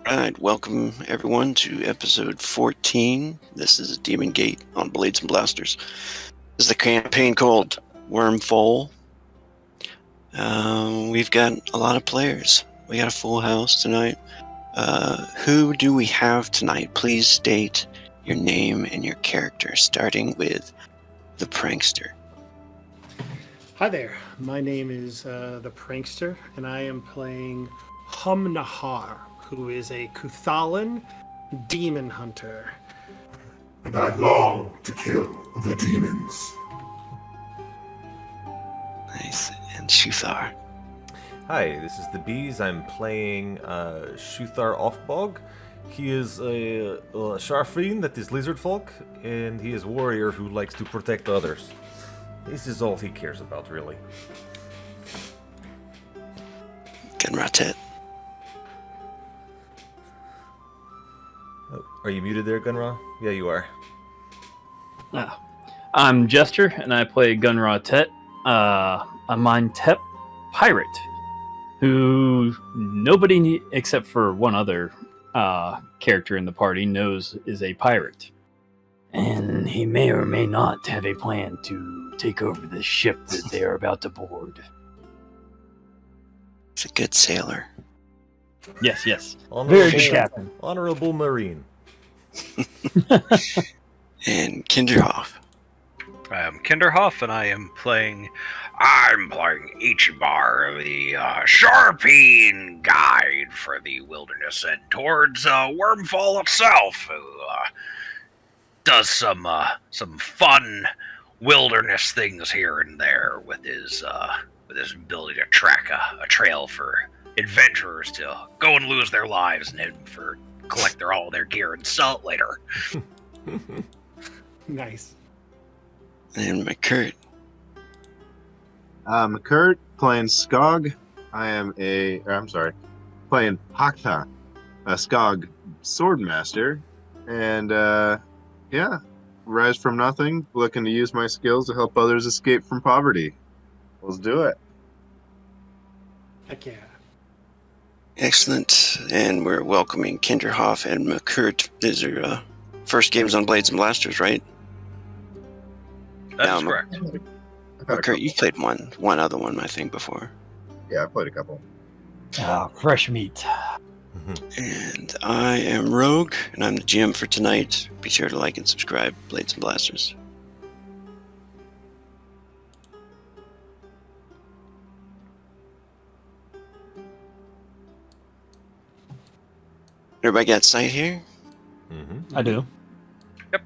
Alright, welcome everyone to episode 14. This is Demon Gate on Blades and Blasters. This is the campaign called Wyrmfall. We've got a lot of players. We got a full house tonight. Who do we have tonight? Please state your name and your character, starting with the Prankster. Hi there, my name is the Prankster, and I am playing Hum Nahar, who is a Kuthalan demon hunter. And I long to kill the demons. Nice. And Shuthar. Hi, this is the Bees. I'm playing Shuthar Offbog. He is a Sharfreen that is lizard folk, and he is a warrior who likes to protect others. This is all he cares about, really. Gunratet. Oh, are you muted there, Gunra? Yeah, you are. I'm Jester, and I play Gunra Tet, a Mintep pirate, who nobody except for one other character in the party knows is a pirate. And he may or may not have a plan to take over the ship that they are about to board. He's a good sailor. Yes. Honorable, Very good captain. Honorable Marine. And Kinderhoff. I am Kinderhoff, and I'm playing Ichibar, the Sharpeen guide for the wilderness and towards Wyrmfall itself, who does some fun wilderness things here and there with his ability to track a trail for adventurers to go and lose their lives and collect all their gear and sell it later. Nice. And McCurt. McCurt playing Skog. Playing Hakta, a Skog swordmaster, and rise from nothing, looking to use my skills to help others escape from poverty. Let's do it. Heck yeah. Excellent. And we're welcoming Kinderhoff and McCurt. These are first games on Blades and Blasters, right? That's correct. McCurt, you've played one other one, I think, before. Yeah, I played a couple. Fresh meat. And I am Rogue, and I'm the GM for tonight. Be sure to like and subscribe, Blades and Blasters. Everybody got sight here? I do. Yep.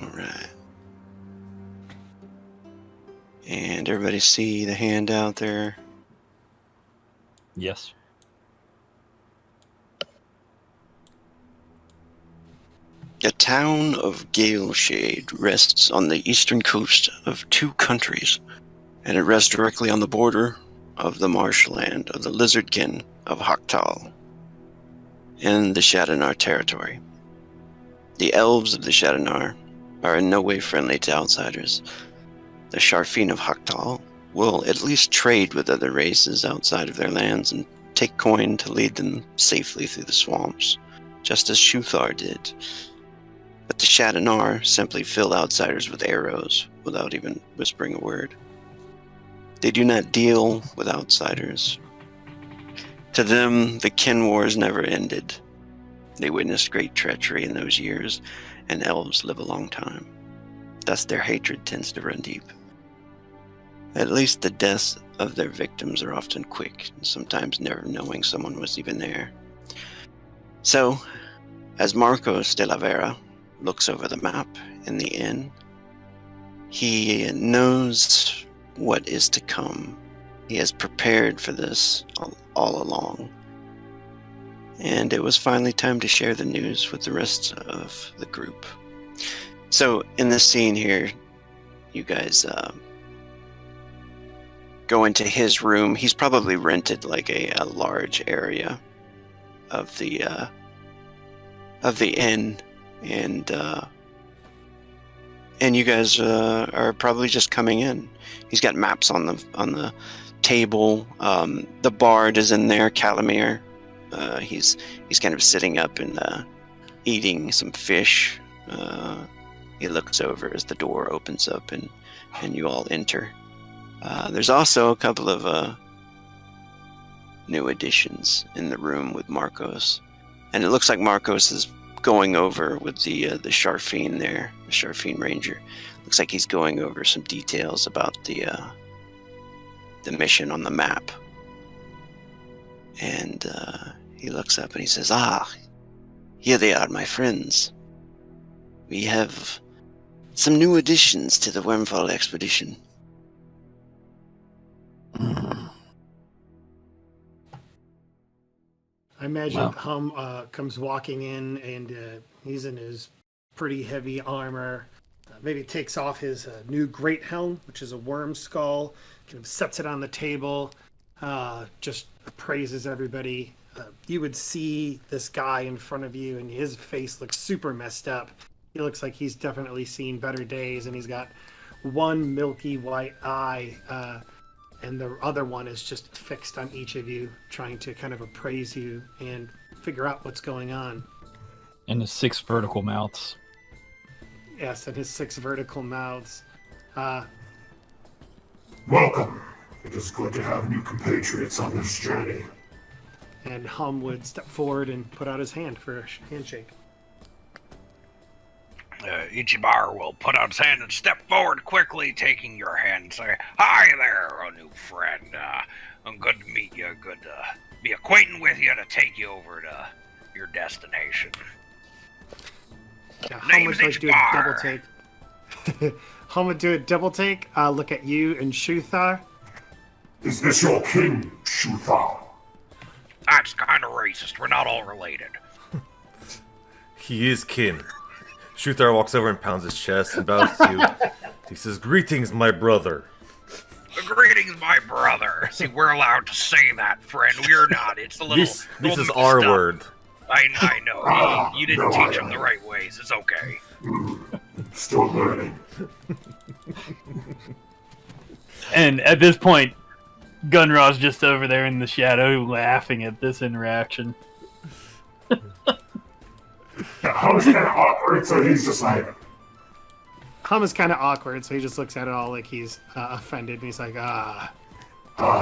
Alright. And everybody see the handout there? Yes. The town of Galeshade rests on the eastern coast of two countries, and it rests directly on the border of the marshland of the lizardkin of Haktal in the Shadownar territory. The elves of the Shadownar are in no way friendly to outsiders. The Sharfeen of Haktal will at least trade with other races outside of their lands and take coin to lead them safely through the swamps, just as Shuthar did. But the Shadownar simply fill outsiders with arrows without even whispering a word. They do not deal with outsiders. To them, the kin wars never ended. They witnessed great treachery in those years, and elves live a long time. Thus their hatred tends to run deep. At least the deaths of their victims are often quick, sometimes never knowing someone was even there. So, as Marcos de la Vera looks over the map in the inn, he knows what is to come. He has prepared for this all along. And it was finally time to share the news with the rest of the group. So, in this scene here, you guys go into his room. He's probably rented like a large area of the inn, and you guys are probably just coming in. He's got maps on the table. The bard is in there, Calamir, He's kind of sitting up and eating some fish. He looks over as the door opens up and you all enter. There's also a couple of new additions in the room with Marcos, and it looks like Marcos is going over with the Sharfine there, the Sharfine Ranger. Looks like he's going over some details about the mission on the map. And he looks up and he says, here they are, my friends. We have some new additions to the Wyrmfall expedition. I imagine Hum comes walking in, and he's in his pretty heavy armor. Maybe takes off his new great helm, which is a worm skull, kind of sets it on the table, just praises everybody. You would see this guy in front of you, and his face looks super messed up. He looks like he's definitely seen better days, and he's got one milky white eye, and the other one is just fixed on each of you, trying to kind of appraise you and figure out what's going on. And the 6 vertical mouths. Yes, and his 6 vertical mouths. Welcome. It is good to have new compatriots on this journey. And Hum would step forward and put out his hand for a handshake. Ichibar will put out his hand and step forward quickly, taking your hand and say, "Hi there, a new friend. I'm good to meet you. Good to be acquainted with you to take you over to your destination." Yeah, Hum Name's would like do a double Ichibar. take. Hum would do a double take, look at you and Shuthar. Is this your king, Shuthar? That's kind of racist. We're not all related. He is kin. Shuthar walks over and pounds his chest and bows to you. He says, "Greetings, my brother." Greetings, my brother. See, we're allowed to say that, friend. We're not. It's a little. This little is our mixed up. word. I know. You didn't no, teach I him the know. right ways. It's okay. Still learning. And at this point, Gunraw's just over there in the shadow laughing at this interaction. Yeah, how is it kind of awkward? So he's just like, Hum is kind of awkward, so he just looks at it all like he's offended, and he's like,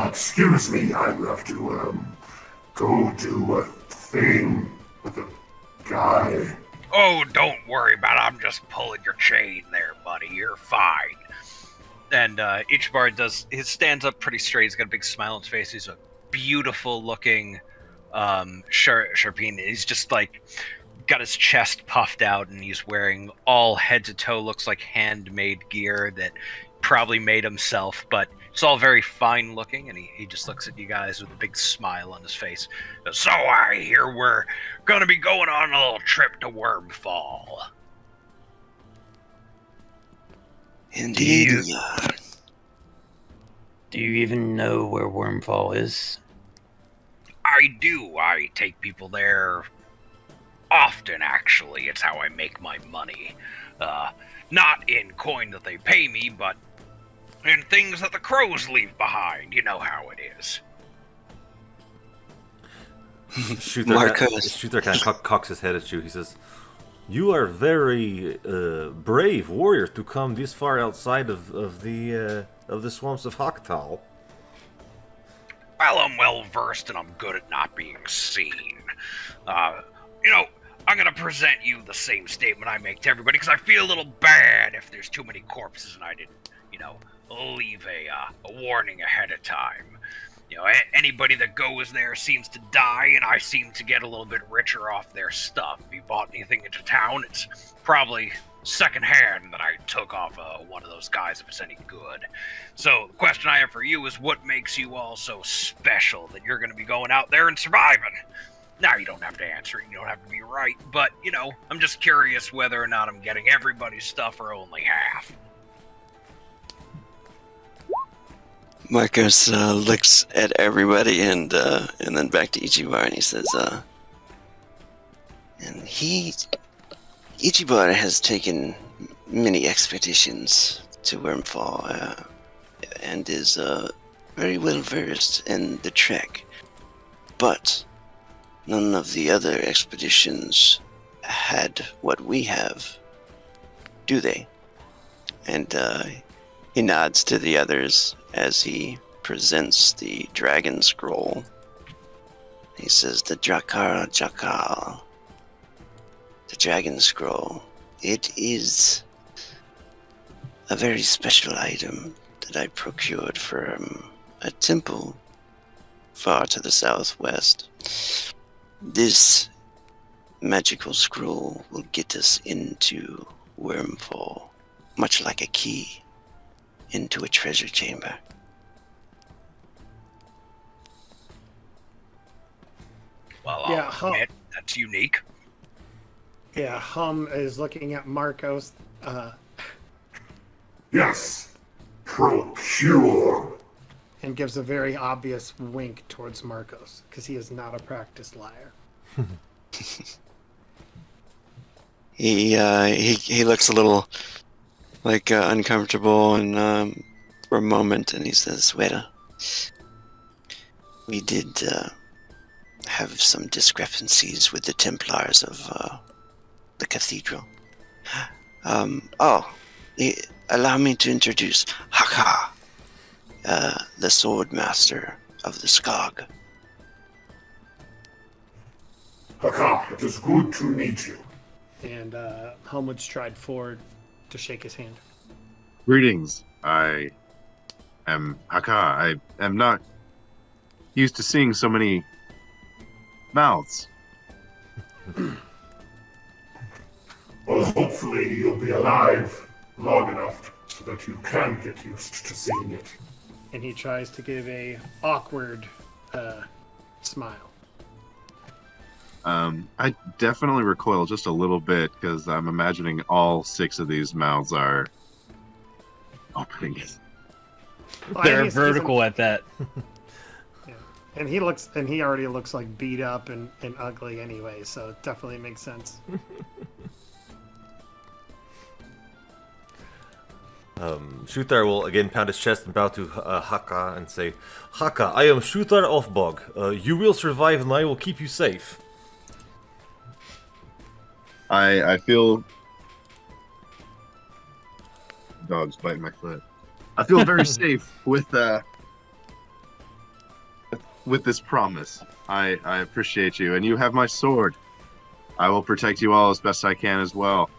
excuse me, I have to go do a thing with a guy. Oh, don't worry about it. I'm just pulling your chain there, buddy. You're fine. And Ichibar stands up pretty straight. He's got a big smile on his face. He's a beautiful looking Sharpine. He's just like got his chest puffed out, and he's wearing all head to toe, looks like handmade gear that probably made himself, but it's all very fine looking, and he just looks at you guys with a big smile on his face. "So I hear we're gonna be going on a little trip to Wyrmfall." Indeed. Do you even know where Wyrmfall is? I do. I take people there often, actually. It's how I make my money. Not in coin that they pay me, but in things that the crows leave behind. You know how it is. Marcos. Shooter kind of cocks his head at you. He says, "You are very brave warrior to come this far outside of the swamps of Haktal." Well, I'm well versed and I'm good at not being seen. I'm gonna present you the same statement I make to everybody, because I feel a little bad if there's too many corpses and I didn't, leave a warning ahead of time. Anybody that goes there seems to die, and I seem to get a little bit richer off their stuff. If you bought anything into town, it's probably secondhand that I took off one of those guys, if it's any good. So the question I have for you is, what makes you all so special that you're going to be going out there and surviving? Now, you don't have to answer it, you don't have to be right, but, I'm just curious whether or not I'm getting everybody's stuff or only half. Marcos looks at everybody and then back to Ichibar, and he says, Ichibar has taken many expeditions to Wyrmfall, and is very well versed in the trek. But none of the other expeditions had what we have, do they? And he nods to the others as he presents the dragon scroll. He says, the Drakar Jakal, the dragon scroll. It is a very special item that I procured from a temple far to the southwest. This magical scroll will get us into Wyrmfall, much like a key into a treasure chamber. Well, Yeah, I'll admit, that's unique. Yeah, Hum is looking at Marcos. Yes, procure. And gives a very obvious wink towards Marcos, because he is not a practiced liar. He looks a little like uncomfortable and for a moment, and he says, "Well, we did have some discrepancies with the Templars of the cathedral. Allow me to introduce Haka, the sword master of the Skog." Haka, it is good to meet you. And Hum would stride forward to shake his hand. Greetings. I am Haka. I am not used to seeing so many mouths. Well, hopefully you'll be alive long enough so that you can get used to seeing it. And he tries to give a awkward smile. I definitely recoil just a little bit because I'm imagining all 6 of these mouths are opening. Well, They're he's vertical at that. yeah. And he already looks like beat up and ugly anyway, so it definitely makes sense. Shuthar will again pound his chest and bow to Haka and say, Haka, I am Shuthar Offbog. You will survive and I will keep you safe. I feel dogs biting my foot. I feel very safe with this promise. I appreciate you, and you have my sword. I will protect you all as best I can as well.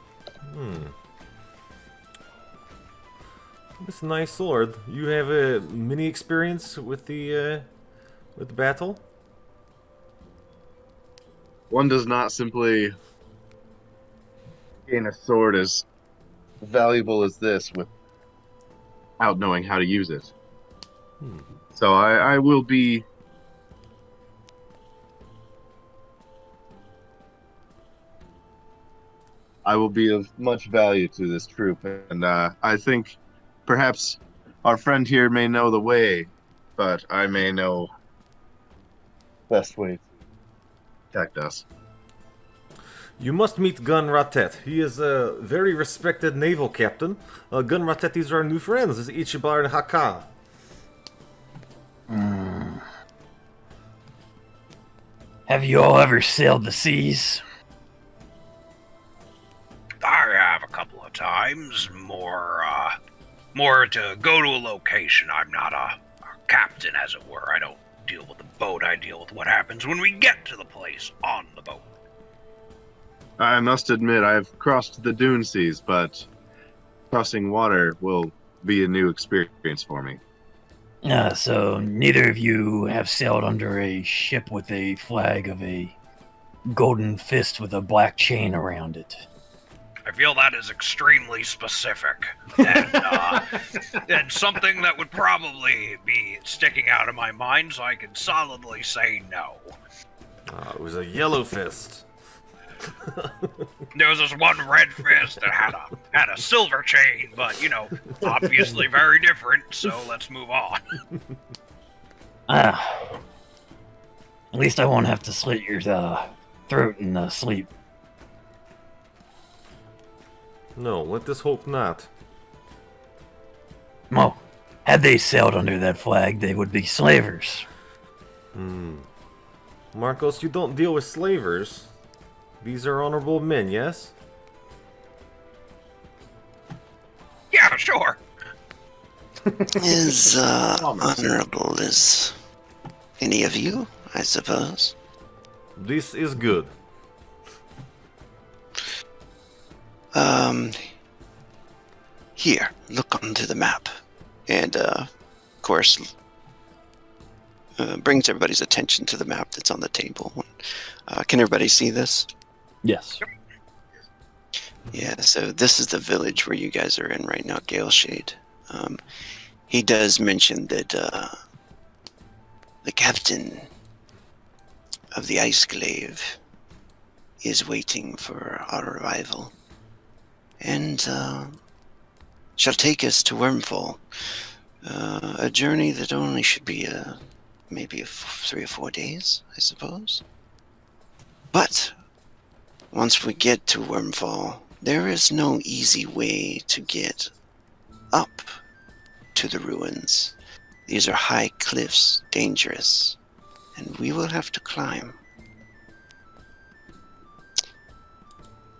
This nice sword. You have a mini experience with the battle? One does not simply gain a sword as valuable as this without knowing how to use it. So I will be of much value to this troop, and I think perhaps our friend here may know the way, but I may know best way to protect us. You must meet Gun Ratet. He is a very respected naval captain. Gun Ratet, these are our new friends. This is Ichibar and Haka. Have you all ever sailed the seas? I have a couple of times. More to go to a location. I'm not a captain, as it were. I don't deal with the boat. I deal with what happens when we get to the place on the boat. I must admit, I've crossed the dune seas, but crossing water will be a new experience for me. So neither of you have sailed under a ship with a flag of a golden fist with a black chain around it. I feel that is extremely specific, and, and something that would probably be sticking out of my mind, so I can solidly say no. It was a yellow fist. There was this one red fist that had a silver chain, but obviously very different. So let's move on. At least I won't have to slit your throat in sleep. No, let us hope not. Well, had they sailed under that flag, they would be slavers. Marcos, you don't deal with slavers. These are honorable men, yes? Yeah, sure. As honorable as any of you, I suppose. This is good. Here, look onto the map. And, of course, brings everybody's attention to the map that's on the table. Can everybody see this? Yes. Yeah, so this is the village where you guys are in right now, Galeshade. He does mention that the captain of the Ice Glaive is waiting for our arrival. And shall take us to Wyrmfall. A journey that only should be maybe 3 or 4 days, I suppose. But once we get to Wyrmfall, there is no easy way to get up to the ruins. These are high cliffs, dangerous, and we will have to climb.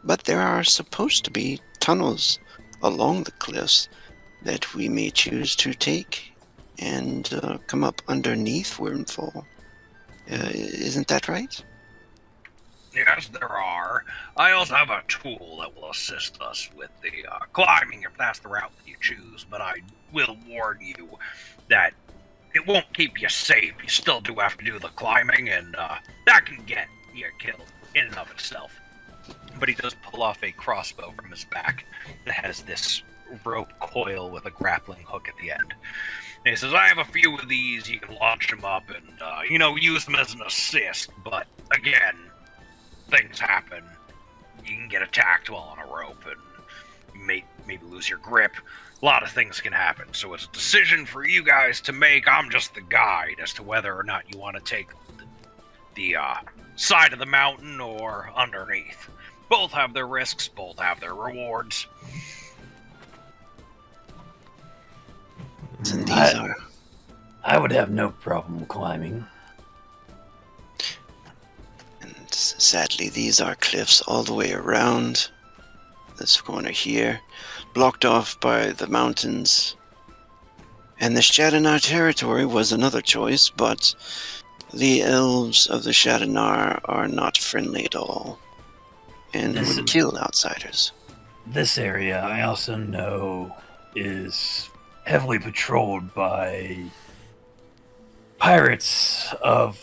But there are supposed to be tunnels along the cliffs that we may choose to take and come up underneath Wyrmfall. Isn't that right? Yes, there are. I also have a tool that will assist us with the climbing if that's the route that you choose, but I will warn you that it won't keep you safe. You still do have to do the climbing, and that can get you killed in and of itself. But he does pull off a crossbow from his back that has this rope coil with a grappling hook at the end. And he says, I have a few of these, you can launch them up and, use them as an assist, but again, things happen. You can get attacked while on a rope, and you may maybe lose your grip. A lot of things can happen, so it's a decision for you guys to make. I'm just the guide as to whether or not you want to take the side of the mountain or underneath. Both have their risks, both have their rewards. And these are... I would have no problem climbing. And sadly, these are cliffs all the way around this corner here, blocked off by the mountains. And the Shadinar territory was another choice, but the elves of the Shadinar are not friendly at all, and would kill outsiders. This area, I also know, is heavily patrolled by pirates of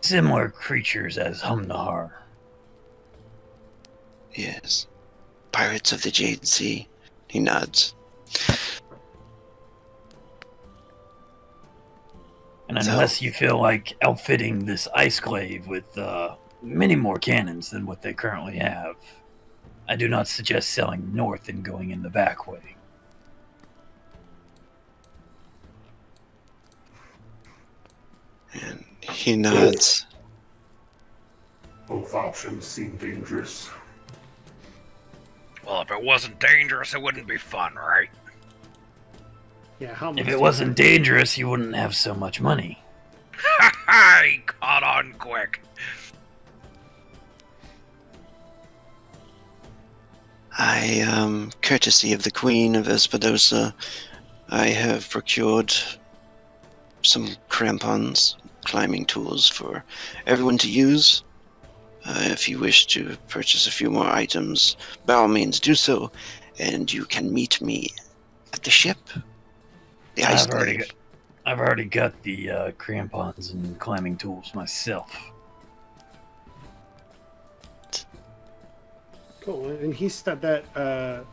similar creatures as Humnahar. Yes. Pirates of the Jade Sea. He nods. And unless you feel like outfitting this ice glaive with many more cannons than what they currently have, I do not suggest selling north and going in the back way. And he nods. Both options seem dangerous. Well, if it wasn't dangerous, it wouldn't be fun, right? Yeah, how much? If it wasn't dangerous, you wouldn't have so much money. Ha ha! He caught on quick. Courtesy of the Queen of Espadosa, I have procured some crampons, climbing tools for everyone to use. If you wish to purchase a few more items, by all means do so, and you can meet me at the ship. The ice glaive. I've already got the crampons and climbing tools myself. Cool. And he said that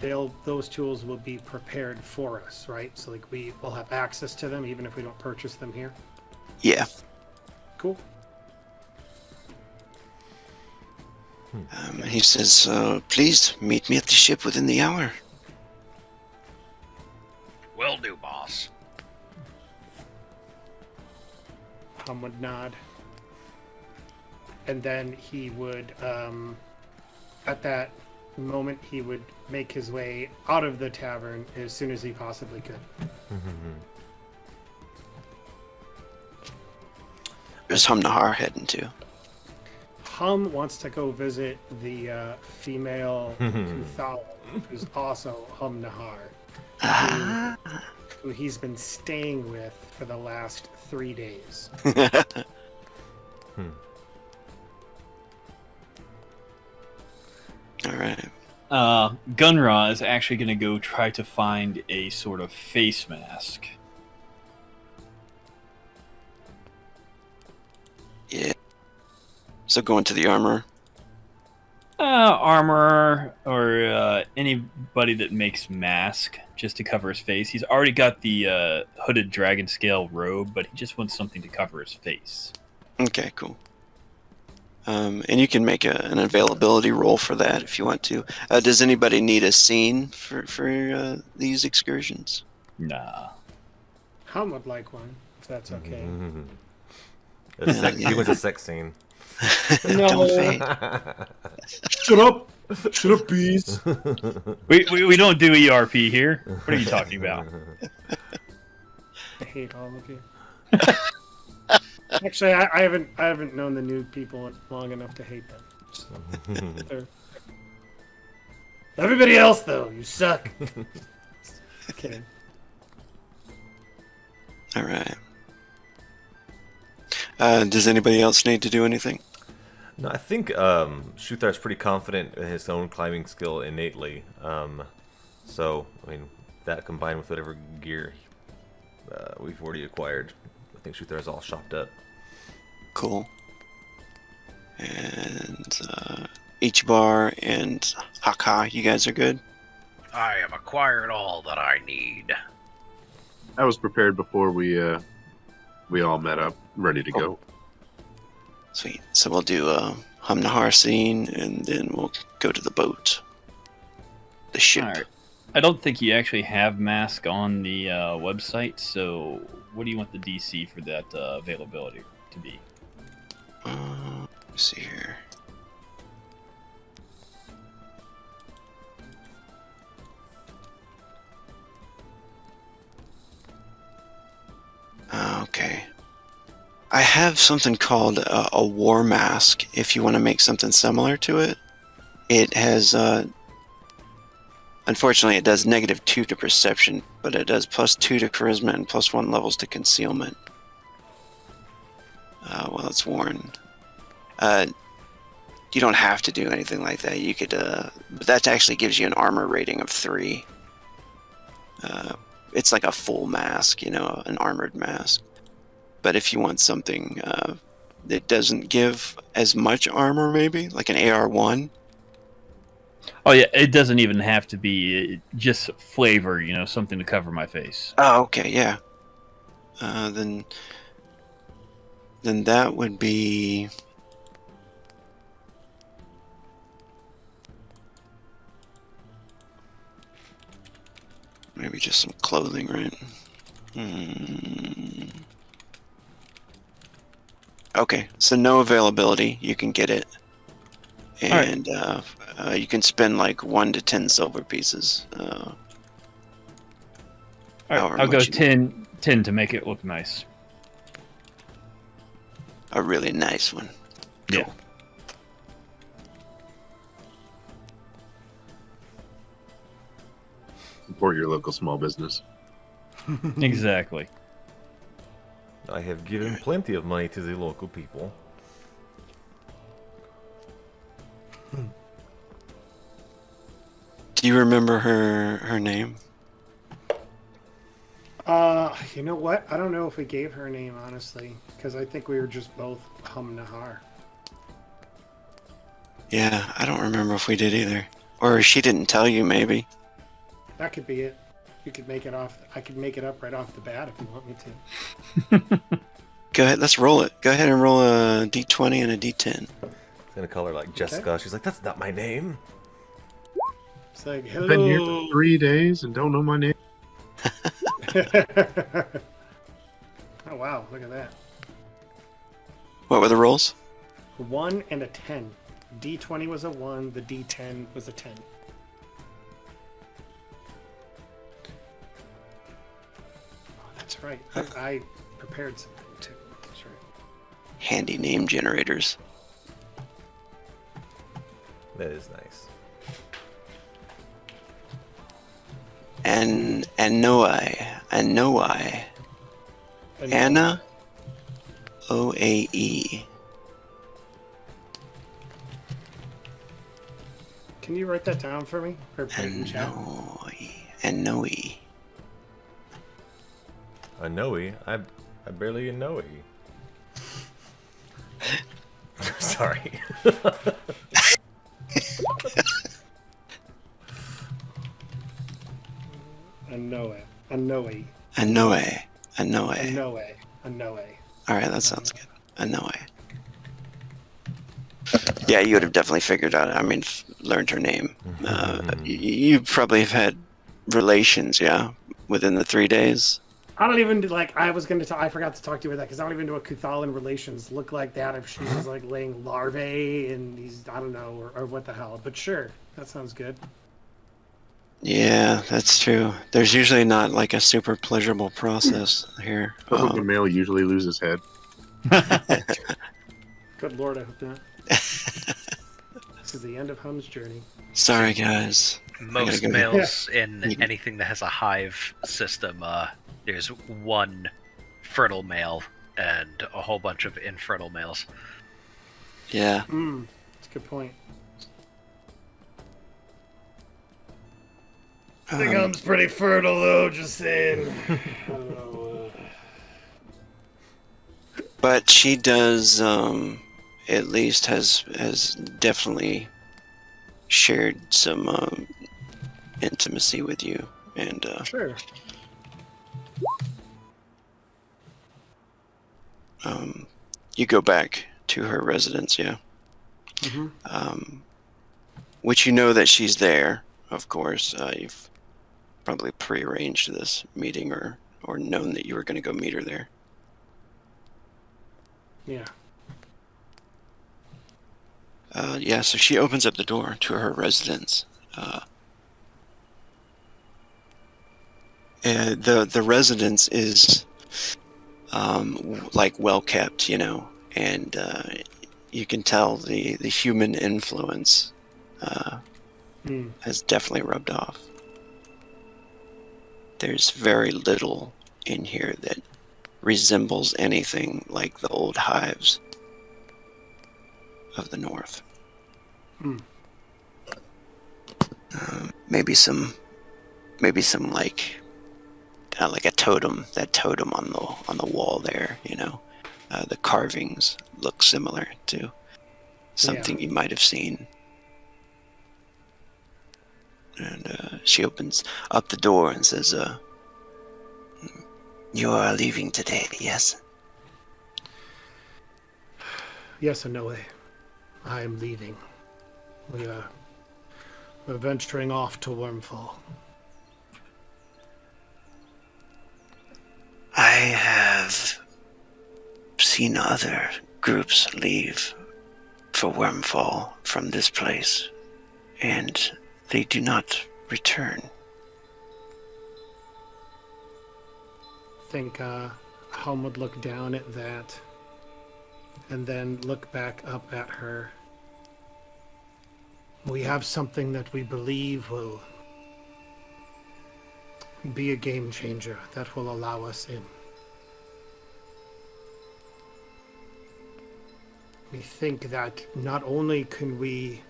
those tools will be prepared for us, right? So like we will have access to them even if we don't purchase them here. Yeah. Cool. He says, please meet me at the ship within the hour. Will do, boss. Hum would nod. And then he would, at that moment, he would make his way out of the tavern as soon as he possibly could. Where's Humnahar heading to? Hum wants to go visit the female Kuthal, who's also Hum Nahar, Ah. who he's been staying with for the last 3 days. All right. Gunra is actually going to go try to find a sort of face mask. Yeah. So going to the armor. Armor or anybody that makes mask just to cover his face. He's already got the hooded dragon scale robe, but he just wants something to cover his face. Okay, cool. And you can make an availability roll for that if you want to. Does anybody need a scene for these excursions? Nah. Hum would like one, if that's okay. He was a sex scene. Don't fade. Shut up! Shut up, bees! We don't do ERP here. What are you talking about? I hate all of you. Actually, I haven't known the new people long enough to hate them. So, everybody else, though, you suck. Kidding. All right. Does anybody else need to do anything? No, I think Shuthar's pretty confident in his own climbing skill innately. So, I mean, that combined with whatever gear we've already acquired, I think Shuthar's all shopped up. Cool. And Ichibar and Haka, you guys are good? I have acquired all that I need. I was prepared before we all met up, ready to go. Sweet. So we'll do a Humnahar scene, and then we'll go to the boat. The ship. All right. I don't think you actually have mask on the website, so what do you want the DC for that availability to be? Let's see here. Okay. I have something called a war mask, if you want to make something similar to it. It has, unfortunately, it does -2 to perception, but it does +2 to charisma and +1 levels to concealment. Well, it's worn. You don't have to do anything like that. You could, but that actually gives you an armor rating of 3. It's like a full mask, you know, an armored mask. But if you want something that doesn't give as much armor, maybe like an AR1. Oh yeah, it doesn't even have to be just flavor, you know, something to cover my face. Oh, okay, yeah. Then that would be. Maybe just some clothing, right? Okay, so no availability. You can get it. And you can spend like 1 to 10 silver pieces. All right, I'll go 10 to make it look nice. A really nice one. Cool. Yeah. Support your local small business. Exactly. I have given plenty of money to the local people. Do you remember her name? You know what? I don't know if we gave her a name, honestly, because I think we were just both Hum Nahar. Yeah, I don't remember if we did either. Or she didn't tell you, maybe. That could be it. You could make it off. I could make it up right off the bat if you want me to. Go ahead, let's roll it. Go ahead and roll a d20 and a d10. It's gonna call her like Jessica. She's like, that's not my name. It's like, I've been here hello. for 3 days and don't know my name. Oh wow! Look at that. What were the rolls? 1 and a 10. D20 was a 1. The D10 was a 10. Oh, that's right. I prepared something too. That's right. handy name generators. That is nice. And Anoae. Anna OAE. Can you write that down for me? Or put it in chat? Anoae. A Noe? I barely a Noe. Sorry. Anoae. Alright, that sounds good. Anoae. Yeah, you would have definitely figured out. I mean, learned her name. You probably have had relations, yeah, within the 3 days. I don't even like. I forgot to talk to you about that because I don't even know what Cuthalan relations look like. That if she was like laying larvae and he's I don't know or what the hell. But sure, that sounds good. Yeah, that's true. There's usually not like a super pleasurable process here. Doesn't the male usually lose his head? Good lord, I hope not. This is the end of Hum's journey. Sorry, guys. Most males in anything that has a hive system, there's one fertile male and a whole bunch of infertile males. Yeah. That's a good point. I think Hum's pretty fertile, though. Just saying. I don't know. But she does, at least has definitely shared some intimacy with you, and Sure. You go back to her residence, yeah. Which you know that she's there, of course. You've probably prearranged this meeting or known that you were going to go meet her there. Yeah. Yeah, so she opens up the door to her residence. And the residence is like well kept, you know, and you can tell the human influence has definitely rubbed off. There's very little in here that resembles anything like the old hives of the north. Maybe some like a totem. That totem on the wall there, you know, the carvings look similar to something you might have seen. And she opens up the door and says, "You are leaving today, yes?" Yes, Anoae. I am leaving. We're venturing off to Wyrmfall. I have seen other groups leave for Wyrmfall from this place, and they do not return. I think Helm would look down at that and then look back up at her. We have something that we believe will be a game changer that will allow us in. We think that not only can we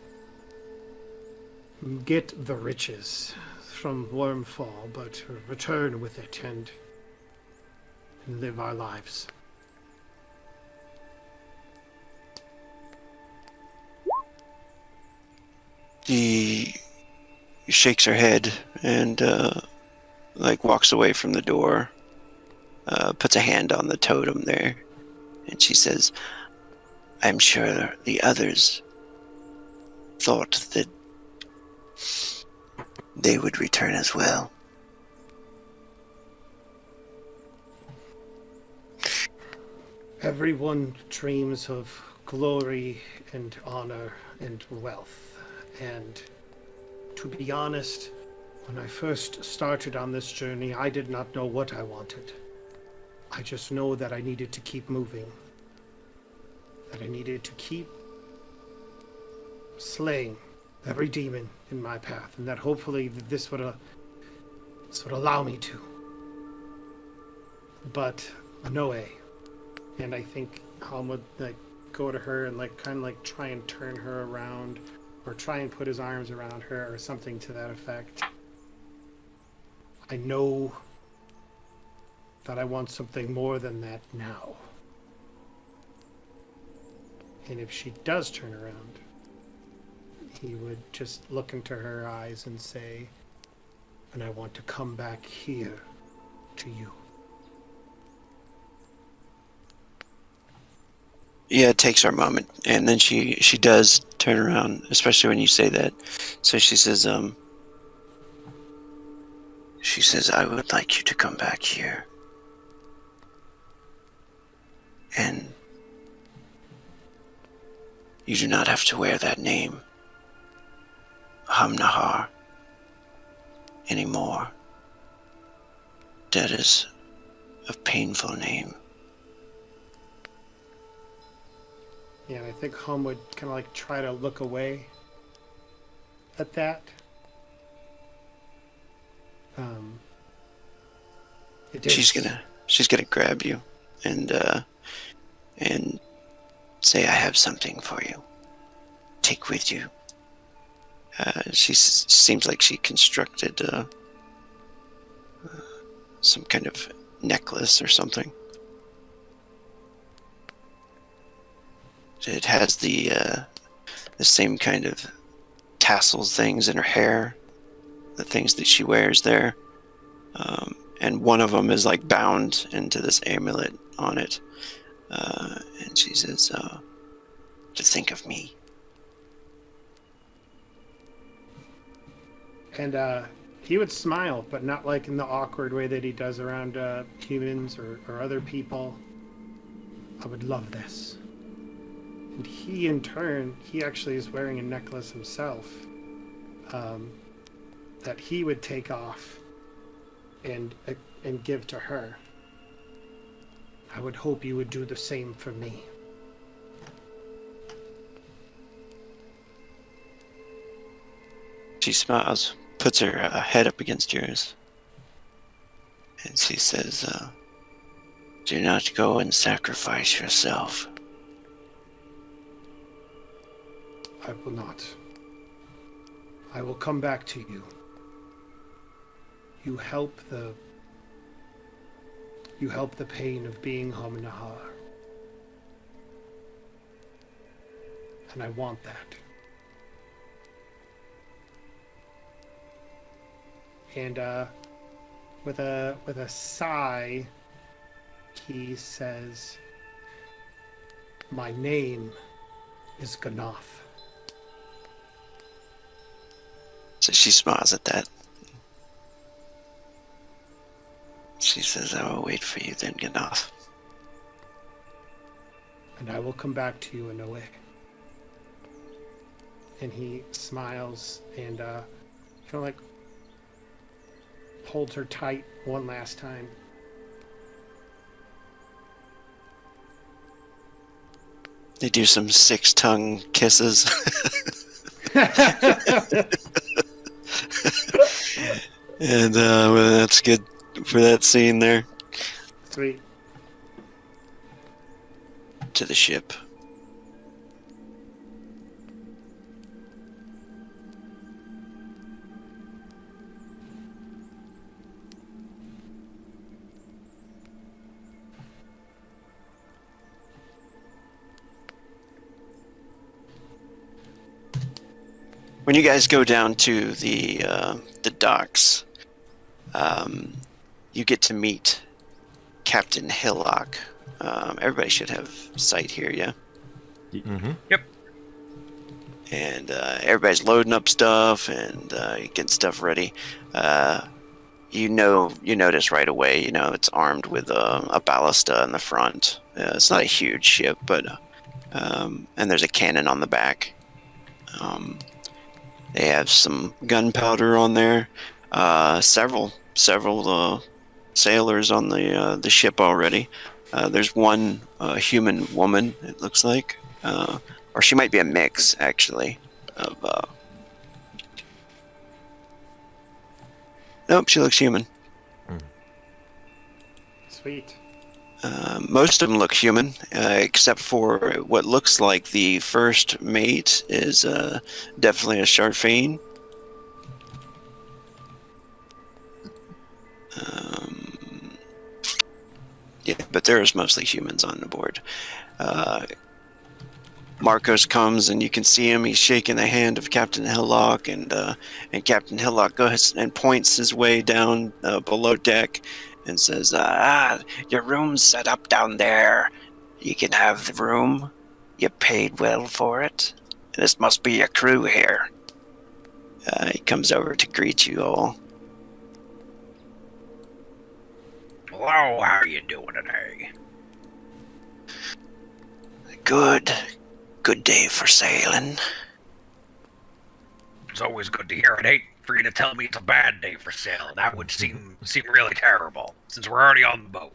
get the riches from Wyrmfall, but return with it and live our lives. She shakes her head and like walks away from the door, puts a hand on the totem there, and she says, "I'm sure the others thought that they would return as well." Everyone dreams of glory and honor and wealth. And to be honest, when I first started on this journey, I did not know what I wanted. I just know that I needed to keep moving. that I needed to keep slaying every demon in my path, and that hopefully this would allow me to. But no way. And I think Helm would like go to her and like kind of like try and turn her around, or try and put his arms around her, or something to that effect. I know that I want something more than that now. And if she does turn around, he would just look into her eyes and say, and I want to come back here to you. Yeah, it takes her a moment, and then she does turn around, especially when you say that. So she says, I would like you to come back here. And you do not have to wear that name, Hamnahar, anymore. That is a painful name. Yeah, and I think Hum would kind of like try to look away at that. She's gonna grab you and say, I have something for you. Take with you. She seems like she constructed some kind of necklace or something. It has the same kind of tassels things in her hair, the things that she wears there. And one of them is like bound into this amulet on it. And she says, to think of me. And he would smile, but not like in the awkward way that he does around humans or other people. I would love this. And he, in turn, he actually is wearing a necklace himself that he would take off and give to her. I would hope you would do the same for me. She smiles, puts her head up against yours, and she says, do not go and sacrifice yourself. I will not. I will come back to you. You help the pain of being Hamnahar. And I want that. And with a sigh, he says, my name is Ganath. So she smiles at that. She says, I will wait for you then, Ganath. And I will come back to you in a way. And he smiles and kind of like holds her tight one last time. They do some 6-tongue kisses. And well, that's good for that scene there. Sweet. To the ship. When you guys go down to the docks, you get to meet Captain Hillock. Everybody should have sight here, yeah? Mm-hmm. Yep. And everybody's loading up stuff and getting stuff ready. You notice right away, it's armed with a ballista in the front. It's not a huge ship, but and there's a cannon on the back. They have some gunpowder on there. Several sailors on the ship already. There's one human woman, it looks like. Or she might be a mix, actually. Nope, she looks human. Sweet. Most of them look human, except for what looks like the first mate is definitely a Sharfane. Yeah, but there's mostly humans on the board. Marcos comes and you can see him. He's shaking the hand of Captain Hillock, and Captain Hillock goes and points his way down below deck and says, your room's set up down there. You can have the room. You paid well for it. This must be your crew here. He comes over to greet you all. Hello, how are you doing today? Good. Good day for sailing. It's always good to hear it. Ain't for you to tell me it's a bad day for sailing. That would seem really terrible, since we're already on the boat.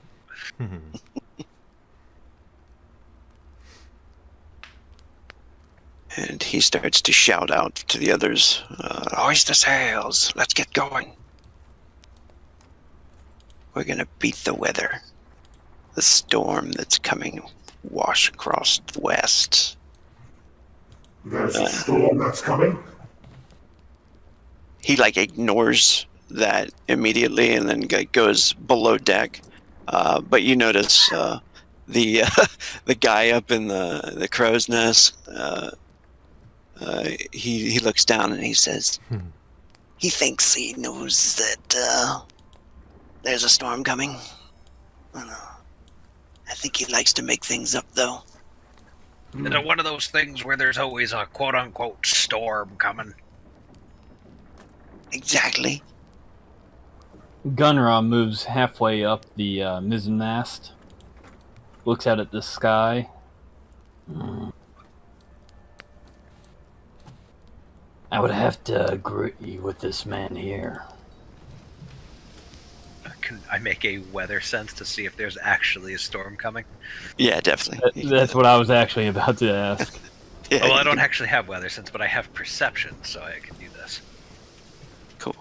And he starts to shout out to the others, hoist the sails, let's get going. We're gonna beat the weather. The storm that's coming wash across the west. There's a storm that's coming. He ignores that immediately and then goes below deck. But you notice the guy up in the crow's nest. He looks down and he says, he thinks he knows that there's a storm coming. I think he likes to make things up, though. Is it one of those things where there's always a quote-unquote storm coming? Exactly. Gunra moves halfway up the mizzen mast, looks out at the sky. I would have to agree with this man here. Can I make a weather sense to see if there's actually a storm coming? Yeah, definitely. That's what I was actually about to ask. Yeah, Well, I don't actually have weather sense, but I have perception, so I can do this. Cool.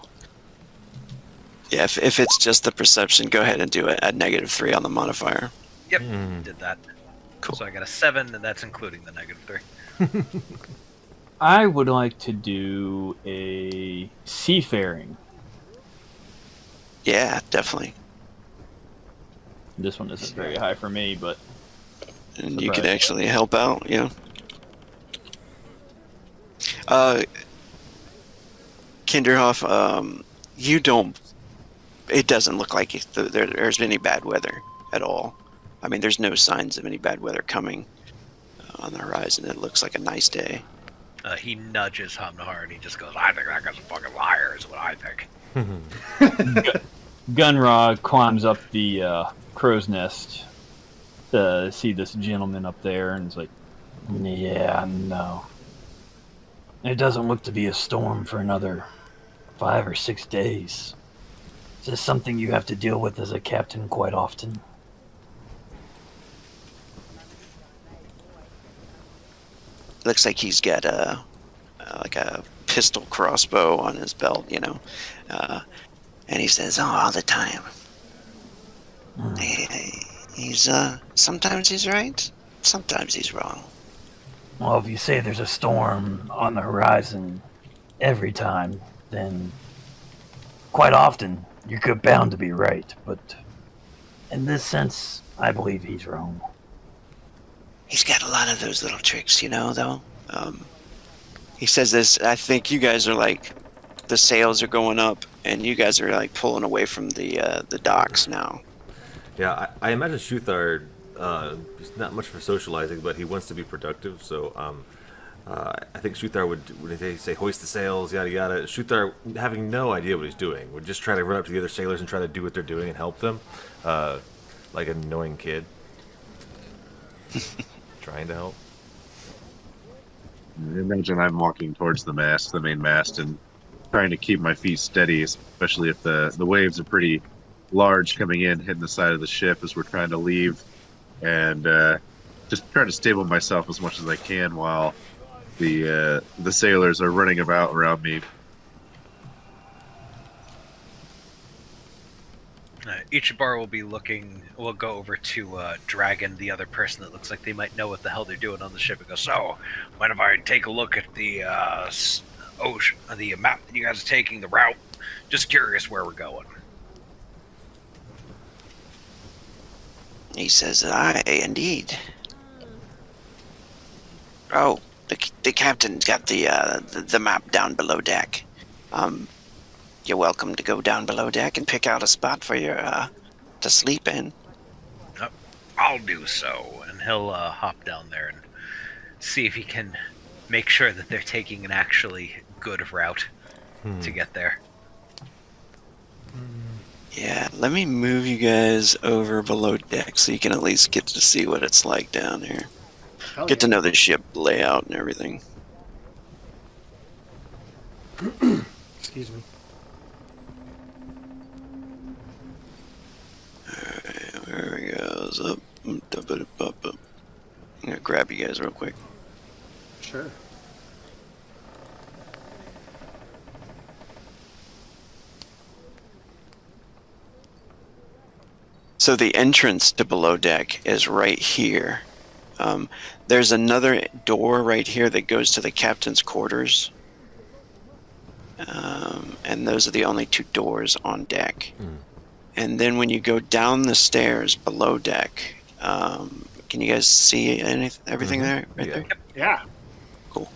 Yeah, if it's just the perception, go ahead and do it at -3 on the modifier. Yep, did that. Cool. So I got a 7, and that's including the -3. I would like to do a seafaring. Yeah, definitely. This one isn't very high for me, but And you could Surprise. actually help out, yeah. Kinderhoff, you don't... It doesn't look like there's any bad weather at all. I mean, there's no signs of any bad weather coming on the horizon. It looks like a nice day. He nudges Hamnahar, and he just goes, I think that guy's a fucking liar, is what I think. Gunra climbs up the crow's nest to see this gentleman up there, and is like, Yeah, no. It doesn't look to be a storm for another 5 or 6 days. Is this something you have to deal with as a captain quite often? Looks like he's got a pistol crossbow on his belt, and he says, all the time. He's sometimes he's right, sometimes he's wrong. Well, if you say there's a storm on the horizon every time, then quite often you're bound to be right. But in this sense, I believe he's wrong. He's got a lot of those little tricks, though. He says this, I think you guys are the sails are going up, and you guys are pulling away from the docks now. Yeah, I imagine Shuthar is not much for socializing, but he wants to be productive. So I think Shuthar would, when they say hoist the sails, yada yada, Shuthar, having no idea what he's doing, would just try to run up to the other sailors and try to do what they're doing and help them, like an annoying kid. Trying to help. I imagine I'm walking towards the main mast, and trying to keep my feet steady, especially if the waves are pretty large coming in, hitting the side of the ship as we're trying to leave and just try to stable myself as much as I can while the sailors are running about around me. Ichibar will go over to Dragon, the other person that looks like they might know what the hell they're doing on the ship, and go, so, mind if I take a look at the ocean, the map that you guys are taking, the route? Just curious where we're going. He says, aye, indeed. Oh, the captain's got the map down below deck. You're welcome to go down below deck and pick out a spot for your to sleep in. I'll do so, and he'll hop down there and see if he can make sure that they're taking an actually good route to get there. Yeah, let me move you guys over below deck so you can at least get to see what it's like down here. Hell Get to yeah. know the ship layout and everything. Excuse me. Alright, there we go. Up. I'm gonna grab you guys real quick. Sure. So the entrance to below deck is right here. There's another door right here that goes to the captain's quarters. And those are the only two doors on deck. And then when you go down the stairs below deck, can you guys see everything there? Right there? Yeah. Cool.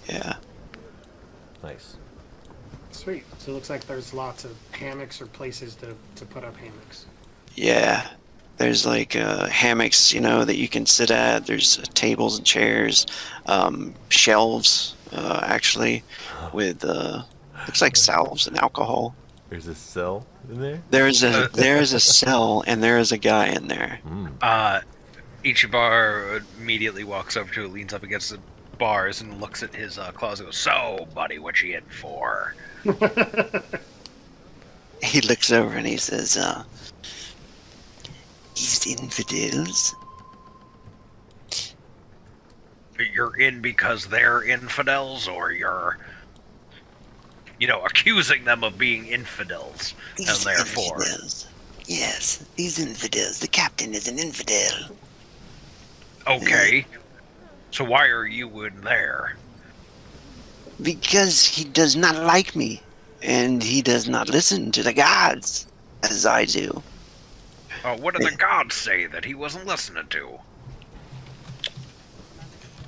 Yeah. Nice. Sweet. So it looks like there's lots of hammocks or places to put up hammocks. Yeah. There's like hammocks, that you can sit at. There's tables and chairs, shelves, actually, with looks like salves and alcohol. There's a cell in there? There's a cell and there is a guy in there. Ichibar immediately walks over to it, leans up against the bars, and looks at his closet and goes, so, buddy, what you in for? He looks over and he says, "These infidels." You're in because they're infidels, or you're, accusing them of being infidels, and These therefore... infidels. Yes, these infidels. The captain is an infidel. Okay. So why are you in there? Because he does not like me, and he does not listen to the gods as I do. What did the gods say that he wasn't listening to?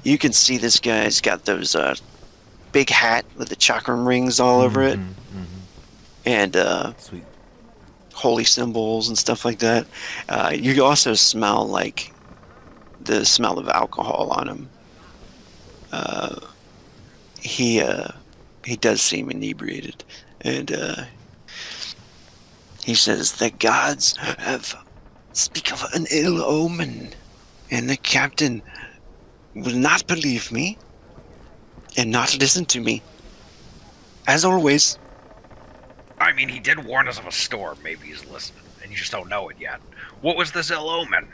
You can see this guy's got those big hat with the chakram rings all over it, and Sweet. holy symbols and stuff like that. You also smell like the smell of alcohol on him. He does seem inebriated, and he says the gods speak of an ill omen, and the captain will not believe me and not listen to me, as always. I mean, he did warn us of a storm. Maybe he's listening, and you just don't know it yet. What was this ill omen?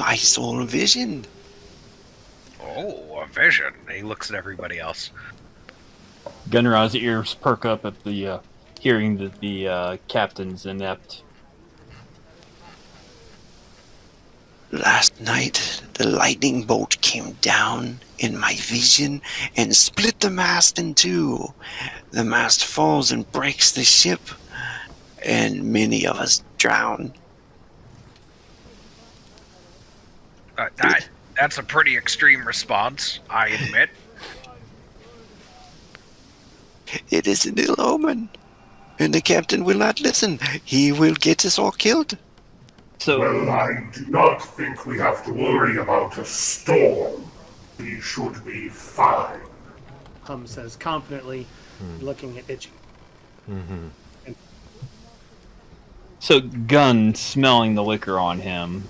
I saw a vision. Oh, a vision. He looks at everybody else. Gunra's ears perk up at the hearing that the captain's inept. Last night, the lightning bolt came down in my vision and split the mast in two. The mast falls and breaks the ship, and many of us drown. That's a pretty extreme response, I admit. It is an ill omen, and the captain will not listen. He will get us all killed. So, Well, I do not think we have to worry about a storm. We should be fine. Hum says confidently, looking at Itchy. so Gun, smelling the liquor on him,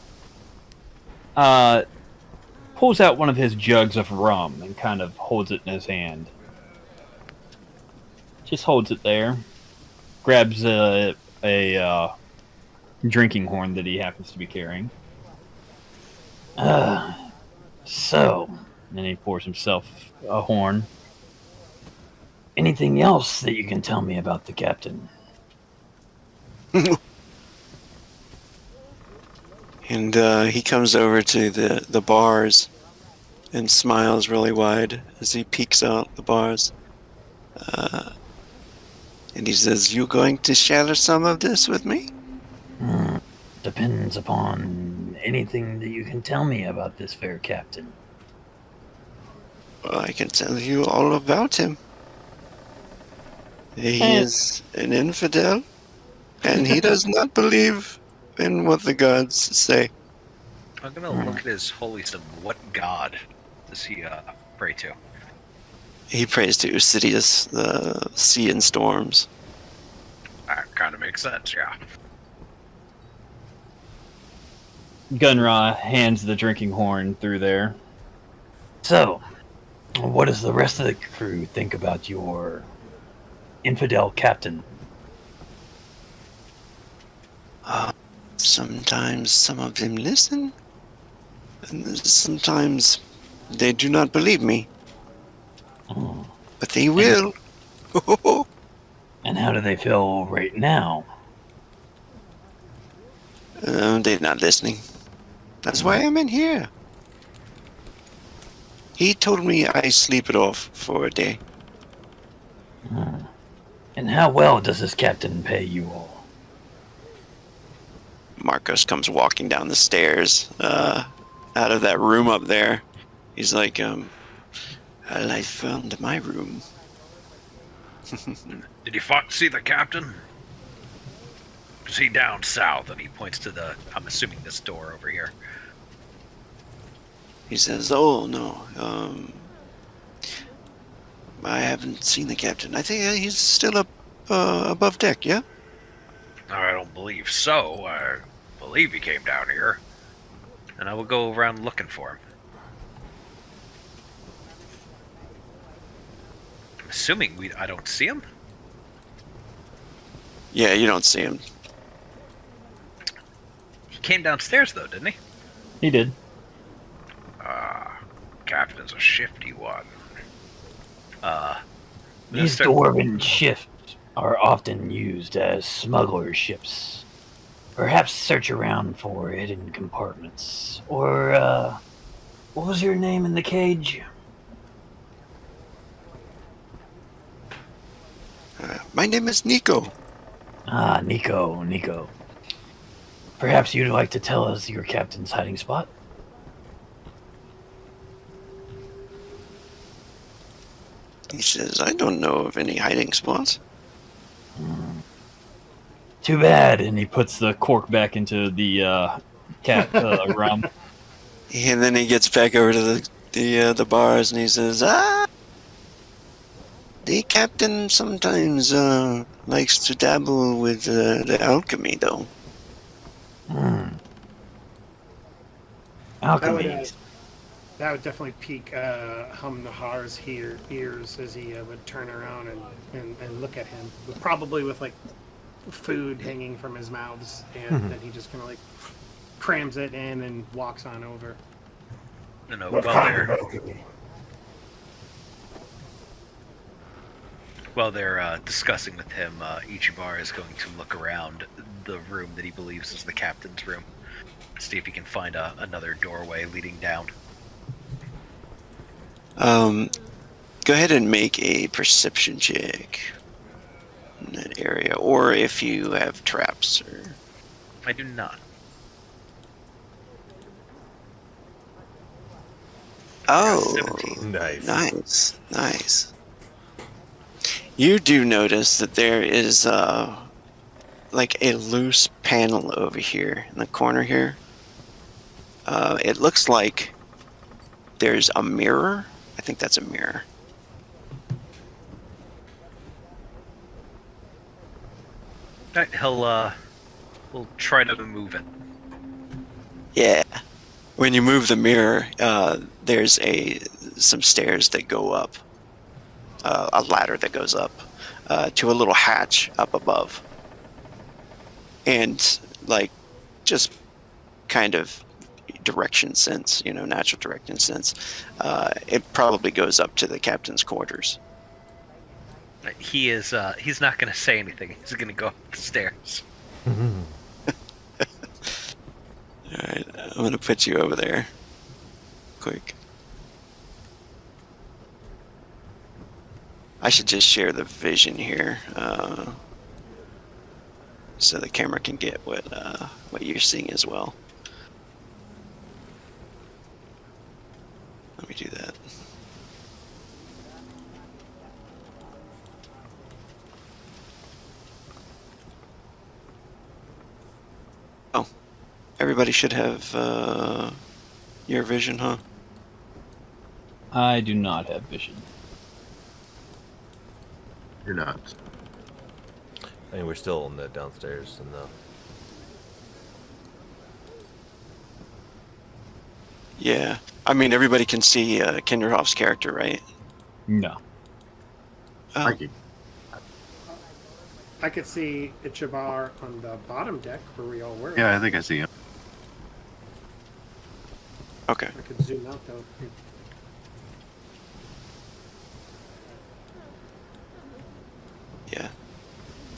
pulls out one of his jugs of rum and kind of holds it in his hand. Just holds it there. Grabs a drinking horn that he happens to be carrying. So, And he pours himself a horn. anything else that you can tell me about the captain? And he comes over to the bars and smiles really wide as he peeks out the bars. And he says, "You going to share some of this with me?" Depends upon anything that you can tell me about this fair captain. Well, I can tell you all about him. He is an infidel, and he does not believe in what the gods say. I'm gonna look at his holy symbol. What god does he pray to? He prays to Sidious, the sea and storms. That kind of makes sense, yeah. Gunra hands the drinking horn through there. So, what does the rest of the crew think about your infidel captain? Sometimes some of them listen, and sometimes they do not believe me. But they will. And how do they feel right now? They're not listening. That's why I'm in here. He told me I sleep it off for a day. And how well does this captain pay you all? Marcos comes walking down the stairs out of that room up there. He's like, I found my room. Did you see the captain? Is he down south? And he points to I'm assuming this door over here. He says, "Oh, no. I haven't seen the captain. I think he's still up above deck, yeah?" I don't believe so. I believe he came down here. And I will go around looking for him. I'm assuming I don't see him? Yeah, you don't see him. He came downstairs, though, didn't he? He did. Captain's a shifty one. These dwarven ships are often used as smugglers' ships. Perhaps search around for hidden compartments. Or, what was your name in the cage? My name is Nico. Ah, Nico. Perhaps you'd like to tell us your captain's hiding spot? He says, "I don't know of any hiding spots." Too bad. And he puts the cork back into the cat rum. And then he gets back over to the bars and he says, the captain sometimes likes to dabble with the alchemy, though. Alchemy. That would definitely pique Nahar's ears as he would turn around and look at him, probably with like food hanging from his mouths, and then he just kind of like crams it in and walks on over. No, What kind of alchemy? While they're discussing with him, Ichibar is going to look around the room that he believes is the captain's room. See if he can find another doorway leading down. Go ahead and make a perception check in that area, or if you have traps. Or I do not. Oh, 17. nice. You do notice that there is like a loose panel over here in the corner here. It looks like there's a mirror. I think that's a mirror. Alright, we'll try to move it. Yeah. When you move the mirror, there's some stairs that go up. A ladder that goes up to a little hatch up above. And like just kind of direction sense, natural direction sense, it probably goes up to the captain's quarters. He is. He's not going to say anything. He's going to go up the stairs. Alright, I'm going to put you over there. Quick. I should just share the vision here, so the camera can get what you're seeing as well. Let me do that. Oh, everybody should have your vision, huh? I do not have vision. You're not. I mean, we're still in the downstairs in the. Yeah. I mean, everybody can see Kinderhoff's character, right? No. Oh, Thank you. I could see Ichibar on the bottom deck where we all were. Yeah, I think I see him. okay. I could zoom out though. Yeah.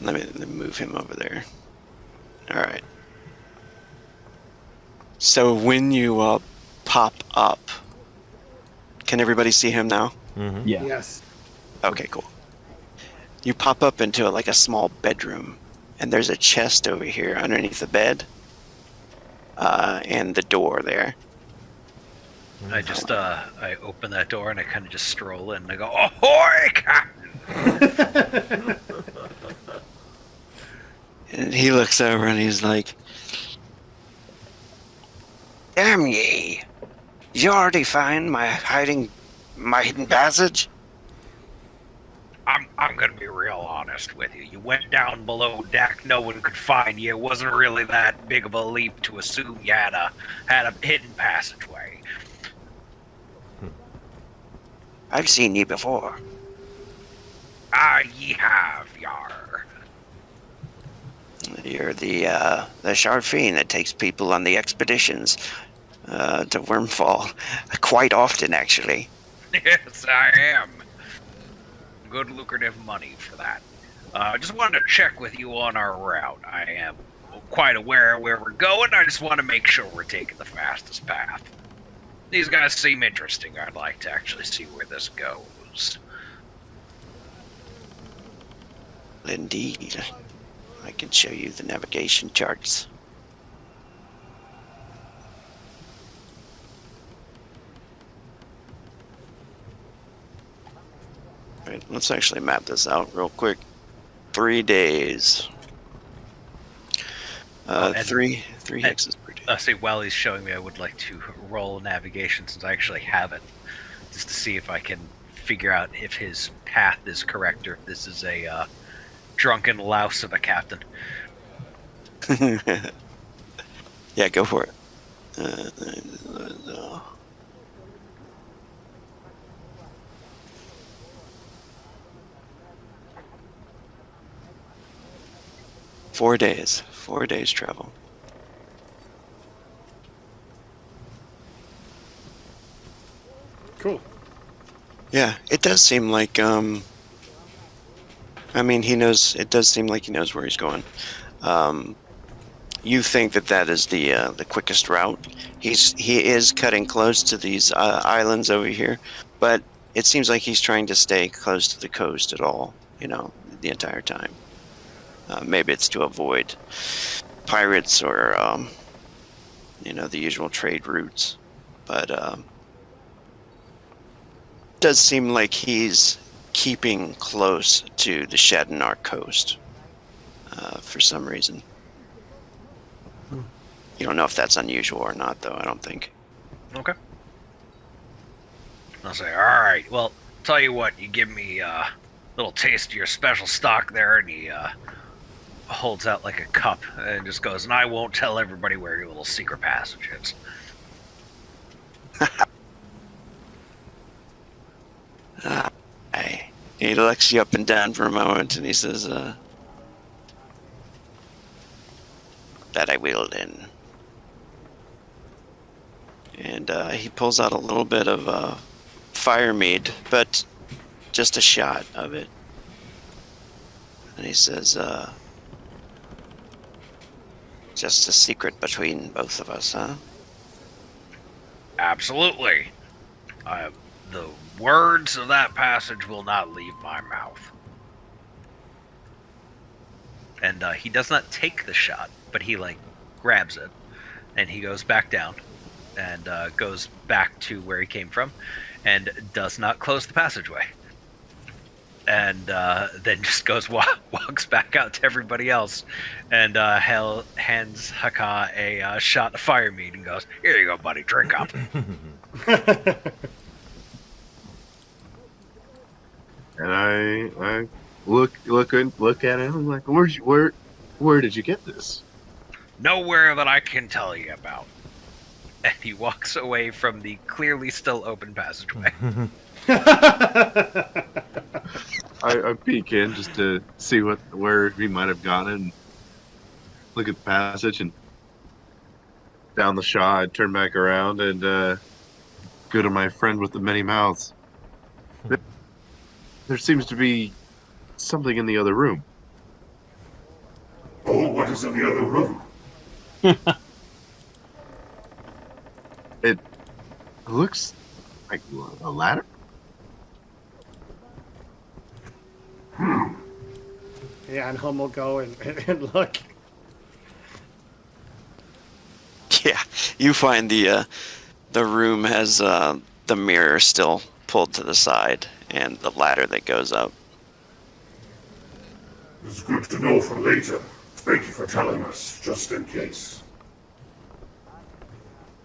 Let me move him over there. All right. So when you pop up, can everybody see him now? Mm-hmm. Yeah. Yes. Okay, cool. You pop up into like a small bedroom, and there's a chest over here underneath the bed, and the door there. I just I open that door and I kind of just stroll in and I go, "Ahoy, Captain!" And he looks over and he's like, "Damn ye! Did you already find my hidden passage?" I'm gonna be real honest with you. You went down below deck, no one could find you. It wasn't really that big of a leap to assume you had a hidden passageway. I've seen ye before. Ah, ye have, yar. You're the Sharfine that takes people on the expeditions to Wyrmfall. Quite often, actually. Yes, I am. Good lucrative money for that. I just wanted to check with you on our route. I am quite aware of where we're going. I just want to make sure we're taking the fastest path. These guys seem interesting. I'd like to actually see where this goes. Indeed. I can show you the navigation charts. Alright, let's actually map this out real quick. 3 days. And- three hexes per day. See, while he's showing me, I would like to roll navigation since I actually have it, just to see if I can figure out if his path is correct or if this is a drunken louse of a captain. Yeah, go for it. 4 days. 4 days travel. Cool. Yeah, it does seem like I mean, it does seem like he knows where he's going. You think that is the quickest route. He is cutting close to these islands over here, but it seems like he's trying to stay close to the coast at all, the entire time. Maybe it's to avoid pirates or the usual trade routes, but does seem like he's keeping close to the Shadinar coast for some reason. You don't know if that's unusual or not, though. I don't think. Okay. I'll say, all right. Well, tell you what. You give me a little taste of your special stock there, and he holds out like a cup and just goes, and I won't tell everybody where your little secret passage is. He looks you up and down for a moment, and he says, "That I Paladin. And he pulls out a little bit of fire mead, but just a shot of it. And he says, just a secret between both of us, huh? Absolutely. The words of that passage will not leave my mouth. And he does not take the shot, but he grabs it, and he goes back down, and goes back to where he came from, and does not close the passageway. And then just walks back out to everybody else, and hands Haka a shot of fire mead, and goes, "Here you go, buddy, drink up." And I look at him. I'm like, where did you get this? Nowhere that I can tell you about. And he walks away from the clearly still open passageway. I peek in just to see where he might have gone and look at the passage and down the shaw. I turn back around and go to my friend with the many mouths. There seems to be something in the other room. Oh, what is in the other room? It looks like a ladder. Yeah, and Hum will go and look. Yeah, you find the room has the mirror still pulled to the side and the ladder that goes up. It's good to know for later. Thank you for telling us, just in case.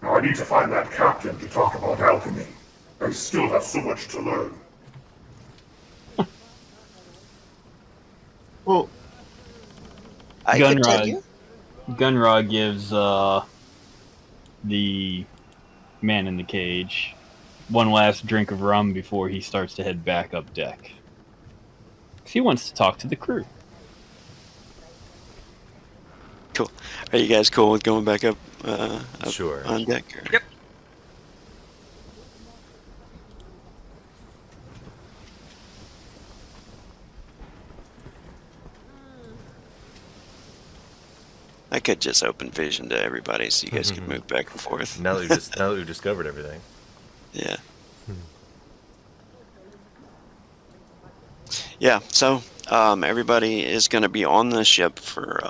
Now I need to find that captain to talk about alchemy. I still have so much to learn. Well, I can tell you. Gunrod gives the man in the cage one last drink of rum before he starts to head back up deck. 'Cause he wants to talk to the crew. Cool. Are you guys cool with going back up Sure. on deck? Or? Yep. I could just open vision to everybody so you guys could move back and forth. Now that we've discovered everything. Yeah. Yeah, so everybody is going to be on the ship for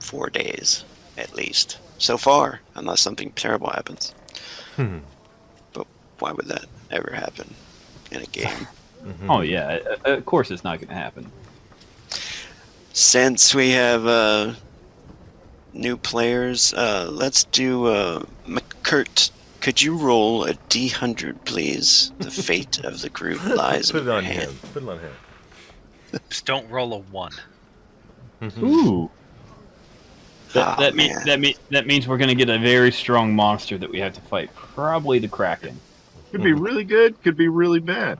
4 days, at least. So far, unless something terrible happens. But why would that ever happen in a game? Oh yeah, of course it's not going to happen. Since we have new players, let's do McCurt. Could you roll a D100, please? The fate of the group lies Put in it your on hand. him. Put it on him. Just don't roll a 1. Ooh. That man. means we're going to get a very strong monster that we have to fight. Probably the Kraken. could be really good, could be really bad.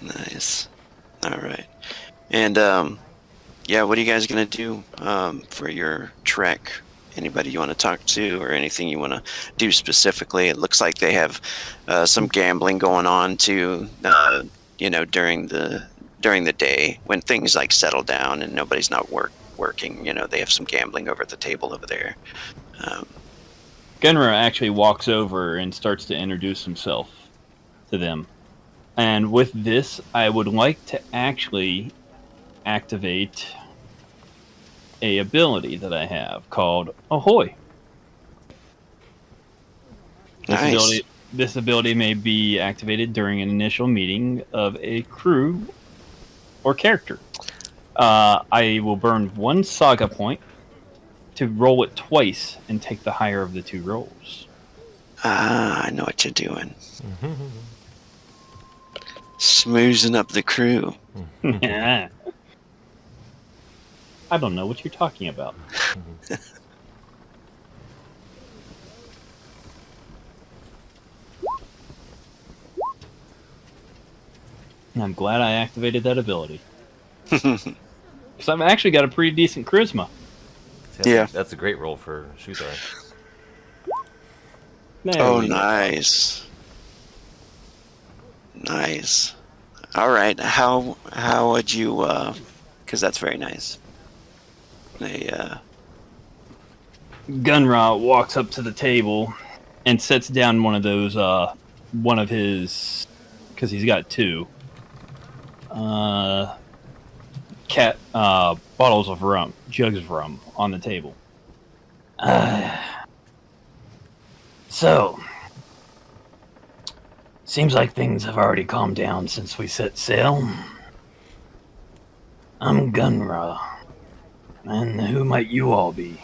Nice. All right. And yeah, what are you guys gonna do for your trek? Anybody you want to talk to, or anything you want to do specifically? It looks like they have some gambling going on too. During the day when things settle down and nobody's not working. They have some gambling over at the table over there. Gunra actually walks over and starts to introduce himself to them. And with this, I would like to actually activate a ability that I have called Ahoy. Nice. This ability may be activated during an initial meeting of a crew or character. I will burn 1 saga point to roll it twice and take the higher of the 2 rolls. I know what you're doing. Smoozing up the crew. I don't know what you're talking about. And I'm glad I activated that ability. Because I've actually got a pretty decent charisma. Yeah. That's a great roll for Shuthar. There Oh, we go. nice. Nice. All right. How would you? Because that's very nice. Gunra walks up to the table and sets down one of those, one of his, because he's got two, bottles of rum, jugs of rum on the table. So, seems like things have already calmed down since we set sail. I'm Gunra, and who might you all be?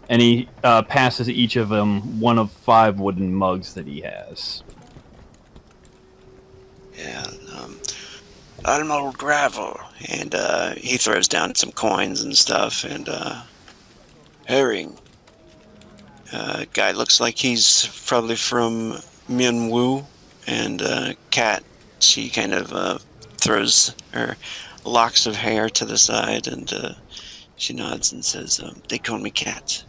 And he passes each of them one of 5 wooden mugs that he has. Yeah. I'm old gravel, and he throws down some coins and stuff, and herring. Guy looks like he's probably from Minwu, and Cat, she kind of throws her locks of hair to the side, and she nods and says, "They call me Cat."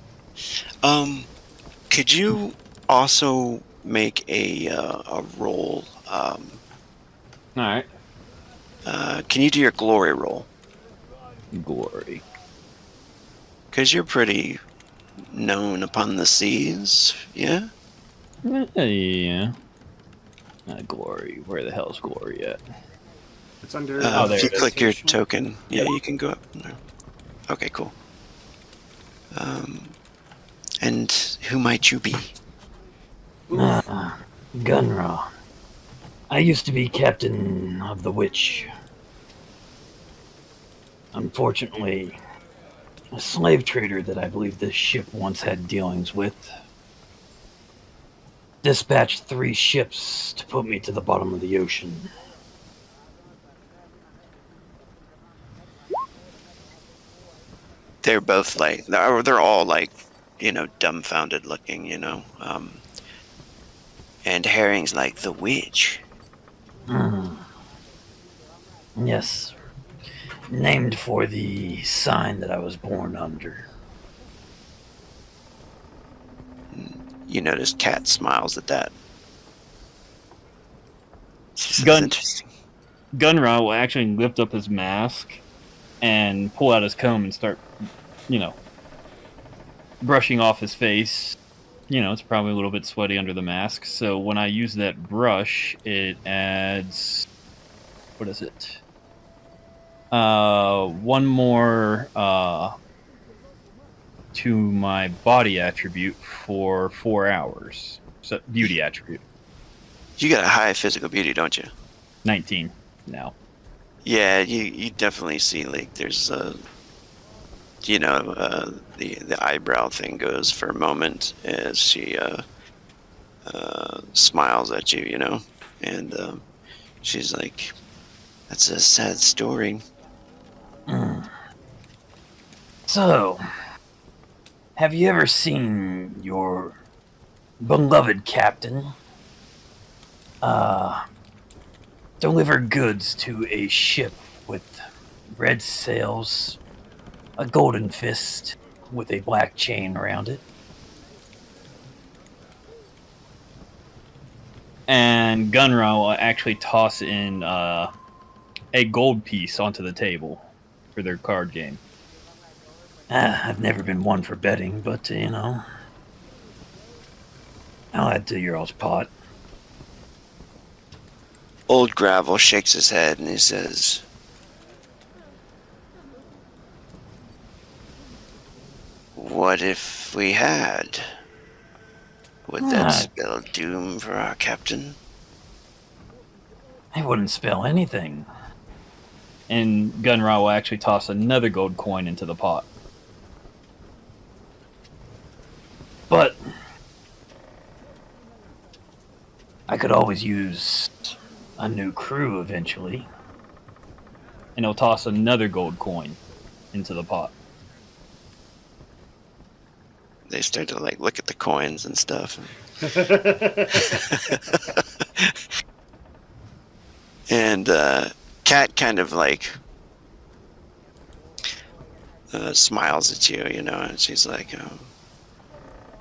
Could you also make a roll? All right. Can you do your glory roll? Glory. Because you're pretty known upon the seas, yeah? Yeah. Glory. Where the hell's Glory at? It's under. Oh, there If you it is. click your token, yeah, you can go up. Okay, cool. And who might you be? Gunra. I used to be captain of the Witch. Unfortunately, a slave trader that I believe this ship once had dealings with dispatched 3 ships to put me to the bottom of the ocean. They're both like, they're all like, dumbfounded looking, and Herring's like, the witch. Yes. Named for the sign that I was born under. You notice Cat smiles at that. She says, Gun- interesting. Gunra will actually lift up his mask and pull out his comb and start, brushing off his face. It's probably a little bit sweaty under the mask. So when I use that brush, it adds, what is it? 1 more to my body attribute for 4 hours. So beauty attribute. You got a high physical beauty, don't you? 19 now. Yeah, you definitely see, like, there's the eyebrow thing goes for a moment as she smiles at you, and she's like, that's a sad story. So, have you ever seen your beloved captain deliver goods to a ship with red sails, a golden fist with a black chain around it? And Gunra will actually toss in a gold piece onto the table for their card game. I've never been one for betting, but, I'll add to your all's pot. Old Gravel shakes his head and he says, what if we had? Would that spell doom for our captain? I wouldn't spell anything. And Gunra will actually toss another gold coin into the pot. But I could always use a new crew eventually. And he'll toss another gold coin into the pot. They start to look at the coins and stuff. And Cat kind of like smiles at you, and she's like,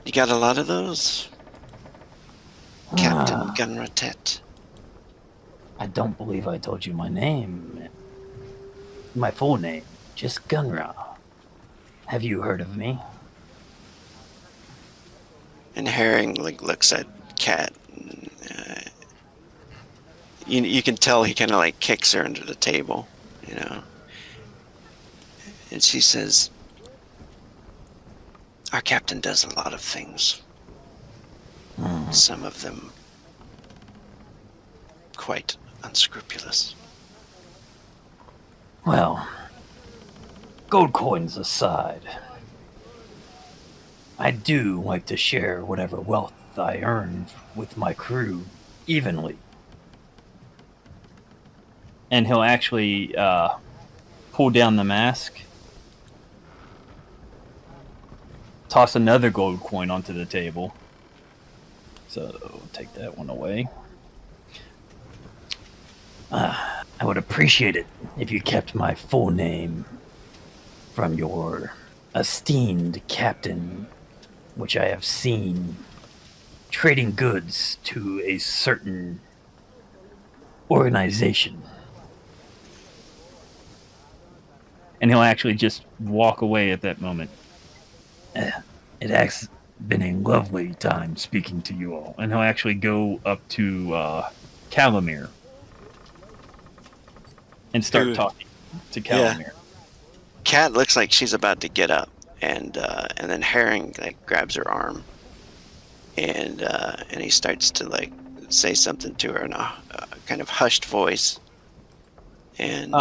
"You got a lot of those, Captain Gunrotet?" I don't believe I told you my name. My full name, just Gunra. Have you heard of me? And Herring looks at Cat. You can tell he kind of kicks her under the table, And she says, "Our captain does a lot of things. Some of them quite unscrupulous." Well, gold coins aside, I do like to share whatever wealth I earn with my crew evenly. And he'll actually pull down the mask, toss another gold coin onto the table. So take that one away. I would appreciate it if you kept my full name from your esteemed captain, which I have seen trading goods to a certain organization. And he'll actually just walk away at that moment. It has been a lovely time speaking to you all. And he'll actually go up to Calamir and start Dude. talking to Calamir. Yeah. Cat looks like she's about to get up, and then Herring grabs her arm, and he starts to say something to her in a kind of hushed voice. And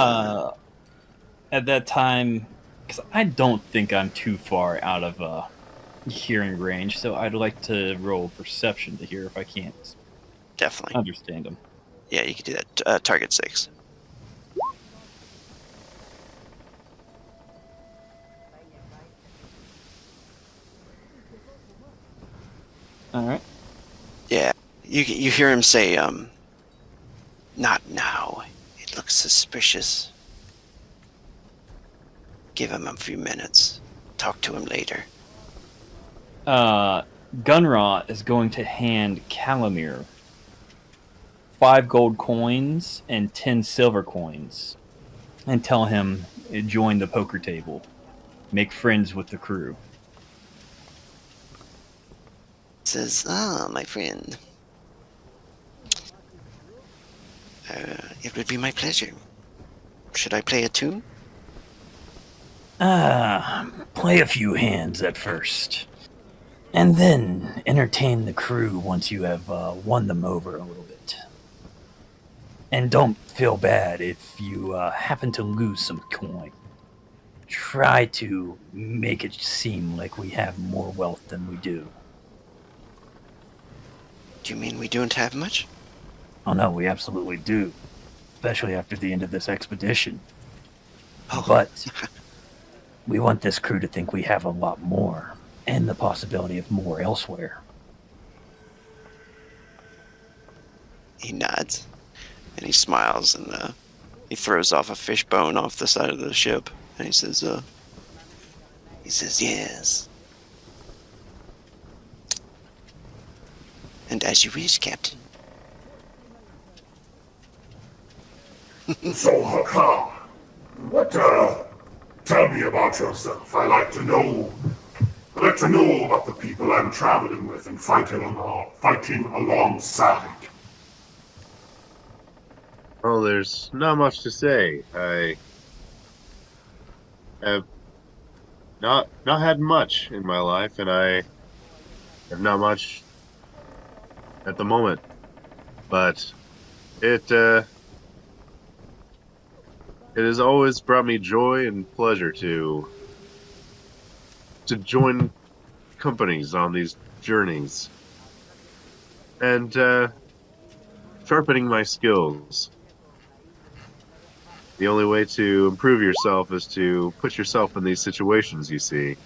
At that time, because I don't think I'm too far out of hearing range, so I'd like to roll perception to hear if I can't definitely understand him. Yeah, you can do that. Target 6. All right. Yeah, you hear him say, "Not now. It looks suspicious. Give him a few minutes. Talk to him later." Gunra is going to hand Calamir 5 gold coins and 10 silver coins and tell him join the poker table. Make friends with the crew. Says, my friend. It would be my pleasure. Should I play a tune? Play a few hands at first. And then entertain the crew once you have won them over a little bit. And don't feel bad if you happen to lose some coin. Try to make it seem like we have more wealth than we do. Do you mean we don't have much? Oh no, we absolutely do. Especially after the end of this expedition. Oh. But we want this crew to think we have a lot more. And the possibility of more elsewhere. He nods. And he smiles, and he throws off a fish bone off the side of the ship. And he says, yes. And as you wish, Captain. So, Haka, what, tell me about yourself. I like to know about the people I'm traveling with and fighting alongside. Oh, there's not much to say. I have not had much in my life, and I have not much at the moment. But it has always brought me joy and pleasure to join companies on these journeys and sharpening my skills. The only way to improve yourself is to put yourself in these situations, you see.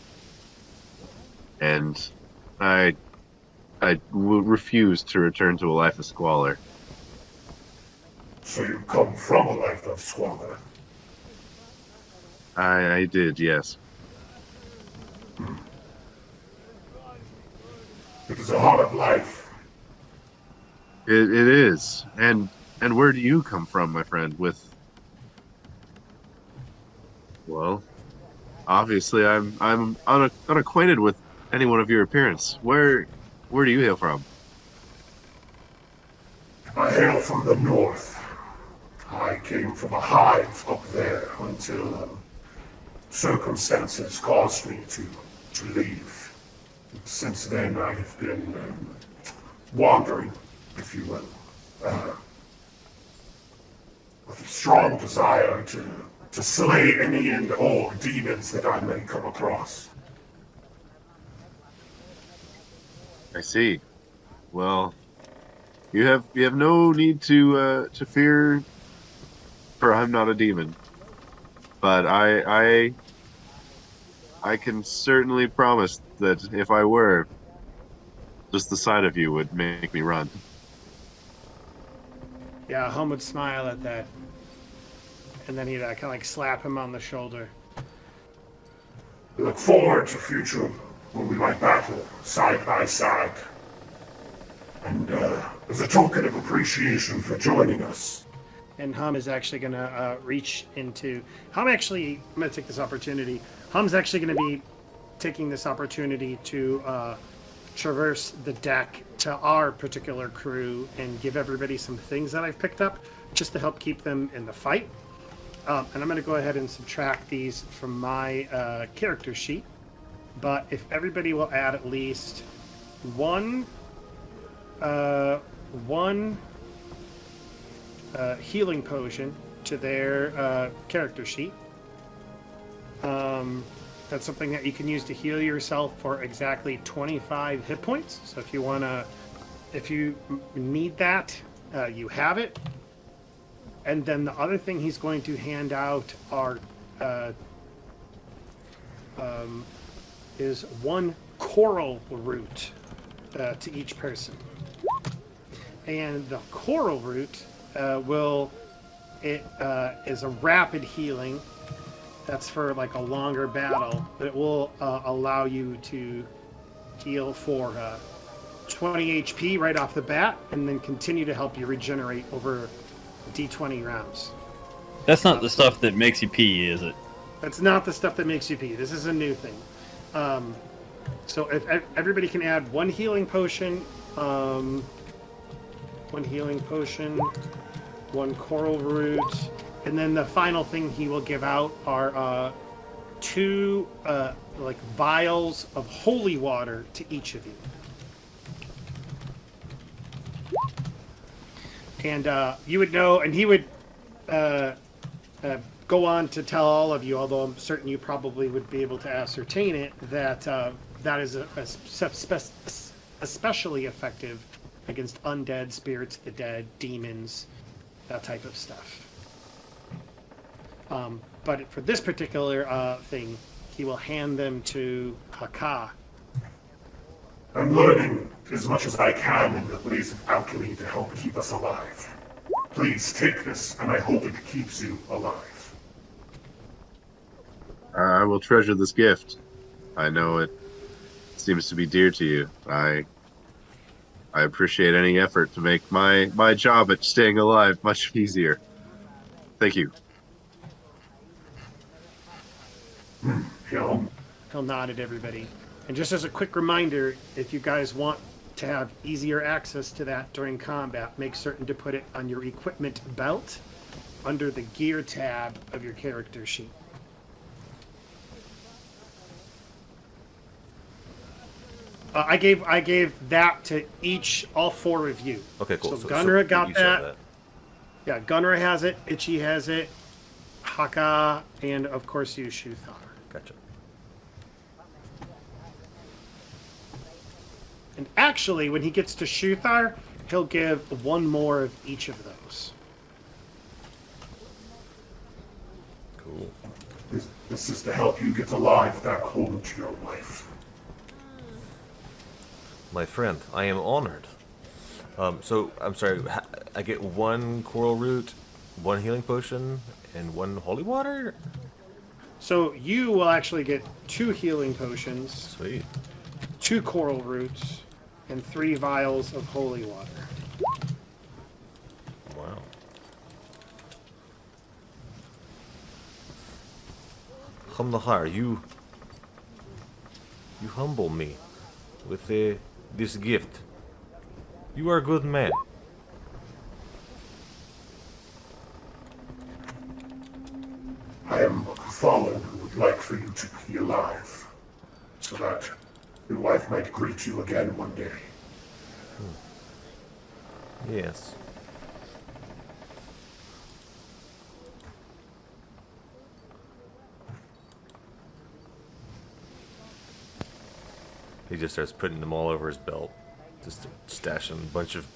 And I refuse to return to a life of squalor. So you come from a life of squalor. I did, yes. It is a hard life. It is. And where do you come from, my friend? Well, obviously I'm unacquainted with anyone of your appearance. Where do you hail from? I hail from the north. I came from a hive up there until circumstances caused me to leave. Since then, I have been wandering, if you will, with a strong desire to slay any and all demons that I may come across. I see. Well, you have no need to fear, for I'm not a demon. But I can certainly promise that if I were, just the sight of you would make me run. Yeah, Hum would smile at that. And then he'd kind of like slap him on the shoulder. I look forward to future when we might battle side by side. And as a token of appreciation for joining us, And Hum is actually going to reach into... I'm going to take this opportunity. Hum's actually going to be taking this opportunity to traverse the deck to our particular crew and give everybody some things that I've picked up just to help keep them in the fight. And I'm going to go ahead and subtract these from my character sheet. But if everybody will add at least one healing potion to their character sheet. That's something that you can use to heal yourself for exactly 25 hit points. So if you need that, you have it. And then the other thing he's going to hand out is one coral root to each person. And the coral root is a rapid healing. That's for like a longer battle, but it will allow you to heal for 20 HP right off the bat, and then continue to help you regenerate over D20 rounds. That's not the stuff that makes you pee, is it? That's not the stuff that makes you pee. This is a new thing. So if everybody can add one healing potion, one coral root, and then the final thing he will give out are 2 like vials of holy water to each of you. And you would know, and he would go on to tell all of you, although I'm certain you probably would be able to ascertain it, that that is especially effective against undead, spirits of the dead, demons, that type of stuff. But for this particular thing, he will hand them to Haka. I'm learning as much as I can in the ways of alchemy to help keep us alive. Please take this, and I hope it keeps you alive. I will treasure this gift. I know it seems to be dear to you. I appreciate any effort to make my job at staying alive much easier. Thank you. He'll nod at everybody. And just as a quick reminder, if you guys want to have easier access to that during combat, make certain to put it on your equipment belt under the gear tab of your character sheet. I gave that to all 4 of you. Okay, cool. So Gunra got each have that. Yeah, Gunra has it. Itchy has it. Haka, and of course you, Shuthar. Gotcha. And actually, when he gets to Shuthar, he'll give 1 more of each of those. Cool. This is to help you get alive back home to your wife. My friend, I am honored. So I'm sorry. I get one coral root, one healing potion, and one holy water. So you will actually get 2 healing potions, Sweet. 2 coral roots, and 3 vials of holy water. Wow. Hamlahar, you humble me with this gift. You are a good man. I am fallen who would like for you to be alive, so that your wife might greet you again one day. Yes. He just starts putting them all over his belt, just stashing a bunch of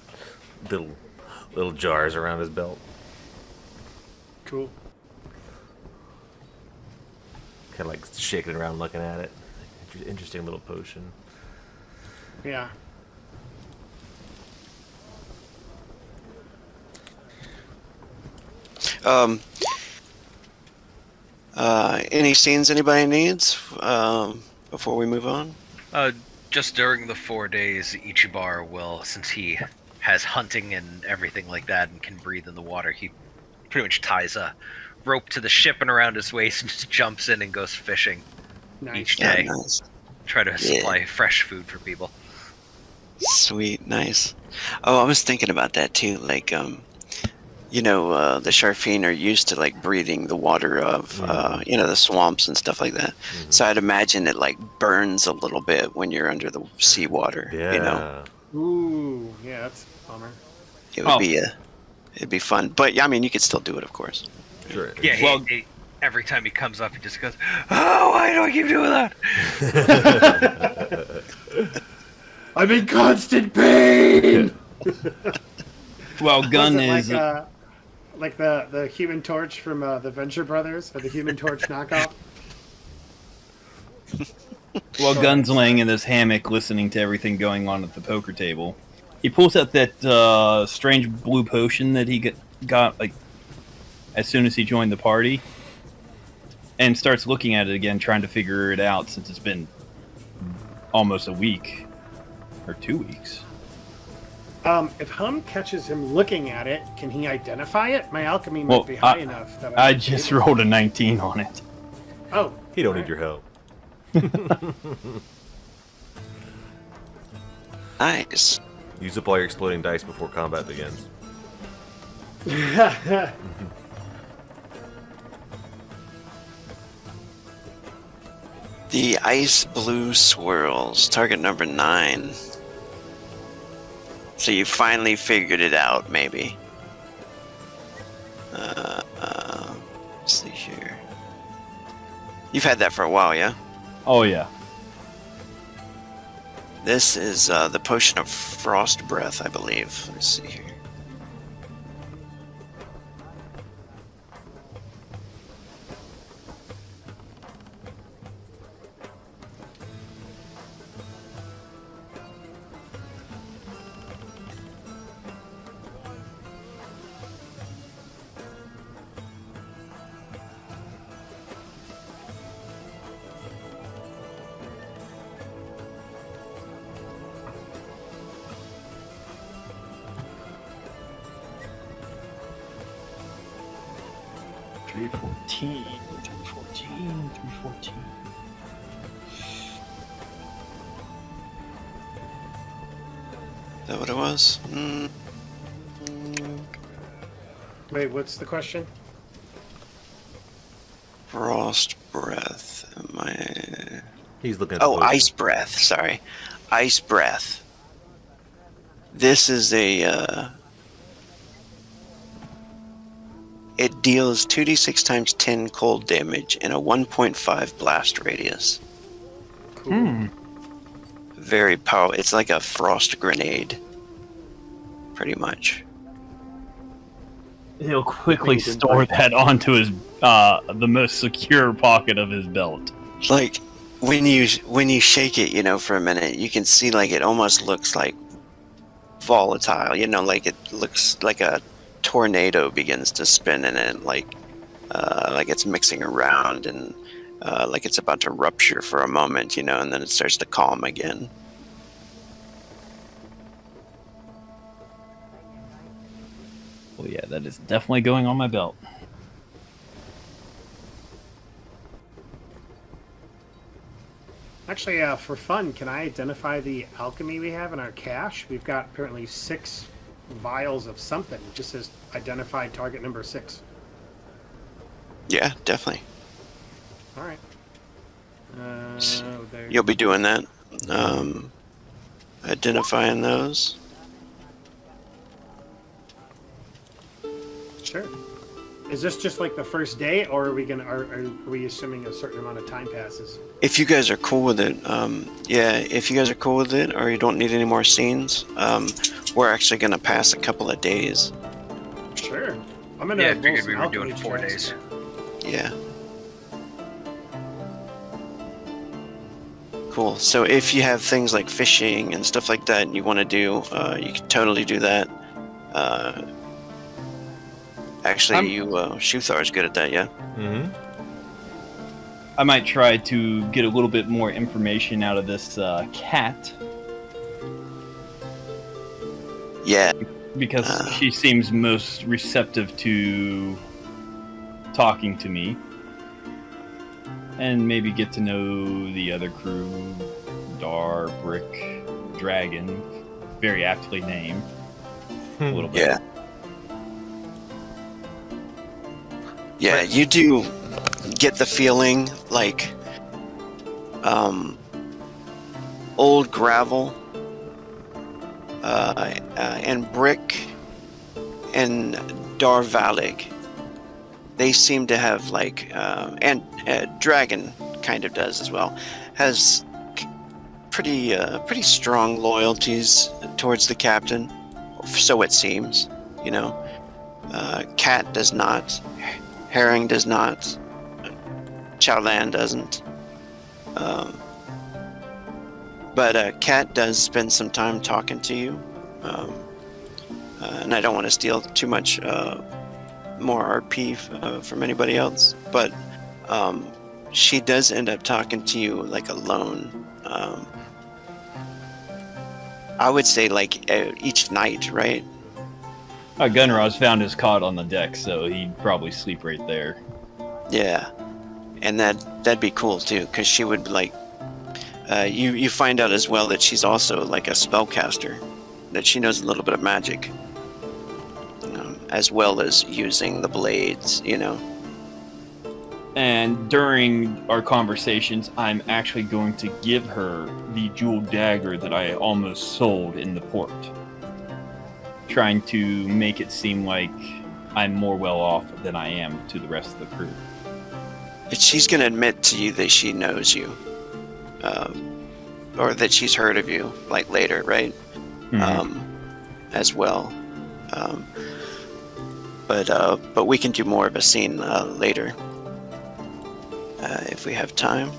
little jars around his belt. Cool. Kind of like shaking it around, looking at it. Interesting little potion. Yeah. Any scenes anybody needs before we move on? Just during the 4 days, Ichibar will, since he has hunting and everything like that and can breathe in the water, he pretty much ties a rope to the ship and around his waist and just jumps in and goes fishing Nice. each Yeah, day. nice. Try to supply fresh food for people. Sweet, nice. Oh, I was thinking about that too. Like, the Sharfeen are used to like breathing the water of, the swamps and stuff like that. Mm-hmm. So I'd imagine it like burns a little bit when you're under the seawater. Yeah. You know, Ooh, yeah, that's a bummer. it would it'd be fun. But yeah, I mean, you could still do it, of course. Sure. Yeah, he, every time he comes up, he just goes, "Oh, why do I keep doing that?" I'm in constant pain. Well, Gun Was is it like the Human Torch from the Venture Brothers, or the Human Torch knockoff. Well, Gun's laying in this hammock listening to everything going on at the poker table. He pulls out that strange blue potion that he got like as soon as he joined the party, and starts looking at it again, trying to figure it out since it's been almost a week or 2 weeks. If Hum catches him looking at it, can he identify it? My alchemy might be high enough that I just rolled a 19 on it. Oh, He don't need your help. Nice. Use up all your exploding dice before combat begins. The ice blue swirls, target number 9. So you finally figured it out, maybe. Let's see here. You've had that for a while, yeah? Oh yeah. This is the potion of frost breath, I believe. Let's see here. $314. $314. Is that what it was? wait, what's the question? Frost breath. Am I... He's looking at the Oh, potion. ice breath. Sorry. Ice breath. This is a... It deals 2d6 times 10 cold damage and a 1.5 blast radius. Cool. Very powerful. It's like a frost grenade. Pretty much. He'll quickly store that onto his the most secure pocket of his belt. Like, when you shake it, for a minute, you can see like it almost looks like volatile. You know, like it looks like a tornado begins to spin in it, like it's mixing around and like it's about to rupture for a moment, you know, and then it starts to calm again. Well, yeah, that is definitely going on my belt. Actually, for fun, can I identify the alchemy we have in our cache? We've got apparently 6 vials of something. It just says identified target number 6. Yeah, definitely. All right. There. You'll be doing that. Identifying those. Sure. Is this just like the first day, or are we assuming a certain amount of time passes? If you guys are cool with it, if you guys are cool with it, or you don't need any more scenes, we're actually gonna pass a couple of days. Sure. I'm gonna. Yeah, I roll figured some we were doing alchemy 4 checks. days. Yeah. Cool. So if you have things like fishing and stuff like that you want to do, you can totally do that. Actually, Shuthar is good at that, yeah? Mm-hmm. I might try to get a little bit more information out of this cat, Yeah. because she seems most receptive to talking to me, and maybe get to know the other crew, Dar, Brick, Dragon, very aptly named, a little bit. Yeah. Yeah, you do get the feeling like old gravel and Brick and Darvalig. They seem to have like, and Dragon kind of does as well, has pretty strong loyalties towards the captain, so it seems, you know. Cat does not. Herring does not. Chowlan doesn't. But Cat does spend some time talking to you. And I don't want to steal too much more RP from anybody else. But she does end up talking to you like alone. I would say like each night, right? Gunrar's found his cot on the deck, so he'd probably sleep right there. Yeah, and that'd be cool too, because she would like. You find out as well that she's also like a spellcaster, that she knows a little bit of magic, as well as using the blades. You know. And during our conversations, I'm actually going to give her the jeweled dagger that I almost sold in the port, trying to make it seem like I'm more well off than I am to the rest of the crew. She's going to admit to you that she knows you, or that she's heard of you, like later, right? Mm-hmm. As well. But we can do more of a scene later, if we have time.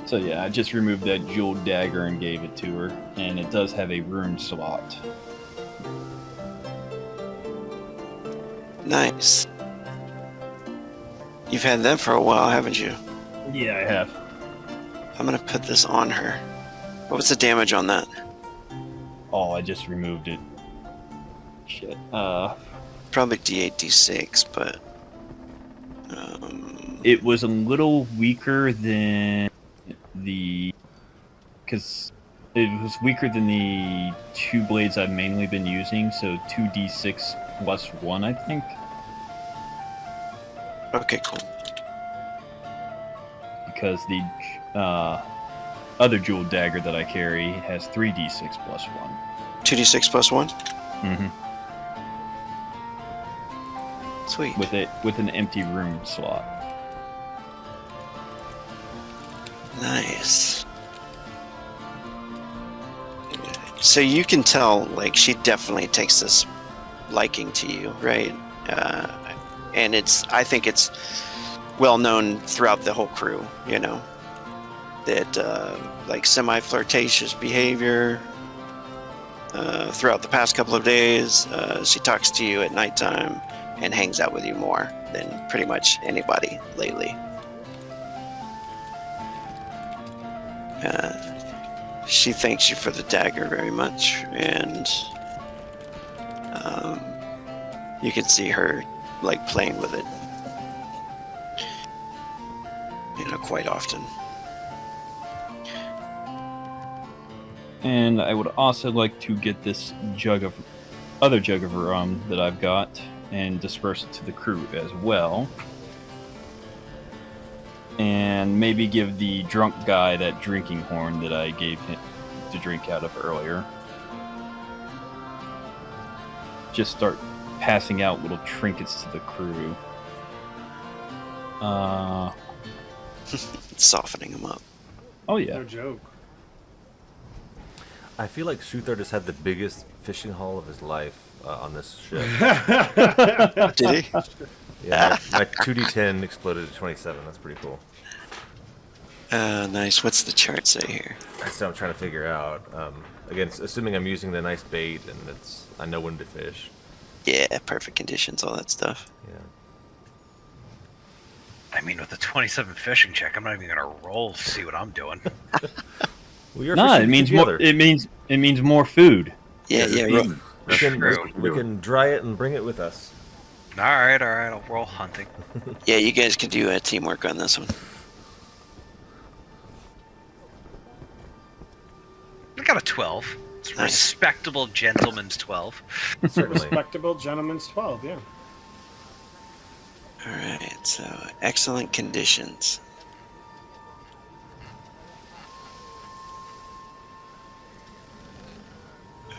So yeah, I just removed that jeweled dagger and gave it to her, and it does have a rune slot. Nice. You've had that for a while, haven't you? Yeah, I have. I'm gonna put this on her. What was the damage on that? Oh, I just removed it. Shit. Probably D8, D6, but... It was a little weaker than because it was weaker than the 2 blades I've mainly been using, so 2d6 plus 1, I think. Okay, cool. Because the other jeweled dagger that I carry has 3d6 plus 1. 2d6 plus 1? Mm-hmm. Sweet. With an empty rune slot. Nice. So you can tell, like, she definitely takes this liking to you, right? And I think it's well known throughout the whole crew, you know. that like semi-flirtatious behavior throughout the past couple of days. She talks to you at nighttime and hangs out with you more than pretty much anybody lately. She thanks you for the dagger very much, and you can see her like playing with it, quite often. And I would also like to get this other jug of rum that I've got and disperse it to the crew as well. And maybe give the drunk guy that drinking horn that I gave him to drink out of earlier. Just start passing out little trinkets to the crew. Softening them up. Oh yeah. No joke. I feel like Shuthar just had the biggest fishing haul of his life on this ship. Did he? Yeah, my 2d10 exploded at 27. That's pretty cool. Nice. What's the chart say here? That's what I'm trying to figure out. Again, assuming I'm using the nice bait and I know when to fish. Yeah, perfect conditions, all that stuff. Yeah. I mean, with the 27 fishing check, I'm not even gonna roll to see what I'm doing. Well, you're No, it fishing means together. more. It means more food. Yeah, True. We can dry it and bring it with us. All right, I'll roll hunting. Yeah, you guys can do teamwork on this one. I got a 12. It's a Nice. respectable gentleman's 12. Certainly. Respectable gentleman's 12, yeah. Alright, so excellent conditions.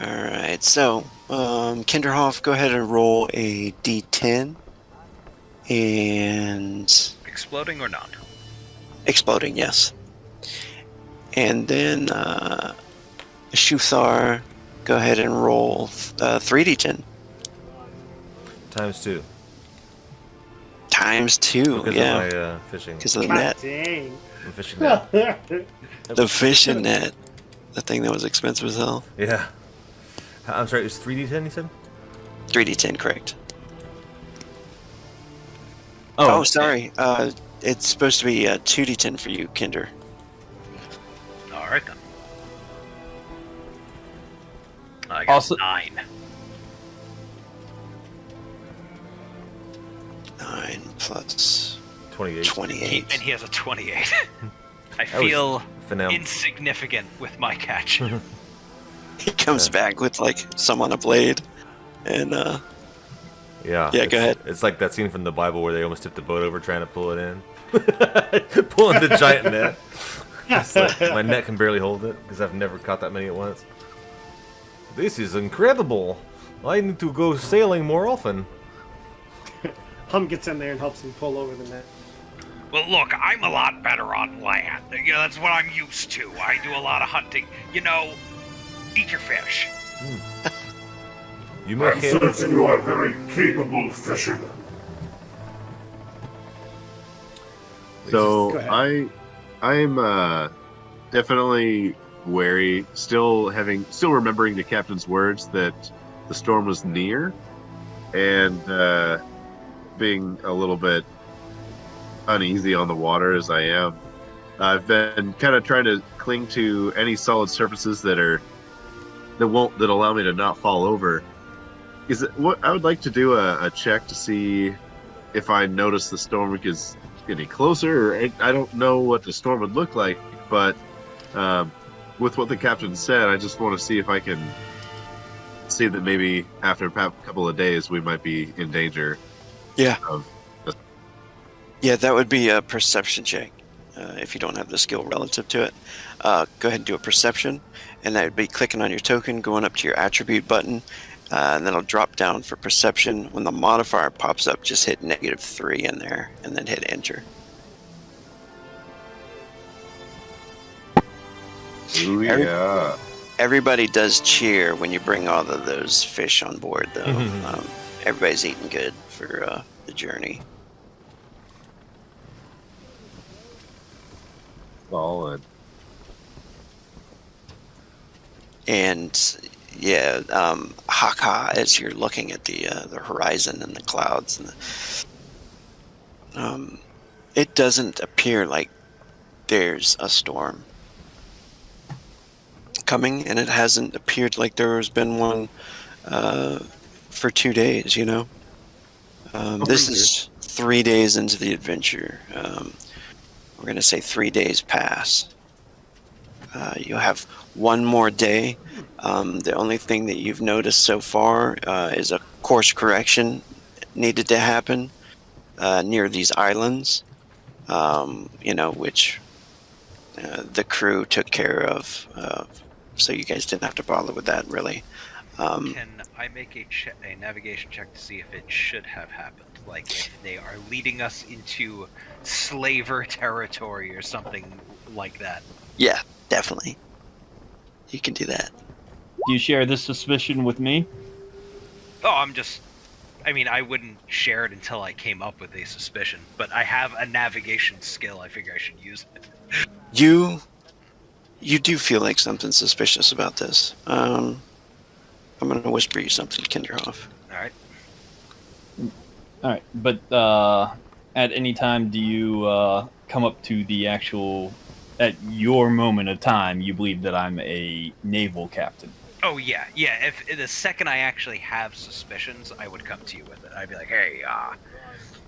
Alright, so Kinderhoff, go ahead and roll a d10. And Exploding or not? exploding, yes. And then Shuthar, go ahead and roll 3d10. Times 2. Times 2, Because yeah. of my fishing. Because of the God net. dang. I'm fishing now. The fishing net. The thing that was expensive as hell. Yeah. I'm sorry, it was 3d10 you said? 3d10, correct. Oh, sorry. It's supposed to be 2d10 for you, Kinder. All right then. I got Also- 9. 9 plus 28. 28. And he has a 28. I That was feel finale. insignificant with my catch. He comes back with, like, some on a blade. And, Yeah. Yeah, go ahead. It's like that scene from the Bible where they almost tipped the boat over trying to pull it in. Pulling the giant net. It's like, my net can barely hold it because I've never caught that many at once. This is incredible. I need to go sailing more often. Hum gets in there and helps him pull over the net. Well, look, I'm a lot better on land. You know, that's what I'm used to. I do a lot of hunting. You know, eat your fish. You I'm make it. certain you are very capable fisherman. So Go ahead. I'm definitely wary, still remembering the captain's words that the storm was near, and being a little bit uneasy on the water as I am. I've been kind of trying to cling to any solid surfaces that allow me to not fall over. I would like to do a check to see if I notice the storm is getting closer, or I don't know what the storm would look like, but with what the captain said, I just want to see if I can see that maybe after a couple of days we might be in danger. Yeah. Of yeah, that would be a perception check. If you don't have the skill relative to it, go ahead and do a perception, and that would be clicking on your token, going up to your attribute button, and then it'll drop down for perception. When the modifier pops up, just hit -3 in there, and then hit enter. Ooh, yeah. Everybody does cheer when you bring all of those fish on board, though. Everybody's eating good for the journey. Solid. And yeah, Haka, as you're looking at the horizon and the clouds, and it doesn't appear like there's a storm coming, and it hasn't appeared like there has been one for 2 days. You know, this is 3 days into the adventure. We're gonna say 3 days pass. You have one more day. The only thing that you've noticed so far is a course correction needed to happen near these islands, which the crew took care of, so you guys didn't have to bother with that, really. Can I make a navigation check to see if it should have happened? Like, if they are leading us into slaver territory or something like that? Yeah, definitely. You can do that. Do you share this suspicion with me? Oh, I wouldn't share it until I came up with a suspicion, but I have a navigation skill. I figure I should use it. You do feel like something suspicious about this. I'm going to whisper you something, Kinderhoff. Alright. Alright, but at any time do you come up to the actual... At your moment of time, you believe that I'm a naval captain. Oh, yeah. If the second I actually have suspicions, I would come to you with it. I'd be like, hey,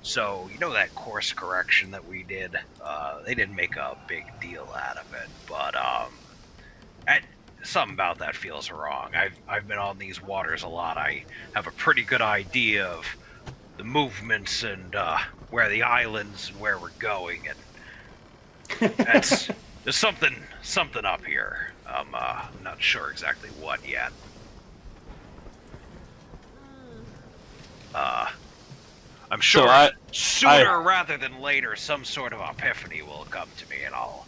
so, you know that course correction that we did? They didn't make a big deal out of it, but, something about that feels wrong. I've been on these waters a lot. I have a pretty good idea of the movements and, where the islands and where we're going, and there's something up here. I'm not sure exactly what yet. I'm sure sooner rather than later some sort of epiphany will come to me, and I'll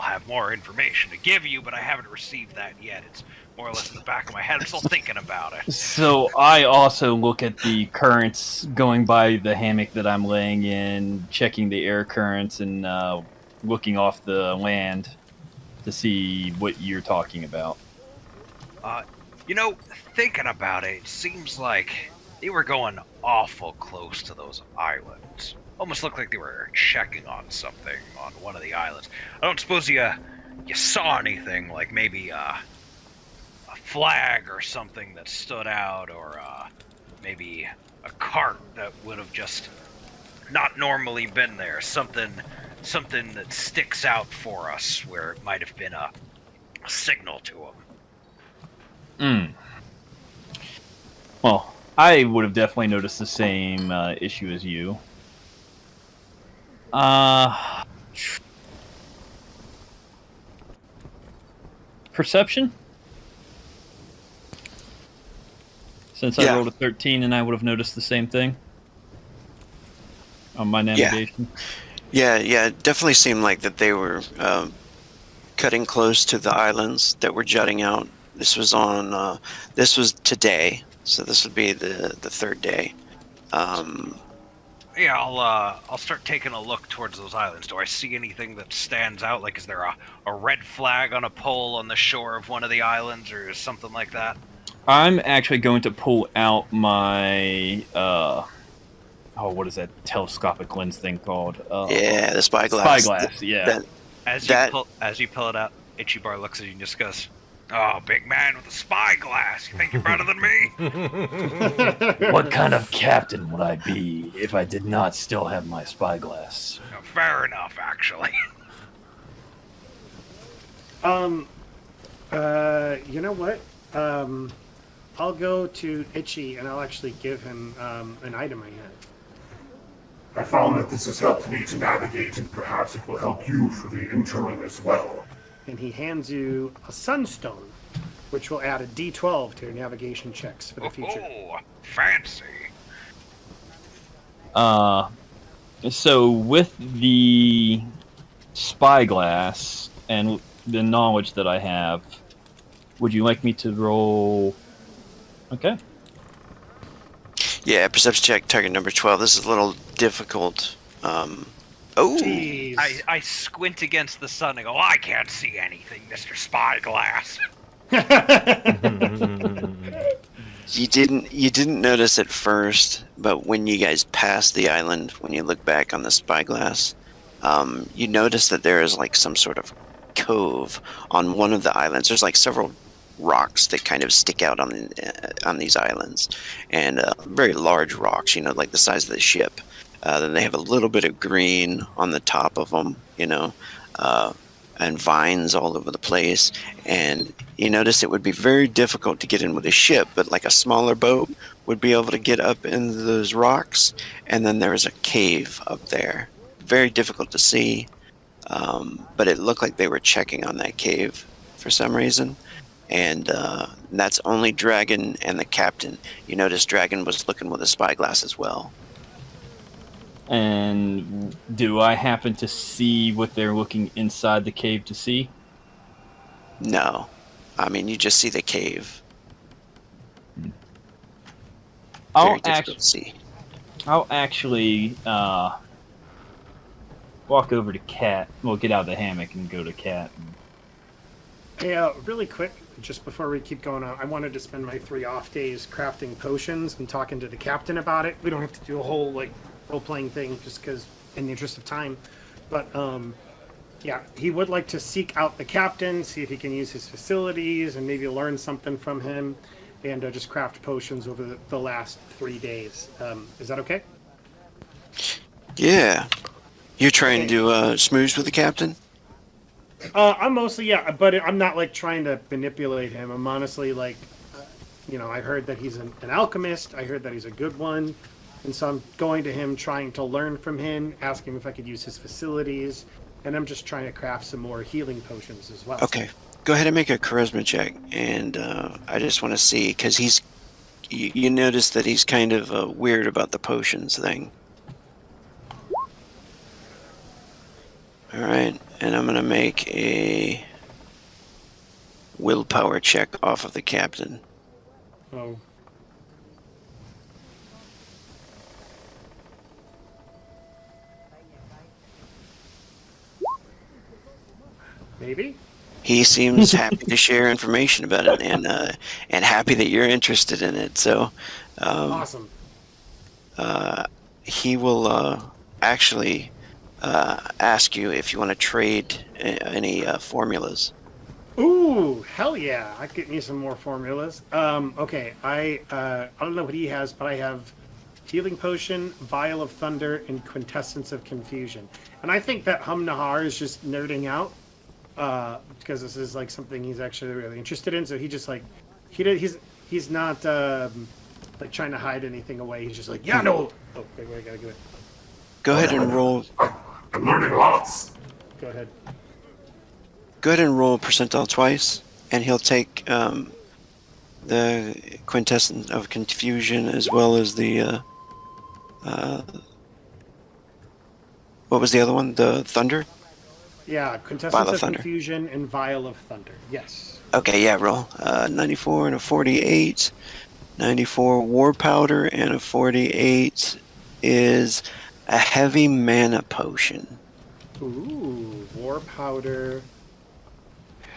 have more information to give you, but I haven't received that yet. It's more or less in the back of my head. I'm still thinking about it. So I also look at the currents going by the hammock that I'm laying in, checking the air currents, and looking off the land to see what you're talking about. Thinking about it, it seems like they were going awful close to those islands. Almost looked like they were checking on something on one of the islands. I don't suppose you saw anything, like maybe a flag or something that stood out, or maybe a cart that would have just not normally been there. Something that sticks out for us, where it might have been a signal to them. Well, I would have definitely noticed the same issue as you. Perception? Since I rolled a 13, and I would have noticed the same thing on my navigation. Yeah, it definitely seemed like that they were cutting close to the islands that were jutting out. This was today, so this would be the third day. Yeah, I'll start taking a look towards those islands. Do I see anything that stands out? Like, is there a red flag on a pole on the shore of one of the islands, or something like that? I'm actually going to pull out my what is that telescopic lens thing called? The spyglass. Spyglass, yeah. As you pull it out, Ichibar looks at you and just goes, "Oh, big man with a spyglass. You think you're better than me?" What kind of captain would I be if I did not still have my spyglass? Fair enough, actually. You know what? I'll go to Itchy and I'll actually give him an item I have. I found that this has helped me to navigate, and perhaps it will help you for the interim as well. And he hands you a sunstone, which will add a D12 to your navigation checks for the future. Oh, fancy. So with the spyglass and the knowledge that I have, would you like me to roll? Okay. Yeah, perception check, target number 12. This is a little difficult. Jeez. I squint against the sun and go, I can't see anything, Mr. Spyglass. You didn't notice at first, but when you guys pass the island, when you look back on the spyglass, you notice that there is like some sort of cove on one of the islands. There's like several rocks that kind of stick out on these islands, and very large rocks, like the size of the ship. Then they have a little bit of green on the top of them, and vines all over the place. And you notice it would be very difficult to get in with a ship, but like a smaller boat would be able to get up into those rocks. And then there was a cave up there, very difficult to see, but it looked like they were checking on that cave for some reason. And that's only Dragon and the captain. You notice Dragon was looking with a spyglass as well. And do I happen to see what they're looking inside the cave to see? No. I mean, you just see the cave. Very difficult to see. I'll actually walk over to Cat. Well, get out of the hammock and go to Cat. Hey, really quick, just before we keep going on, I wanted to spend my 3 off days crafting potions and talking to the captain about it. We don't have to do a whole, role-playing thing just because, in the interest of time. But, yeah, he would like to seek out the captain, see if he can use his facilities, and maybe learn something from him, and just craft potions over the last 3 days. Is that okay? Yeah. You're trying to smooze with the captain? I'm mostly, yeah, but I'm not, trying to manipulate him. I'm honestly, I heard that he's an alchemist. I heard that he's a good one. And so I'm going to him, trying to learn from him, asking if I could use his facilities. And I'm just trying to craft some more healing potions as well. Okay. Go ahead and make a charisma check. And I just want to see, because you notice that he's kind of weird about the potions thing. All right. And I'm going to make a willpower check off of the captain. Oh. Maybe? He seems happy to share information about it, and happy that you're interested in it. So, Awesome. He will actually ask you if you want to trade any formulas. Ooh, hell yeah! I could get me some more formulas. Okay, I don't know what he has, but I have Healing Potion, Vial of Thunder, and Quintessence of Confusion. And I think that Hum Nahar is just nerding out because this is something he's actually really interested in. So he just he's not trying to hide anything away. He's just yeah, no. Oh, wait, I gotta do it. Go ahead and roll. I'm learning lots. Go ahead. Go ahead and roll percentile twice, and he'll take the Quintessence of Confusion as well as the what was the other one? The Thunder? Yeah, Quintessence of Confusion and Vial of Thunder. Yes. Okay, yeah, roll. 94 and a 48. 94 War Powder and a 48 is a Heavy Mana Potion. Ooh, War Powder,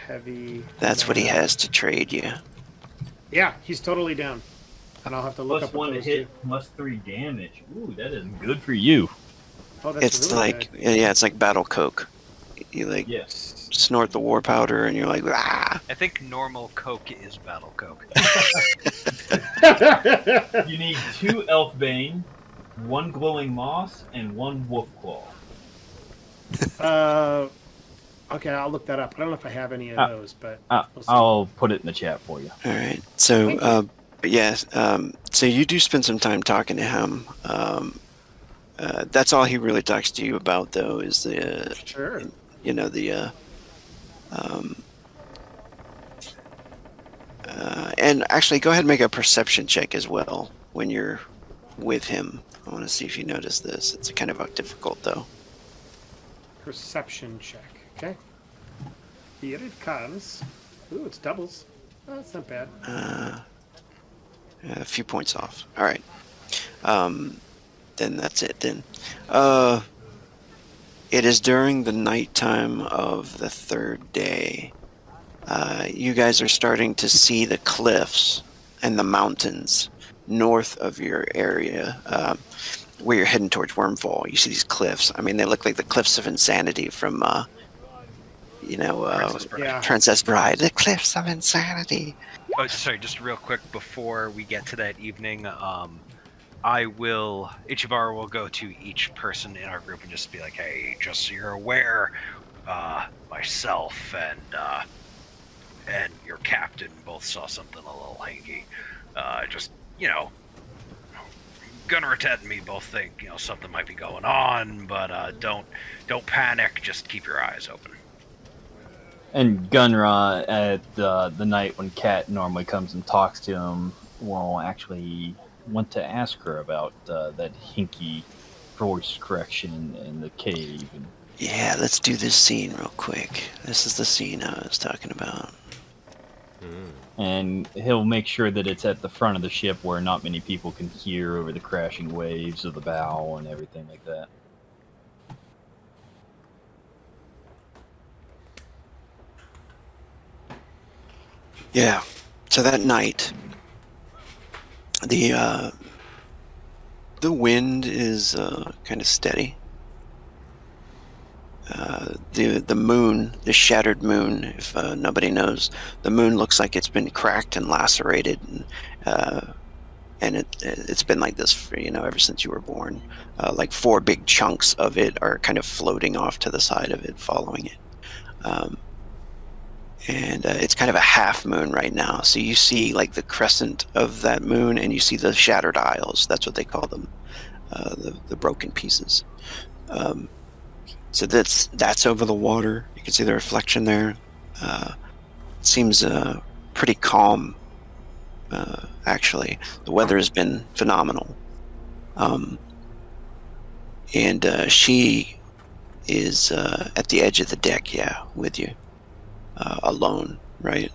Heavy. That's what he has to trade you. Yeah, he's totally down. And I'll have to look Plus up one to those hit, two. plus 3 damage. Ooh, that is good for you. Oh, that's It's really like, good. yeah, it's like Battle Coke. You Yes. snort the War Powder and you're like, ah! I think normal Coke is Battle Coke. You need 2 Elfbane, 1 Glowing Moss, and 1 Wolf Claw. Okay, I'll look that up. I don't know if I have any of those, but we'll see. I'll put it in the chat for you. All right. So, but yes, so you do spend some time talking to him. That's all he really talks to you about, though, is the Sure. And actually, go ahead and make a perception check as well when you're with him. I want to see if you notice this. It's kind of difficult, though. Perception check. Okay. Here it comes. Ooh, it's doubles. Oh, that's not bad. A few points off. All right. Then that's it. Then, it is during the nighttime of the 3rd day. you guys are starting to see the cliffs and the mountains north of your area, where you're heading towards Wyrmfall. You see these cliffs. I mean, they look like the Cliffs of Insanity from, Princess Bride. Yeah. Princess Bride. The Cliffs of Insanity. Oh, sorry, just real quick before we get to that evening, Ichibar will go to each person in our group and just be like, hey, just so you're aware, myself and your captain both saw something a little hanky. Just, Gunnar and me both think, something might be going on, but don't panic, just keep your eyes open. And Gunra, at the night when Kat normally comes and talks to him, will actually want to ask her about that hinky voice correction in the cave. And Yeah, let's do this scene real quick. This is the scene I was talking about. and he'll make sure that it's at the front of the ship where not many people can hear over the crashing waves of the bow and everything like that. Yeah. So that night, the wind is kind of steady. The moon, the shattered moon, if nobody knows, the moon looks like it's been cracked and lacerated, and it's been like this for, ever since you were born. Like 4 big chunks of it are kind of floating off to the side of it, following it. And it's kind of a half moon right now. So you see like the crescent of that moon, and you see the shattered isles. That's what they call them, the broken pieces. So that's over the water. You can see the reflection there. It seems pretty calm, actually. The weather has been phenomenal. And she is at the edge of the deck, with you. Alone, right?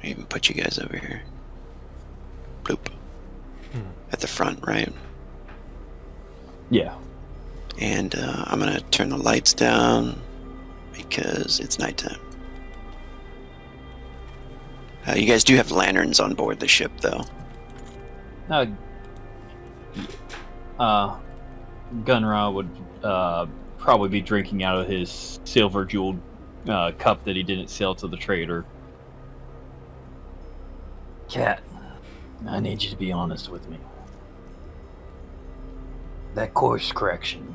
I even put you guys over here. Bloop. At the front, right? Yeah. And I'm gonna turn the lights down because it's nighttime. You guys do have lanterns on board the ship, though. Gunra would probably be drinking out of his silver jeweled cup that he didn't sell to the trader. Cat, I need you to be honest with me. That course correction.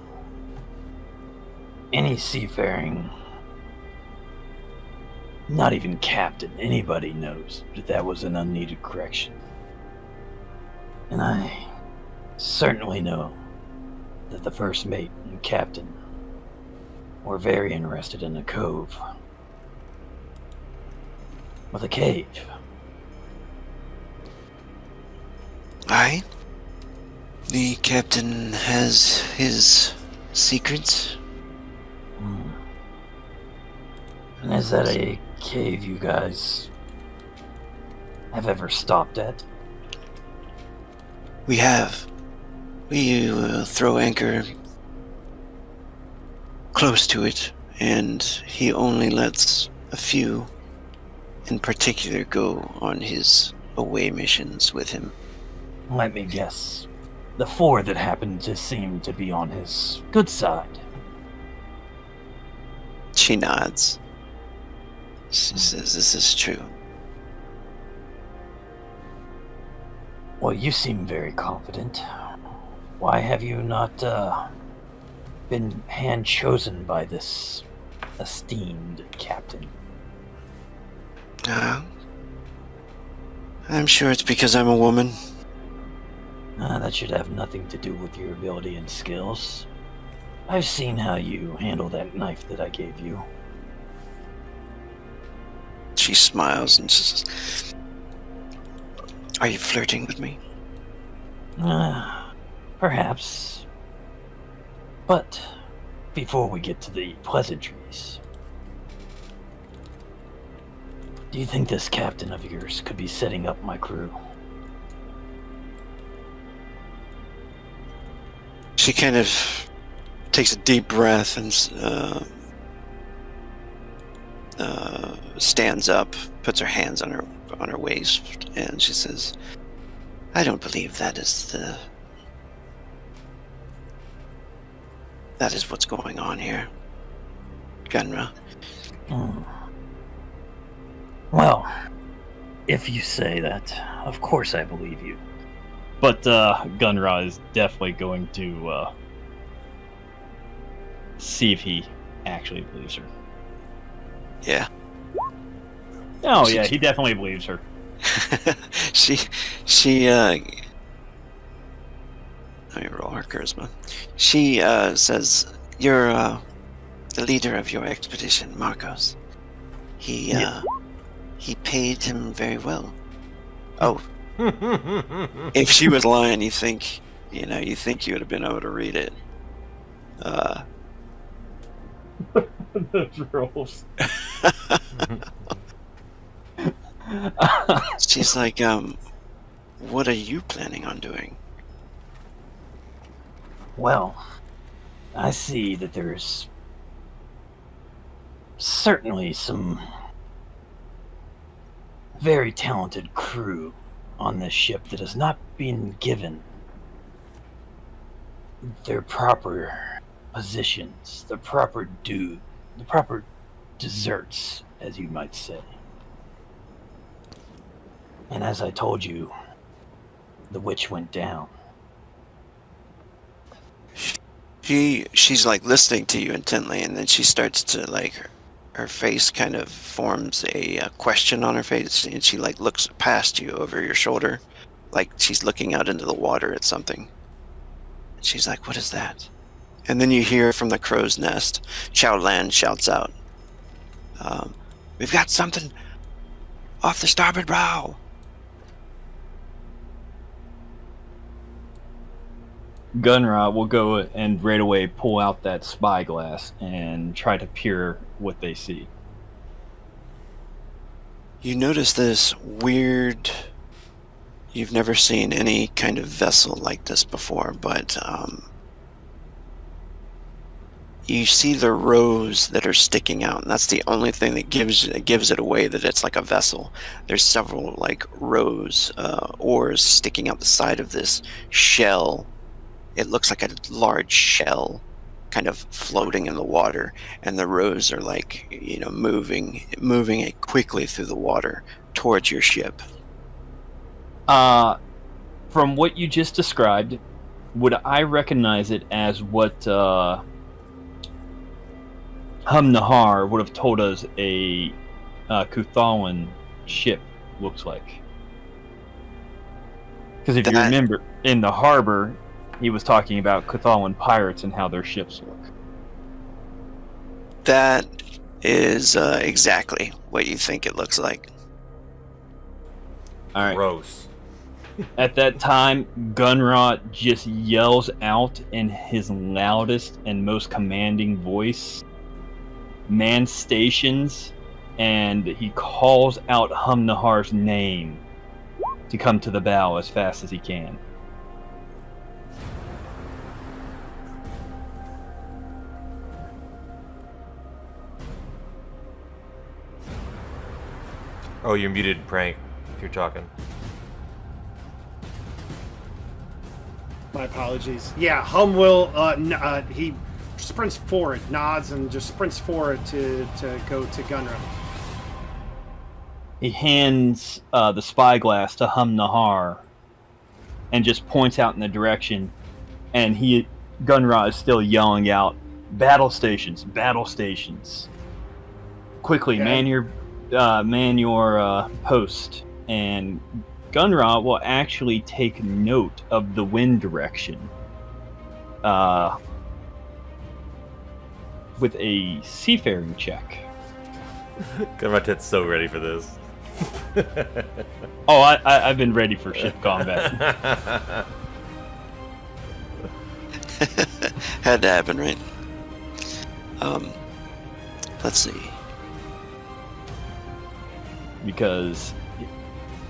Any seafaring, not even captain, anybody knows that was an unneeded correction. And I certainly know that the first mate and captain were very interested in a cove with a cave. Aye. The captain has his secrets. And is that a cave you guys have ever stopped at? We have. We throw anchor close to it, and he only lets a few in particular go on his away missions with him. Let me guess. The 4 that happened to seem to be on his good side. She nods. She says, "This is true." Well, you seem very confident. Why have you not been hand-chosen by this esteemed captain? I'm sure it's because I'm a woman. That should have nothing to do with your ability and skills. I've seen how you handle that knife that I gave you. She smiles and says, "Are you flirting with me?" Perhaps. But before we get to the pleasantries, do you think this captain of yours could be setting up my crew? She kind of takes a deep breath and stands up, puts her hands on her waist, and she says, "I don't believe that is what's going on here, Gunra." Well, if you say that, of course I believe you. But Gunra is definitely going to see if he actually believes her. Yeah. Oh yeah, he definitely believes her. she let me roll her charisma. She says, "You're the leader of your expedition, Marcos. He paid him very well." Oh. If she was lying, you think you would have been able to read it. Those rolls. She's like, "What are you planning on doing?" Well, I see that there's certainly some very talented crew on this ship that has not been given their proper positions, the proper due, the proper deserts, as you might say. And as I told you, the witch went down. She's like listening to you intently, and then she starts to like her face kind of forms a question on her face, and she like looks past you over your shoulder, like she's looking out into the water at something. And she's like, "What is that?" And then you hear from the crow's nest, Chow Lan shouts out, "We've got something off the starboard bow." Gunra will go and right away pull out that spyglass and try to peer what they see. You notice this weird... You've never seen any kind of vessel like this before, but you see the rows that are sticking out, and that's the only thing that gives it away that it's like a vessel. There's several like rows, oars sticking out the side of this shell. It looks like a large shell kind of floating in the water, and the rows are like, moving it quickly through the water towards your ship. From what you just described, would I recognize it as what Hum Nahar would have told us a Kuthalan ship looks like? Because if you remember, in the harbor, he was talking about Kuthalan pirates and how their ships look. That is exactly what you think it looks like. All right. Gross. At that time, Gunrot just yells out in his loudest and most commanding voice, "Man stations," and he calls out Hum Nahar's name to come to the bow as fast as he can. Oh, you're muted, Prank, if you're talking. My apologies. Yeah, Hum will. He sprints forward, nods, and just sprints forward to go to Gunra. He hands the spyglass to Hum Nahar and just points out in the direction. And Gunra is still yelling out, "Battle stations! Battle stations! Quickly, Okay. man your post." And Gunra will actually take note of the wind direction with a seafaring check. Gunrat's so ready for this. Oh, I've been ready for ship combat. Had to happen, right? Let's see. Because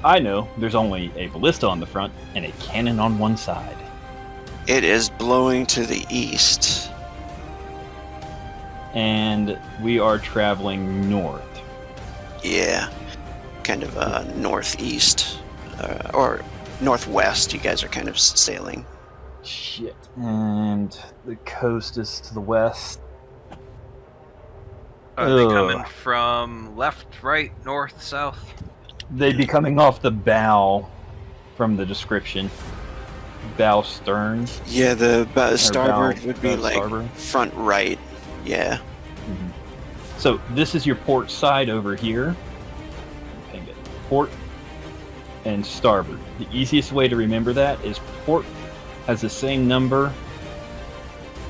I know there's only a ballista on the front and a cannon on one side. It is blowing to the east. And we are traveling north. Yeah, kind of northeast or northwest. You guys are kind of sailing. Shit. And the coast is to the west. Are they Ugh. coming from left, right, north, south? They'd be coming off the bow from the description. Bow stern. Yeah, the starboard bow- would be like starboard. front right. Yeah. So this is your port side over here. Hang it. Port and starboard. The easiest way to remember that is port has the same number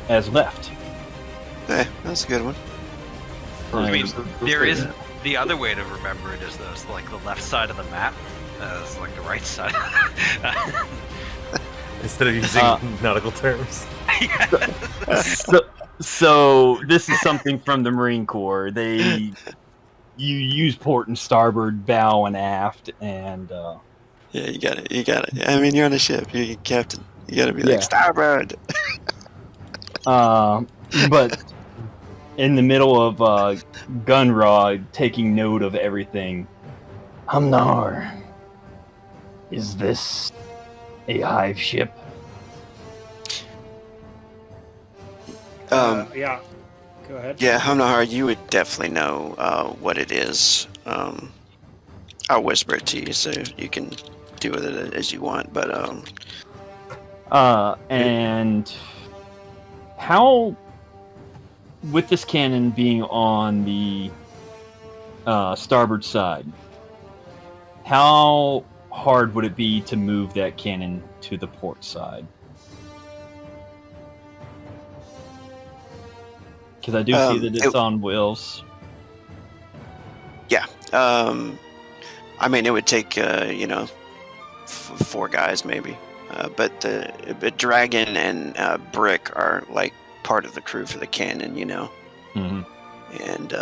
as left. That's a good one. I mean, And there is the other way to remember it is this, like the left side of the map as like the right side. Instead of using nautical terms. so this is something from the Marine Corps. You use port and starboard, bow and aft, and Yeah, you got it. You got it. I mean, you're on a ship. You're captain. You got to be Yeah. like starboard. but in the middle of Gunrod taking note of everything. Hamnar, is this a hive ship? Yeah. Go ahead. Yeah, Hamnahar, you would definitely know what it is. I'll whisper it to you so you can do with it as you want. But And how, with this cannon being on the starboard side, how hard would it be to move that cannon to the port side? Because I do see that it's on wheels. yeah, I mean, it would take 4 guys maybe. But Dragon and Brick are like part of the crew for the cannon, Mm-hmm. and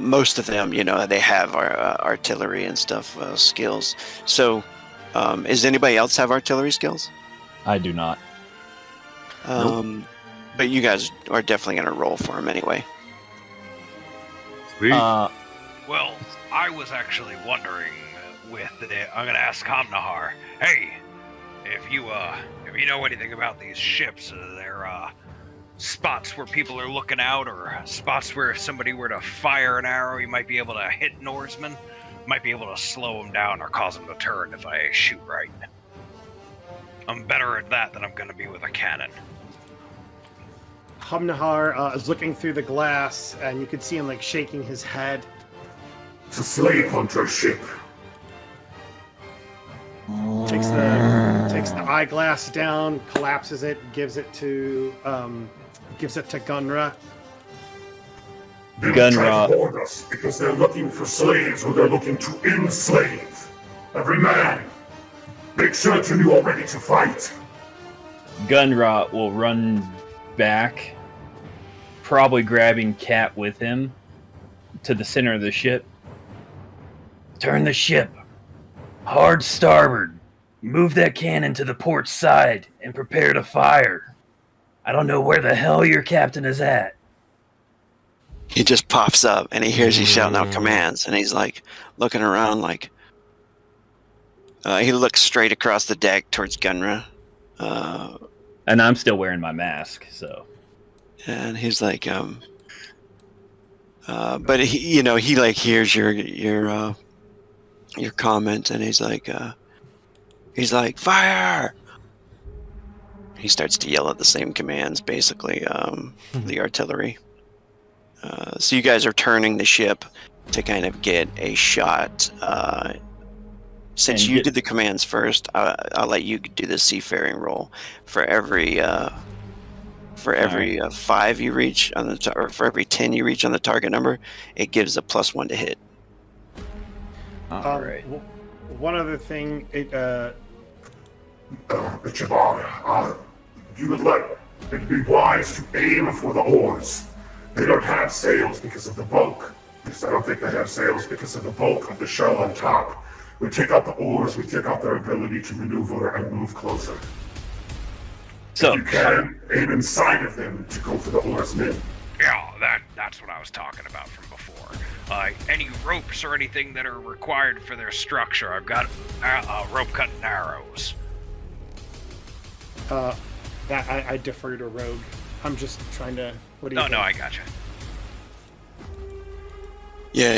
most of them, they have artillery and stuff skills. So, does anybody else have artillery skills? I do not. But you guys are definitely going to roll for them anyway. Sweet. Well, I was actually wondering I'm gonna ask Hamnahar. Hey, if you know anything about these ships, are there spots where people are looking out, or spots where if somebody were to fire an arrow, you might be able to hit Norsemen, might be able to slow them down or cause them to turn if I shoot right. I'm better at that than I'm gonna be with a cannon. Hamnahar is looking through the glass, and you could see him like shaking his head. It's a slave hunter ship. Takes the eyeglass down, collapses it, gives it to Gunra. They will Gunra. try to board us because they're looking for slaves or they're looking to enslave. Every man, make certain you are ready to fight. Gunrot will run back, probably grabbing Cat with him, to the center of the ship. Turn the ship. Hard starboard. Move that cannon to the port side and prepare to fire. I don't know where the hell your captain is at. He just pops up and he hears you shouting out commands, and he's like looking around like he looks straight across the deck towards Gunra. And I'm still wearing my mask, so. And he's like, but he like hears your comment, and he's like, fire! He starts to yell at the same commands, basically, the artillery. So you guys are turning the ship to kind of get a shot. Since you did the commands first, I'll let you do the seafaring roll. For every 5 you reach on the or for every 10 you reach on the target number, it gives a +1 to hit. All right. One other thing, Chabar, you would it'd be wise to aim for the oars. They don't have sails because of the bulk. At least I don't think they have sails because of the bulk of the shell on top. We take out the oars, we take out their ability to maneuver and move closer. So, You can aim inside of them to go for the oarsmen. Yeah, That's what I was talking about from before. Any ropes or anything that are required for their structure. I've got rope cutting arrows. That I defer to Rogue. I'm just trying to. What do you? No, think? no, I gotcha. Yeah,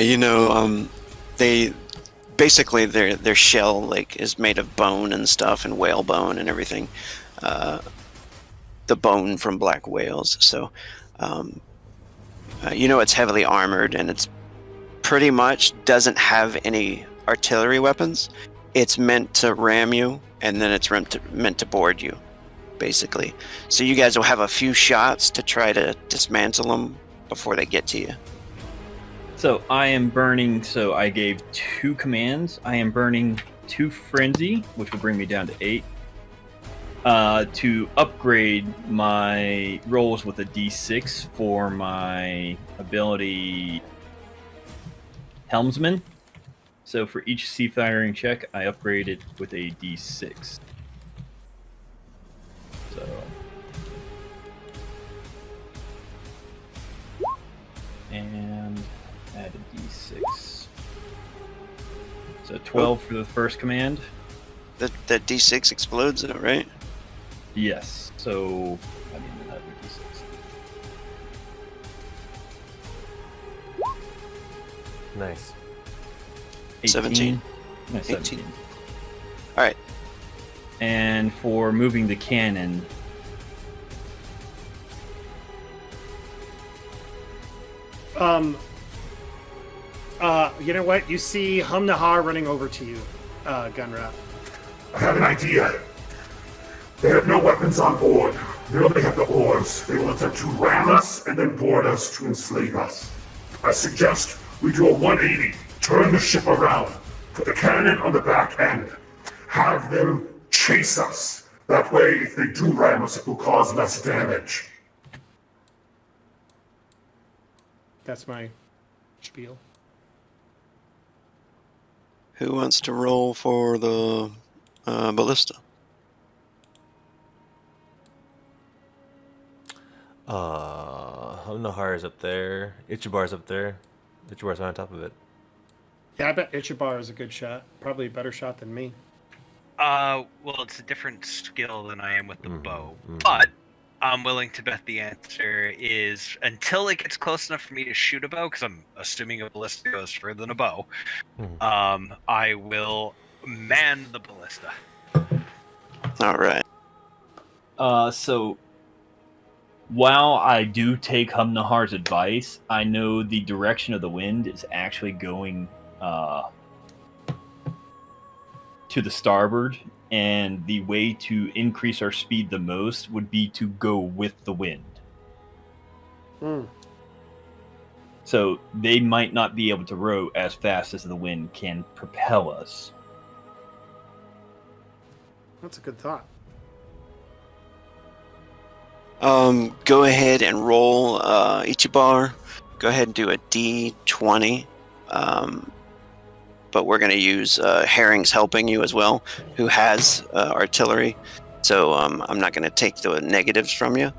they basically their shell like is made of bone and stuff, and whale bone and everything. The bone from black whales. So, it's heavily armored, and it's pretty much doesn't have any artillery weapons. It's meant to ram you, and then it's meant to board you, basically. So you guys will have a few shots to try to dismantle them before they get to you. So I am burning. So I gave 2 commands. I am burning 2 frenzy, which will bring me down to 8. To upgrade my rolls with a D6 for my ability Helmsman. So for each seafaring check, I upgrade it with a D6. So. And add a D6. So 12 for the first command. That D6 explodes it, right? Yes. So I mean that would be D6. Nice. 18. 17. No, 17. 18. All right. And for moving the cannon, you know what? You see Hum-Nahar running over to you, Gunra. I have an idea. They have no weapons on board. They only have the oars. They will attempt to ram us and then board us to enslave us. I suggest we do a 180, turn the ship around, put the cannon on the back end, have them chase us. That way, if they do ram us, it will cause less damage. That's my spiel. Who wants to roll for the ballista? Nahar's up there. Ichibar's up there. Ichibar's on top of it. Yeah, I bet Ichibar is a good shot. Probably a better shot than me. Well, it's a different skill than I am with the bow, but I'm willing to bet the answer is until it gets close enough for me to shoot a bow, because I'm assuming a ballista goes further than a bow. I will man the ballista. All right. So while I do take Hum-Nahar's advice, I know the direction of the wind is actually going to the starboard, and the way to increase our speed the most would be to go with the wind. So they might not be able to row as fast as the wind can propel us. That's a good thought. Go ahead and roll Ichibar. Go ahead and do a D20. But we're going to use Herring's helping you as well, who has artillery. So I'm not going to take the negatives from you.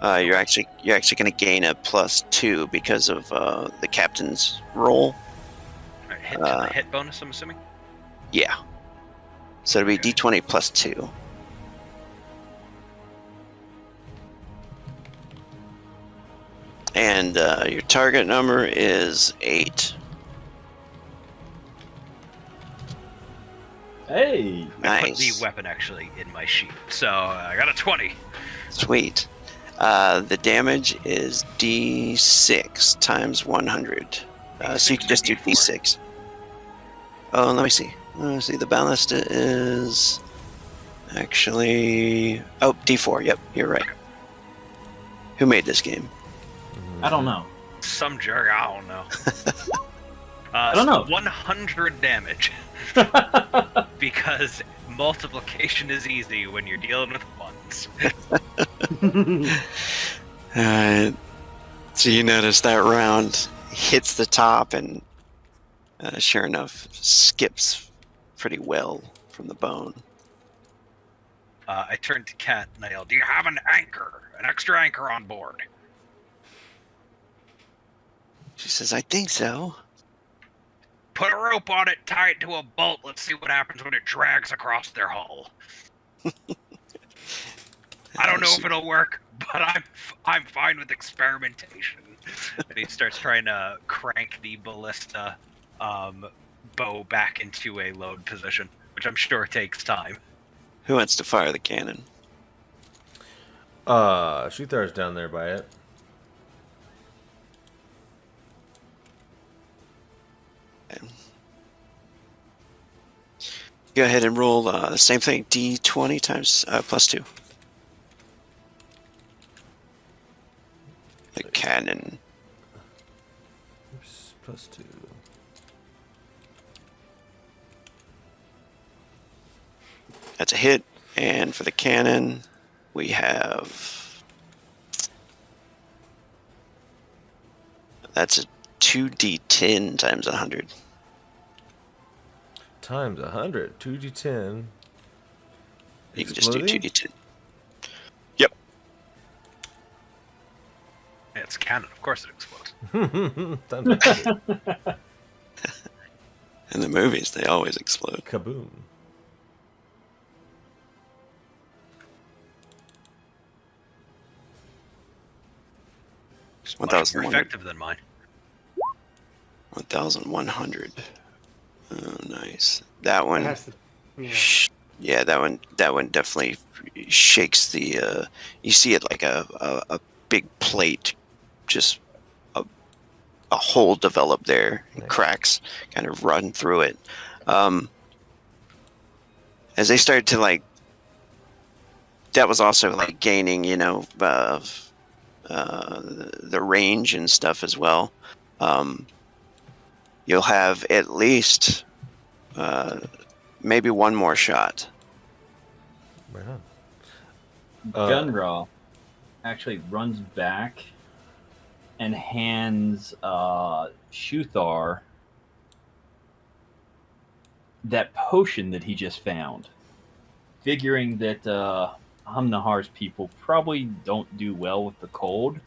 You're actually going to gain a +2 because of the captain's roll. Hit bonus, I'm assuming? Yeah. So it'll be D20 +2. And your target number is 8. Hey! I put Nice. the weapon actually in my sheet, so I got a 20. Sweet. The damage is D6 times 100. So you can just do D6. Oh, let me see. The ballista is actually... Oh, D4. Yep, you're right. Who made this game? I don't know. Some jerk, I don't know. I don't know. 100 damage. Because multiplication is easy when you're dealing with ones. So you notice that round hits the top and sure enough skips pretty well from the bone. I turned to Kat and I yelled, "Do you have an anchor? An extra anchor on board?" She says, I think so. Put a rope on it, tie it to a bolt. Let's see what happens when it drags across their hull. I don't know if it'll work, but I'm fine with experimentation. And he starts trying to crank the ballista bow back into a load position, which I'm sure takes time. Who wants to fire the cannon? Shuthar's down there by it. Go ahead and roll the same thing, D20 times +2. The cannon. Oops, +2. That's a hit. And for the cannon, we have... That's a 2d10 times 100. Times 100. 2d10. You can just do Exploding? 2d10. Yep. Yeah, it's cannon. Of course it explodes. Time to hit. In the movies, they always explode. Kaboom. It's Much more 1,100. effective than mine. 1,100. Oh, nice. That one... It has to, yeah. Yeah, that one definitely shakes the. You see it like a big plate, just a hole develop there, and Nice. cracks kind of run through it. As they started to like, that was also like gaining, the range and stuff as well. You'll have at least. Maybe one more shot. Right on. Gunraw actually runs back and hands Shuthar that potion that he just found, figuring that Hamnahar's people probably don't do well with the cold.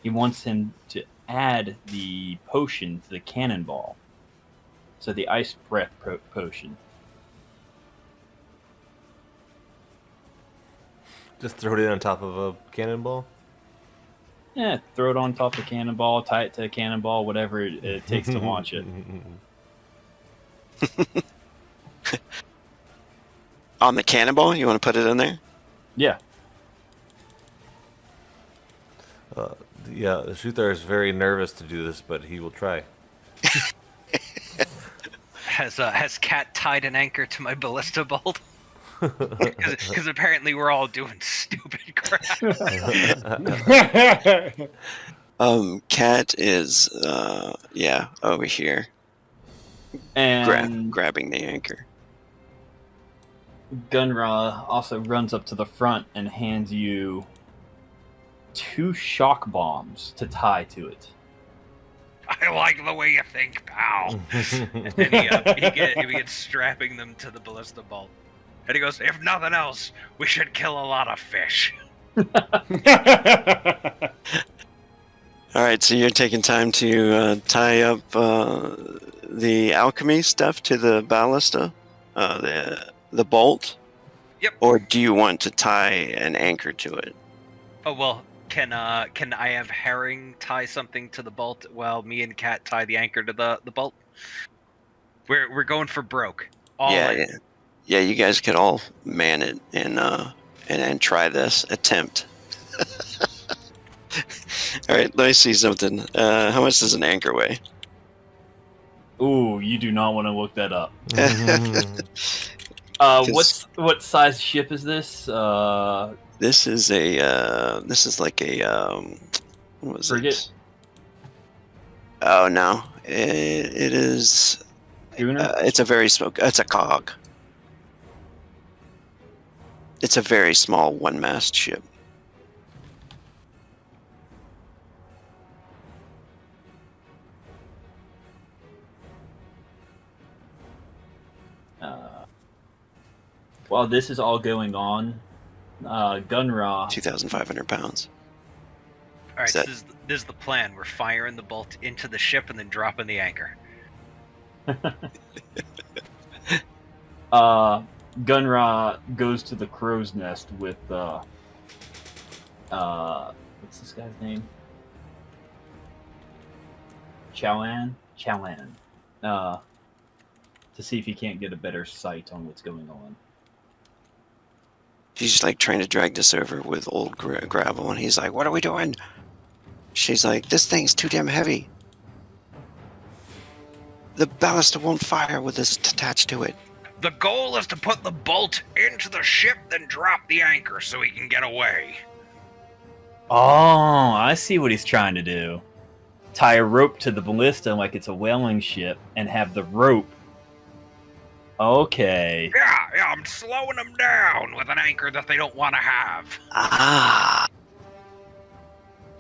He wants him to add the potion to the cannonball. So the ice breath potion. Just throw it in on top of a cannonball. Yeah, throw it on top of the cannonball, tie it to a cannonball, whatever it takes to launch it. On the cannonball, you want to put it in there? Yeah. Yeah, the Shuthar is very nervous to do this, but he will try. Has Cat tied an anchor to my ballista bolt? Because apparently we're all doing stupid crap. Cat is over here And grabbing the anchor. Gunra also runs up to the front and hands you 2 shock bombs to tie to it. I like the way you think, pal. And he begins strapping them to the ballista bolt. And he goes, if nothing else, we should kill a lot of fish. All right, so you're taking time to tie up the alchemy stuff to the ballista, the bolt. Yep. Or do you want to tie an anchor to it? Oh, well, can I have Herring tie something to the bolt while me and Cat tie the anchor to the bolt? We're going for broke. All in. Yeah. You guys could all man it and try this attempt. All right, let me see something. How much does an anchor weigh? Ooh, you do not want to look that up. 'Cause- What size ship is this? This is like a what was Frigate? it? Oh no, it is. Schooner? It's a very small. It's a cog. It's a very small one-mast ship. While this is all going on, Gunra 2,500 pounds. All right, Is so that- this is the plan. We're firing the bolt into the ship and then dropping the anchor. Gunra goes to the crow's nest with what's this guy's name? Chalan. To see if he can't get a better sight on what's going on. She's like trying to drag this over with old gravel, and he's like, "What are we doing?" She's like, "This thing's too damn heavy. The ballista won't fire with this attached to it." The goal is to put the bolt into the ship, then drop the anchor so he can get away. Oh, I see what he's trying to do. Tie a rope to the ballista like it's a whaling ship and have the rope. Okay. Yeah, I'm slowing them down with an anchor that they don't want to have. Ah,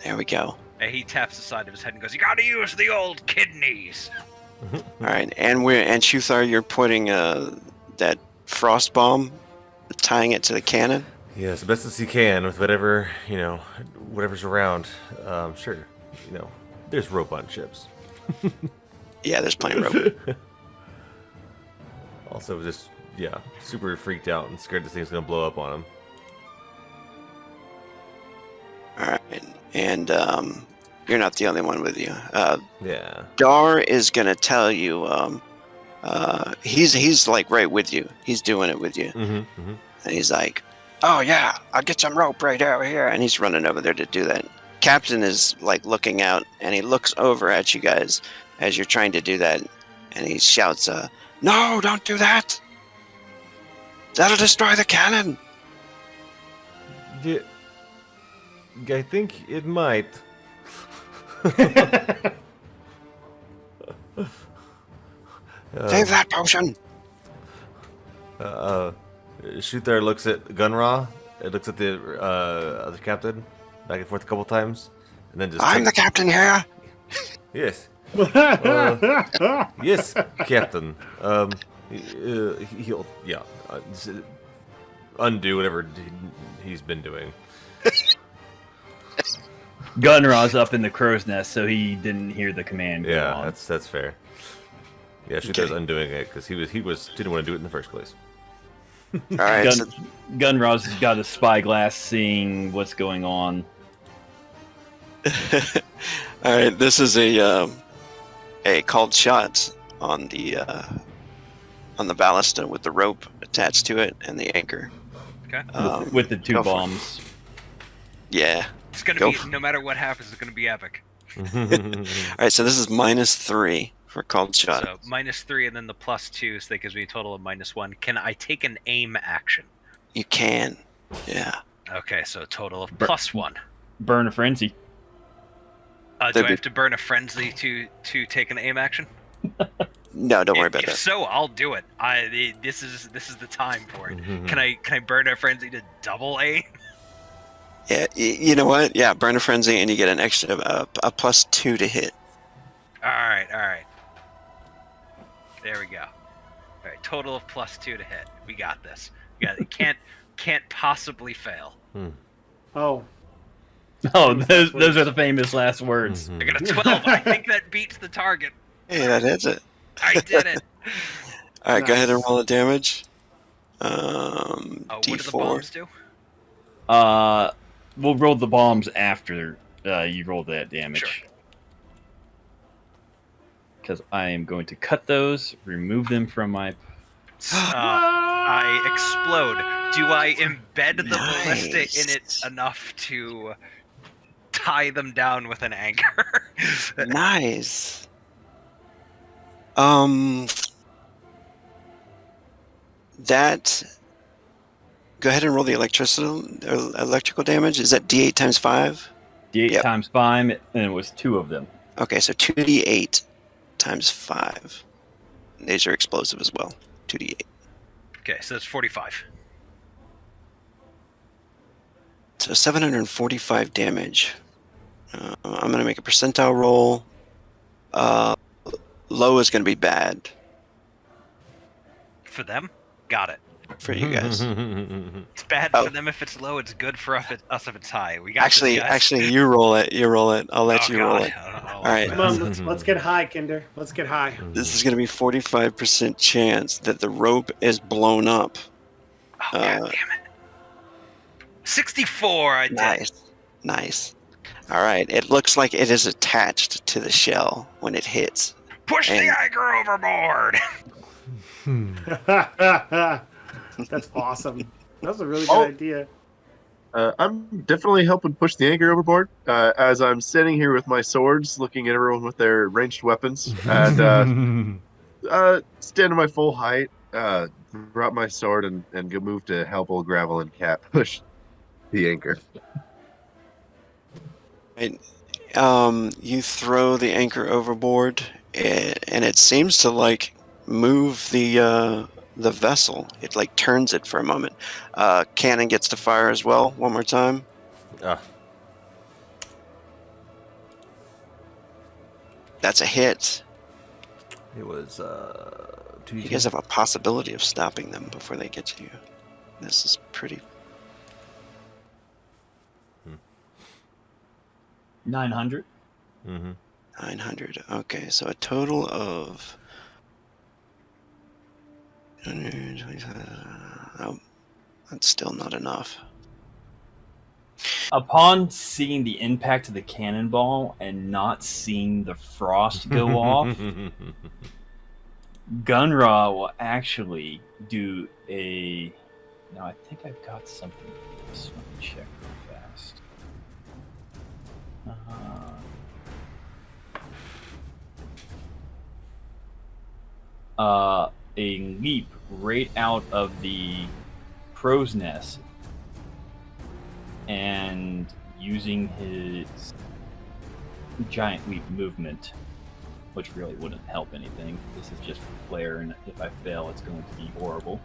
there we go. And he taps the side of his head and goes, "You gotta use the old kidneys." All right, and Shuthar, you're putting that frost bomb, tying it to the cannon. Yeah, as best as you can with whatever, whatever's around. Sure, there's rope on ships. Yeah, there's plenty of rope. Also, just, super freaked out and scared this thing's gonna blow up on him. All right, and you're not the only one with you. Yeah. Dar is gonna tell you. He's like right with you. He's doing it with you, and he's like, "Oh yeah, I'll get some rope right over here," and he's running over there to do that. Captain is like looking out, and he looks over at you guys as you're trying to do that, and he shouts, "No, don't do that! That'll destroy the cannon!" Yeah, I think it might. Save that potion! Shooter looks at Gunra. It looks at the other captain, back and forth a couple times, and then just. I'm the captain here. Yes. Yes, Captain. He'll undo whatever he's been doing. Gunra's up in the crow's nest, so he didn't hear the command. Go on. That's fair. Yeah, Shooter's undoing it because he didn't want to do it in the first place. All right. Gunra's got a spyglass, seeing what's going on. All right. This is a called shot on the ballista with the rope attached to it and the anchor. Okay. With the two bombs. Yeah. It's gonna be, no matter what happens, it's gonna be epic. All right. So this is -3 for called shot. So -3 and then the +2, so that gives me a total of -1. Can I take an aim action? You can. Yeah. Okay, so a total of +1. Burn a frenzy. Do I have to burn a frenzy to take an aim action? No, don't worry about If that. so, I'll do it. This is the time for it. Can I burn a frenzy to double aim? Yeah. You know what? Yeah. Burn a frenzy, and you get an extra a +2 to hit. All right. There we go. All right, total of +2 to hit. We got this. It can't possibly fail. Oh, those are the famous last words. I got a 12. I think that beats the target. Hey, that hits it. I did it. All right. Go ahead and Nice. roll the damage. What do the D4. bombs do? We'll roll the bombs after you roll that damage. Sure. Because I am going to cut those, remove them from my. I explode. Do I embed the ballista in it Nice. enough to tie them down with an anchor? Nice. That. Go ahead and roll the electrical damage. Is that D8 times 5? D8 Yep. times 5, and it was 2 of them. Okay, so 2d8 times 5. These are explosive as well. 2d8. Okay, so that's 45. So 745 damage. I'm going to make a percentile roll. Low is going to be bad. For them? Got it. for you guys. It's bad Oh. for them if it's low. It's good for us if it's high. We got this, guys. Actually, you roll it. You roll it. I'll let Oh, you roll God. it. All right. Come on, let's get high, Kinder. Let's get high. This is going to be 45% chance that the rope is blown up. Oh, God damn it. 64, I did. Nice. All right. It looks like it is attached to the shell when it hits. Push the anchor overboard. That's awesome. That's a really good idea. I'm definitely helping push the anchor overboard as I'm standing here with my swords, looking at everyone with their ranged weapons, and stand to my full height, drop my sword, and go move to help old Gravel and Cat push the anchor. Right. You throw the anchor overboard, and it seems to like move the vessel. It like turns it for a moment. Cannon gets to fire as well. One more time. That's a hit. It was You guys have a possibility of stopping them before they get to you. This is pretty. 900. 900. Okay, so a total of. Oh, that's still not enough. Upon seeing the impact of the cannonball and not seeing the frost go off, Gunra will actually do a. Now, I think I've got something for this. Let me check real fast. A leap right out of the crow's nest and using his giant leap movement, which really wouldn't help anything. This is just for flair, and if I fail, it's going to be horrible.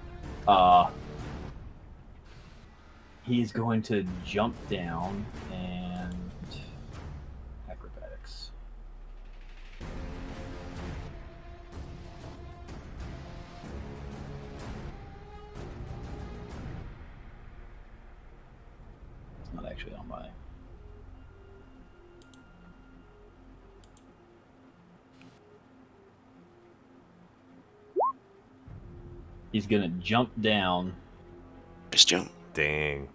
He's going to jump down and acrobatics. It's not actually on my. He's gonna jump down. Just jump. Dang.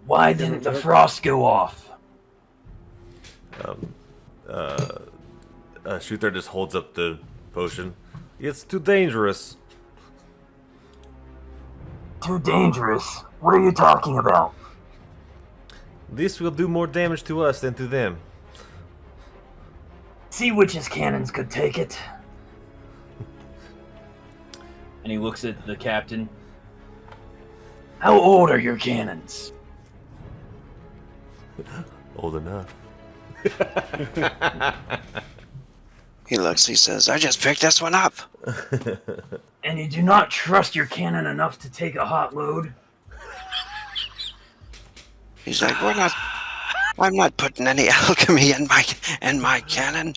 Why didn't the frost go off? Shooter just holds up the potion. It's too dangerous. Too dangerous? What are you talking about? This will do more damage to us than to them. See which his cannons could take it. And he looks at the captain. How old are your cannons? Old enough. He looks, he says, I just picked this one up. And you do not trust your cannon enough to take a hot load? He's like, I'm not putting any alchemy in my cannon.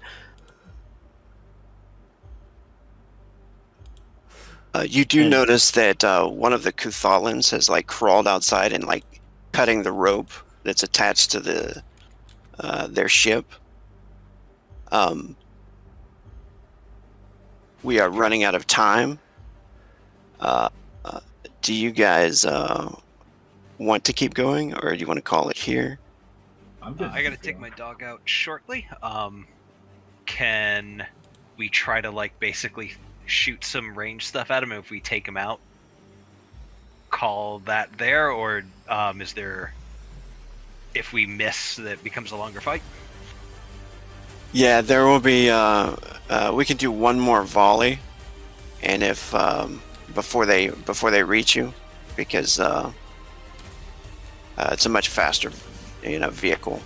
You do notice that one of the Kuthalans has like crawled outside and like cutting the rope that's attached to the their ship. We are running out of time. Do you guys want to keep going, or do you want to call it here? I gotta take my dog out shortly. Can we try to like basically shoot some range stuff at him if we take him out? Call that there, or is there? If we miss, that becomes a longer fight. Yeah, there will be. We can do one more volley, and if before they reach you, because it's a much faster, vehicle.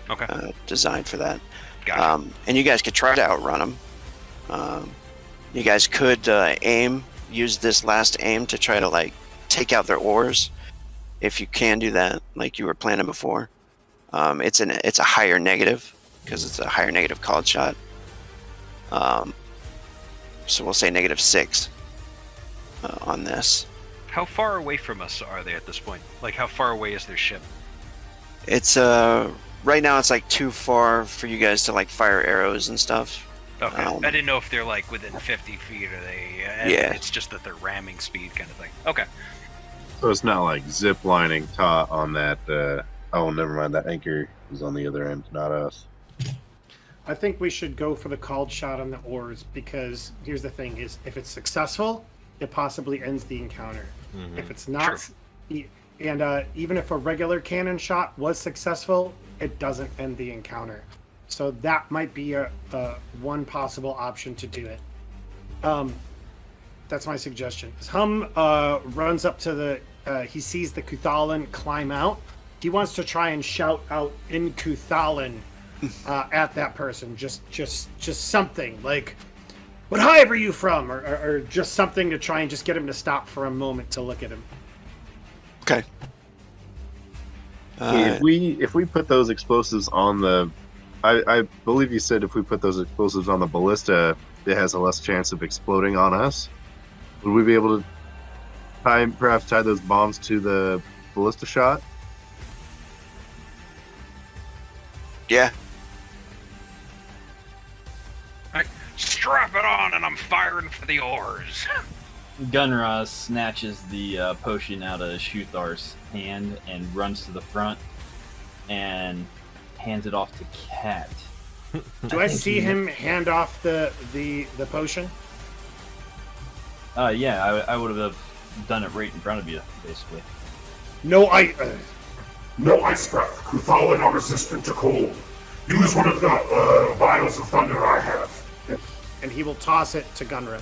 Okay. Designed for that. Gotcha. And you guys could try to outrun them. You guys could use this last aim to try to like take out their oars, if you can do that, like you were planning before. It's a higher negative because it's a higher negative called shot. So we'll say -6. on this. How far away from us are they at this point? Like, how far away is their ship? It's right now it's like too far for you guys to like fire arrows and stuff. Okay, I didn't know if they're like within 50 feet or they. Yeah. It's just that they're ramming speed kind of thing. Okay. So it's not like zip lining taut on that. Oh, never mind. That anchor is on the other end, not us. I think we should go for the called shot on the oars because here's the thing: is if it's successful, it possibly ends the encounter. Mm-hmm. If it's not, and even if a regular cannon shot was successful, it doesn't end the encounter. So that might be a one possible option to do it. That's my suggestion. As Hum runs up to the, he sees the Kuthalan climb out. He wants to try and shout out in Kuthalan at that person. Just something like, "What hive are you from?" or just something to try and just get him to stop for a moment to look at him. Okay. If we put those explosives on the, I believe you said if we put those explosives on the ballista, it has a less chance of exploding on us. Would we be able to perhaps tie those bombs to the ballista shot? Yeah. Alright, strap it on and I'm firing for the oars. Gunra snatches the potion out of Shuthar's hand and runs to the front and hands it off to Cat. Do I see him hand off the potion? Yeah, I would have done it right in front of you, basically. No, No ice breath. Kuthalan are resistant to cold. Use one of the vials of thunder I have. and he will toss it to Gunra.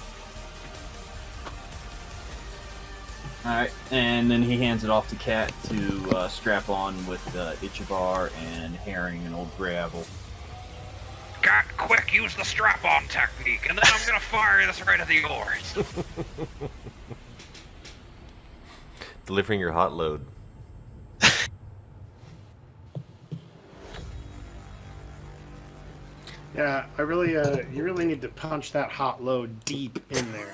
Alright, and then he hands it off to Cat to strap on with Ichibar and Herring and Old Gravel. Cat, quick, use the strap-on technique, and then I'm gonna fire this right at the oars. Delivering your hot load. Yeah, I really, you really need to punch that hot load deep in there.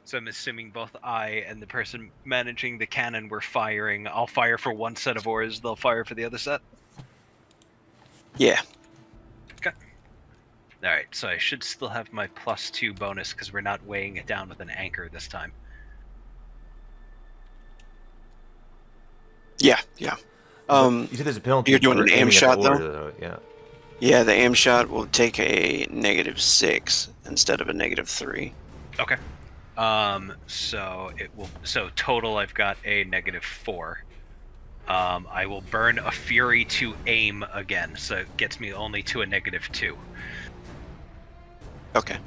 So I'm assuming both I and the person managing the cannon were firing. I'll fire for one set of oars, they'll fire for the other set? Yeah. Okay. Alright, so I should still have my +2 bonus because we're not weighing it down with an anchor this time. Yeah. You said there's a penalty. You're doing for an aim aiming at the shot, oar, though? Yeah. Yeah, the aim shot will take a -6 instead of a -3. Okay. So it will. So total, I've got a -4. I will burn a fury to aim again, so it gets me only to a -2. Okay.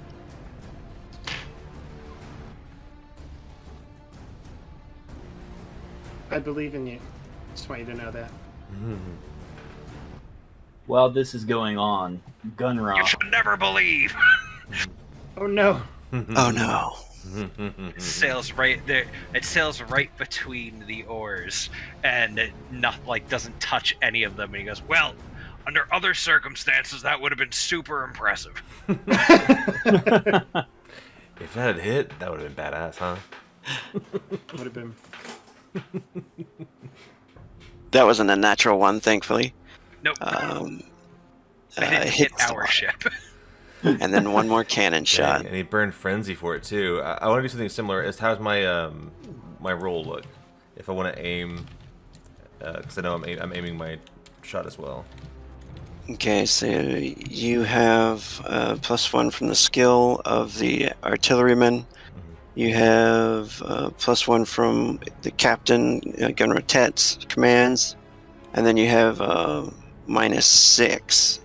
I believe in you. Just want you to know that. While this is going on, You Gunra should never believe. Oh no. Oh no. It sails right there. It sails right between the oars, and it doesn't touch any of them. And he goes, "Well, under other circumstances, that would have been super impressive." If that had hit, that would have been badass, huh? Would have been. That wasn't a natural one, thankfully. Nope. It I didn't hit hits the our water. ship. And then one more cannon shot. Dang, and he burned frenzy for it too. I want to do something similar. How's my my roll look? If I want to aim, because I know I'm aiming my shot as well. Okay, so you have +1 from the skill of the artilleryman. You have +1 from the captain, Gunra Tet's commands, and then you have -6.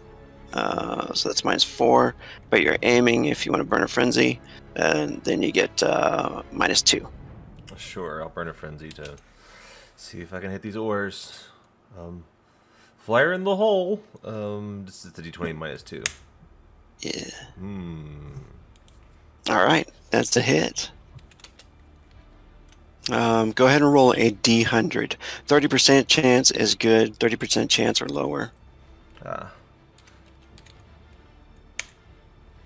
So that's -4. But you're aiming if you want to burn a frenzy, and then you get -2. Sure, I'll burn a frenzy to see if I can hit these oars. Flyer in the hole. This is the d20 -2. Yeah. Hmm. All right, that's the hit. Go ahead and roll a d100. 30% chance is good. 30% chance or lower.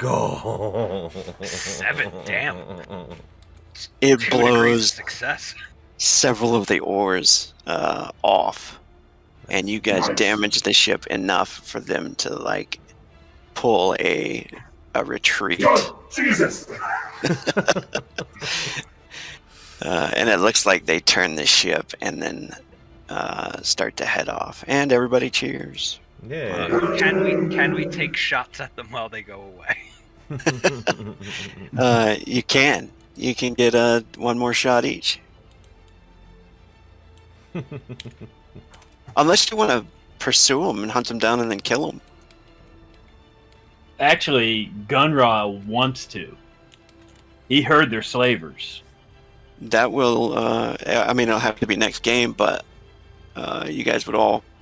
go. 7, damn. It 2 degrees of blows success. several of the oars off, and you guys Nice. damage the ship enough for them to like pull a retreat. God, Jesus! And it looks like they turn the ship and then start to head off, and everybody cheers. Yeah. Can we take shots at them while they go away? You can get one more shot each, unless you want to pursue them and hunt them down and then kill them. Actually, Gunra wants to. He heard they're slavers. That will, I mean, it'll have to be next game, but you guys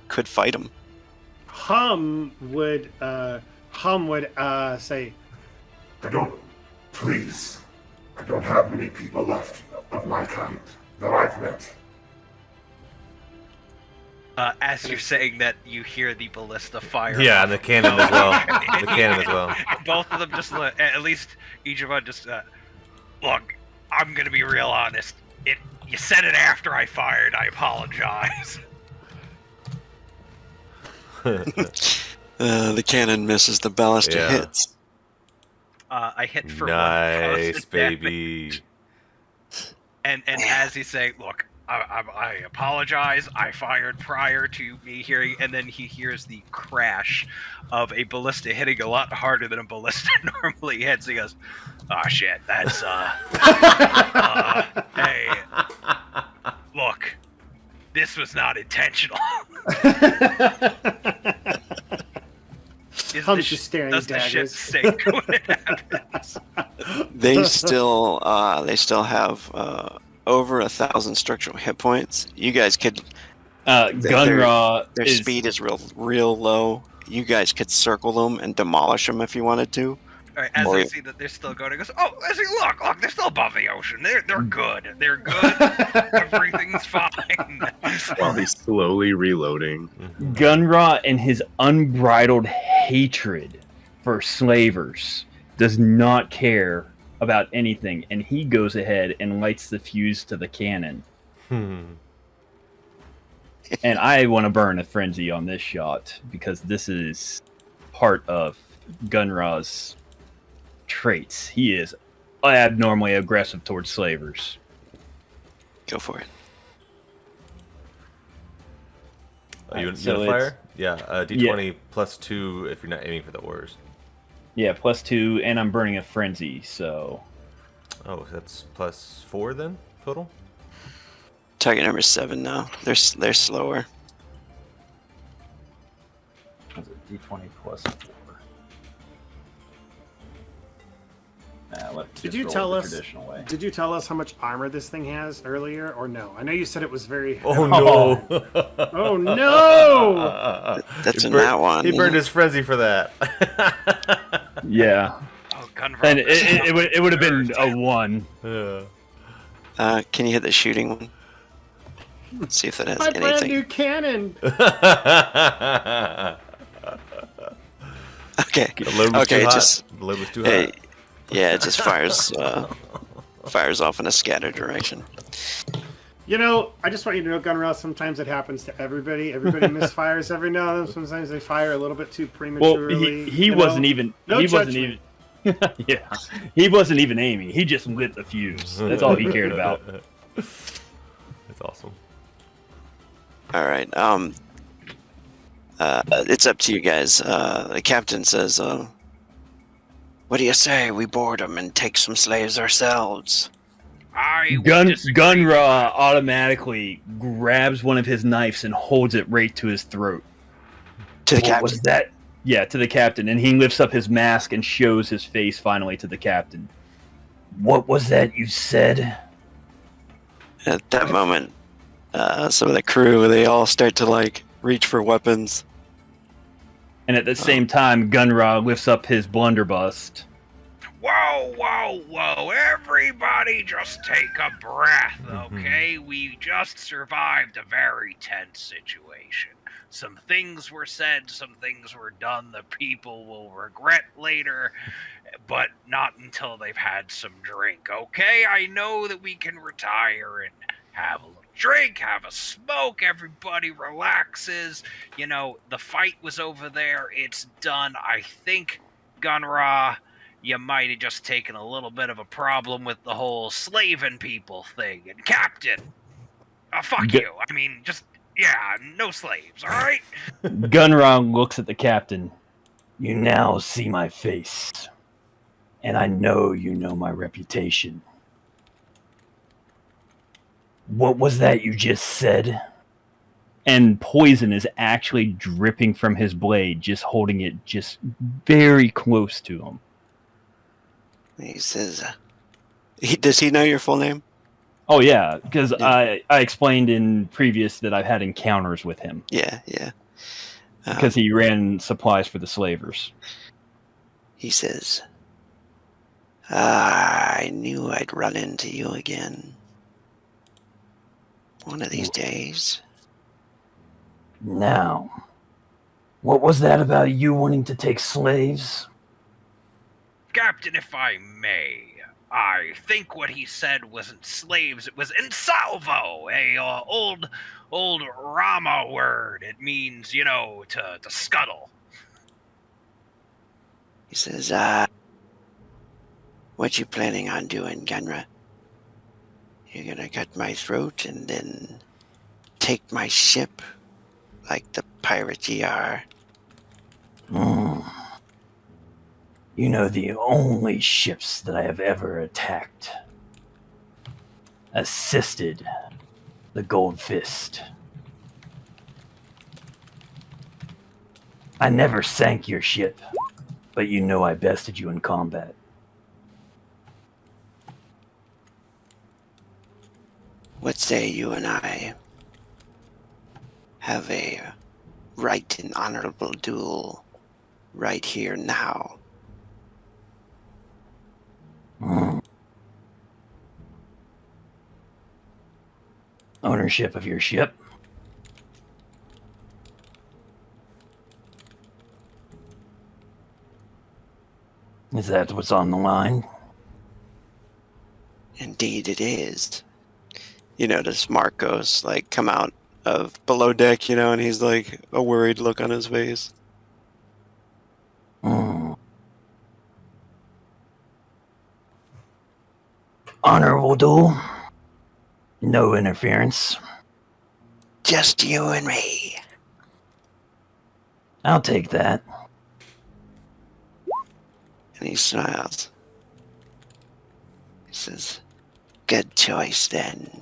could fight them. Hum would say, Please. I don't have many people left of my kind that I've met. As you're saying that, you hear the ballista fire. Yeah, and the cannon as well. The cannon as well. Both of them just, at least each of them just, look, I'm gonna be real honest. You said it after I fired, I apologize. The cannon misses, the ballista Yeah. hits. I hit for Nice, 1 constant damage. baby. And as he's saying, look, I apologize. I fired prior to me hearing, and then he hears the crash of a ballista hitting a lot harder than a ballista normally hits. He goes, "Oh shit, that's hey, look, this was not intentional." Hum's just staring Does the ship daggers. sink when it happens? They still have over 1,000 structural hit points. You guys could. Gunra Their is speed is real low. You guys could circle them and demolish them if you wanted to. All right, as I see that they're still going, he goes, "Oh, I see. Look, they're still above the ocean. They're good. They're good. Everything's fine." While he's slowly reloading. Gunra and his unbridled hatred for slavers does not care about anything, and he goes ahead and lights the fuse to the cannon. And I want to burn a frenzy on this shot because this is part of Gunra's traits. He is abnormally aggressive towards slavers. Go for it. You So fire? Yeah, D20 plus 2 if you're not aiming for the oars. Yeah, +2, and I'm burning a frenzy, so... Oh, that's plus 4 then, total? Target number 7 now. They're slower. Was it D20 plus 4? Let's Did just you roll tell it the us? traditional way. Did you tell us how much armor this thing has earlier, or no? I know you said it was very. Oh no! Oh no! That's He in burned- that one. He burned his frenzy for that. Yeah, Oh, gun and robbers. it would have been a 1. Yeah. Can you hit the shooting one? Let's see if that has My brand anything. new cannon. Okay. The load was Okay, too hot. just The load was too hey, hot. yeah, it just fires off in a scattered direction. You know, I just want you to know, Gunra, sometimes it happens to everybody. Everybody misfires every now and then. Sometimes they fire a little bit too Well, prematurely. he you wasn't know? even. No he wasn't judgment. even. Yeah, he wasn't even aiming. He just lit the fuse. That's all he cared about. That's awesome. All right. It's up to you guys. The captain says, "What do you say we board them and take some slaves ourselves?" I would disagree. Gunra automatically grabs one of his knives and holds it right to his throat. To the What captain. was that? Yeah, to the captain, and he lifts up his mask and shows his face finally to the captain. What was that you said? At that moment, some of the crew, they all start to like reach for weapons. And at the same time, Gunra lifts up his blunderbuss. Whoa! Whoa, whoa, whoa. Everybody just take a breath, okay? We just survived a very tense situation. Some things were said, some things were done that people will regret later, but not until they've had some drink, okay? I know that we can retire and have a little drink, have a smoke, everybody relaxes. You know, the fight was over there, it's done. I think, Gunra, you might have just taken a little bit of a problem with the whole slaving people thing. And Captain, fuck you. I mean, just, yeah, no slaves, alright? Gunra looks at the captain. You now see my face, and I know you know my reputation. What was that you just said? And poison is actually dripping from his blade, just holding it just very close to him. He says, does he know your full name? Oh yeah, because Yeah. I explained in previous that I've had encounters with him Yeah. because he ran supplies for the slavers. He says, I knew I'd run into you again. One of these days. Now, what was that about you wanting to take slaves? Captain, if I may, I think what he said wasn't slaves, it was insalvo, a old Rama word. It means, you know, to scuttle. He says, what you planning on doing, Gunra? You're gonna cut my throat and then take my ship like the pirate ye are? You know the only ships that I have ever attacked. Assisted the Gold Fist. I never sank your ship, but you know I bested you in combat. What say you and I have a right and honorable duel right here now? Ownership of your ship? Is that what's on the line? Indeed it is. You notice Marcos like come out of below deck, you know, and he's like a worried look on his face. Honorable duel? No interference. Just you and me. I'll take that. And he smiles. He says, good choice then.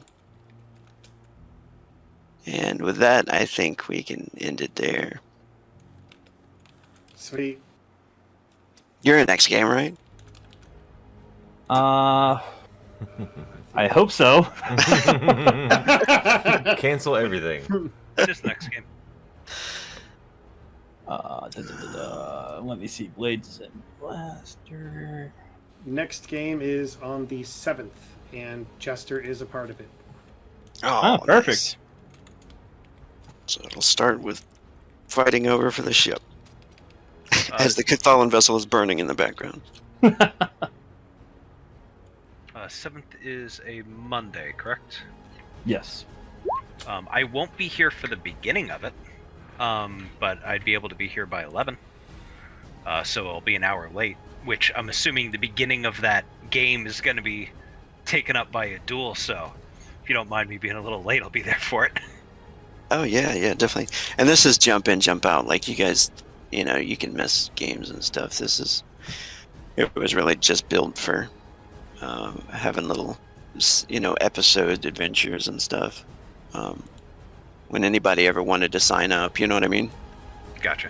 And with that, I think we can end it there. Sweet. You're in next game, right? I hope so. Cancel everything. This next game. Let me see. Blades and Blaster. Next game is on the 7th, and Jester is a part of it. Oh, perfect. nice. So it'll start with fighting over for the ship. As the Cathalan vessel is burning in the background. 7th is a Monday, correct? Yes. I won't be here for the beginning of it, but I'd be able to be here by 11. So it'll be an hour late, which I'm assuming the beginning of that game is going to be taken up by a duel, so if you don't mind me being a little late, I'll be there for it. Oh, yeah, definitely. And this is jump in, jump out. Like, you guys, you know, you can miss games and stuff. It was really just built for having little, you know, episode adventures and stuff. When anybody ever wanted to sign up, you know what I mean? Gotcha.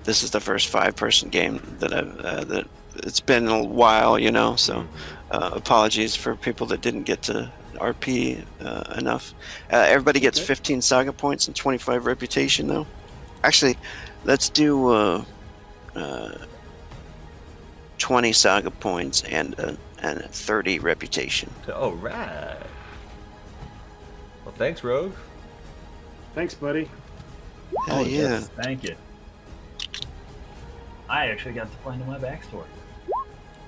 This is the first 5-person game that that it's been a while, you know, so apologies for people that didn't get to RP enough. Everybody gets 15 saga points and 25 reputation, though. Actually, let's do 20 saga points, and 30 reputation. All right. Well, thanks, Rogue. Thanks, buddy. Hell yeah. Yes, thank you. I actually got to find out my backstory.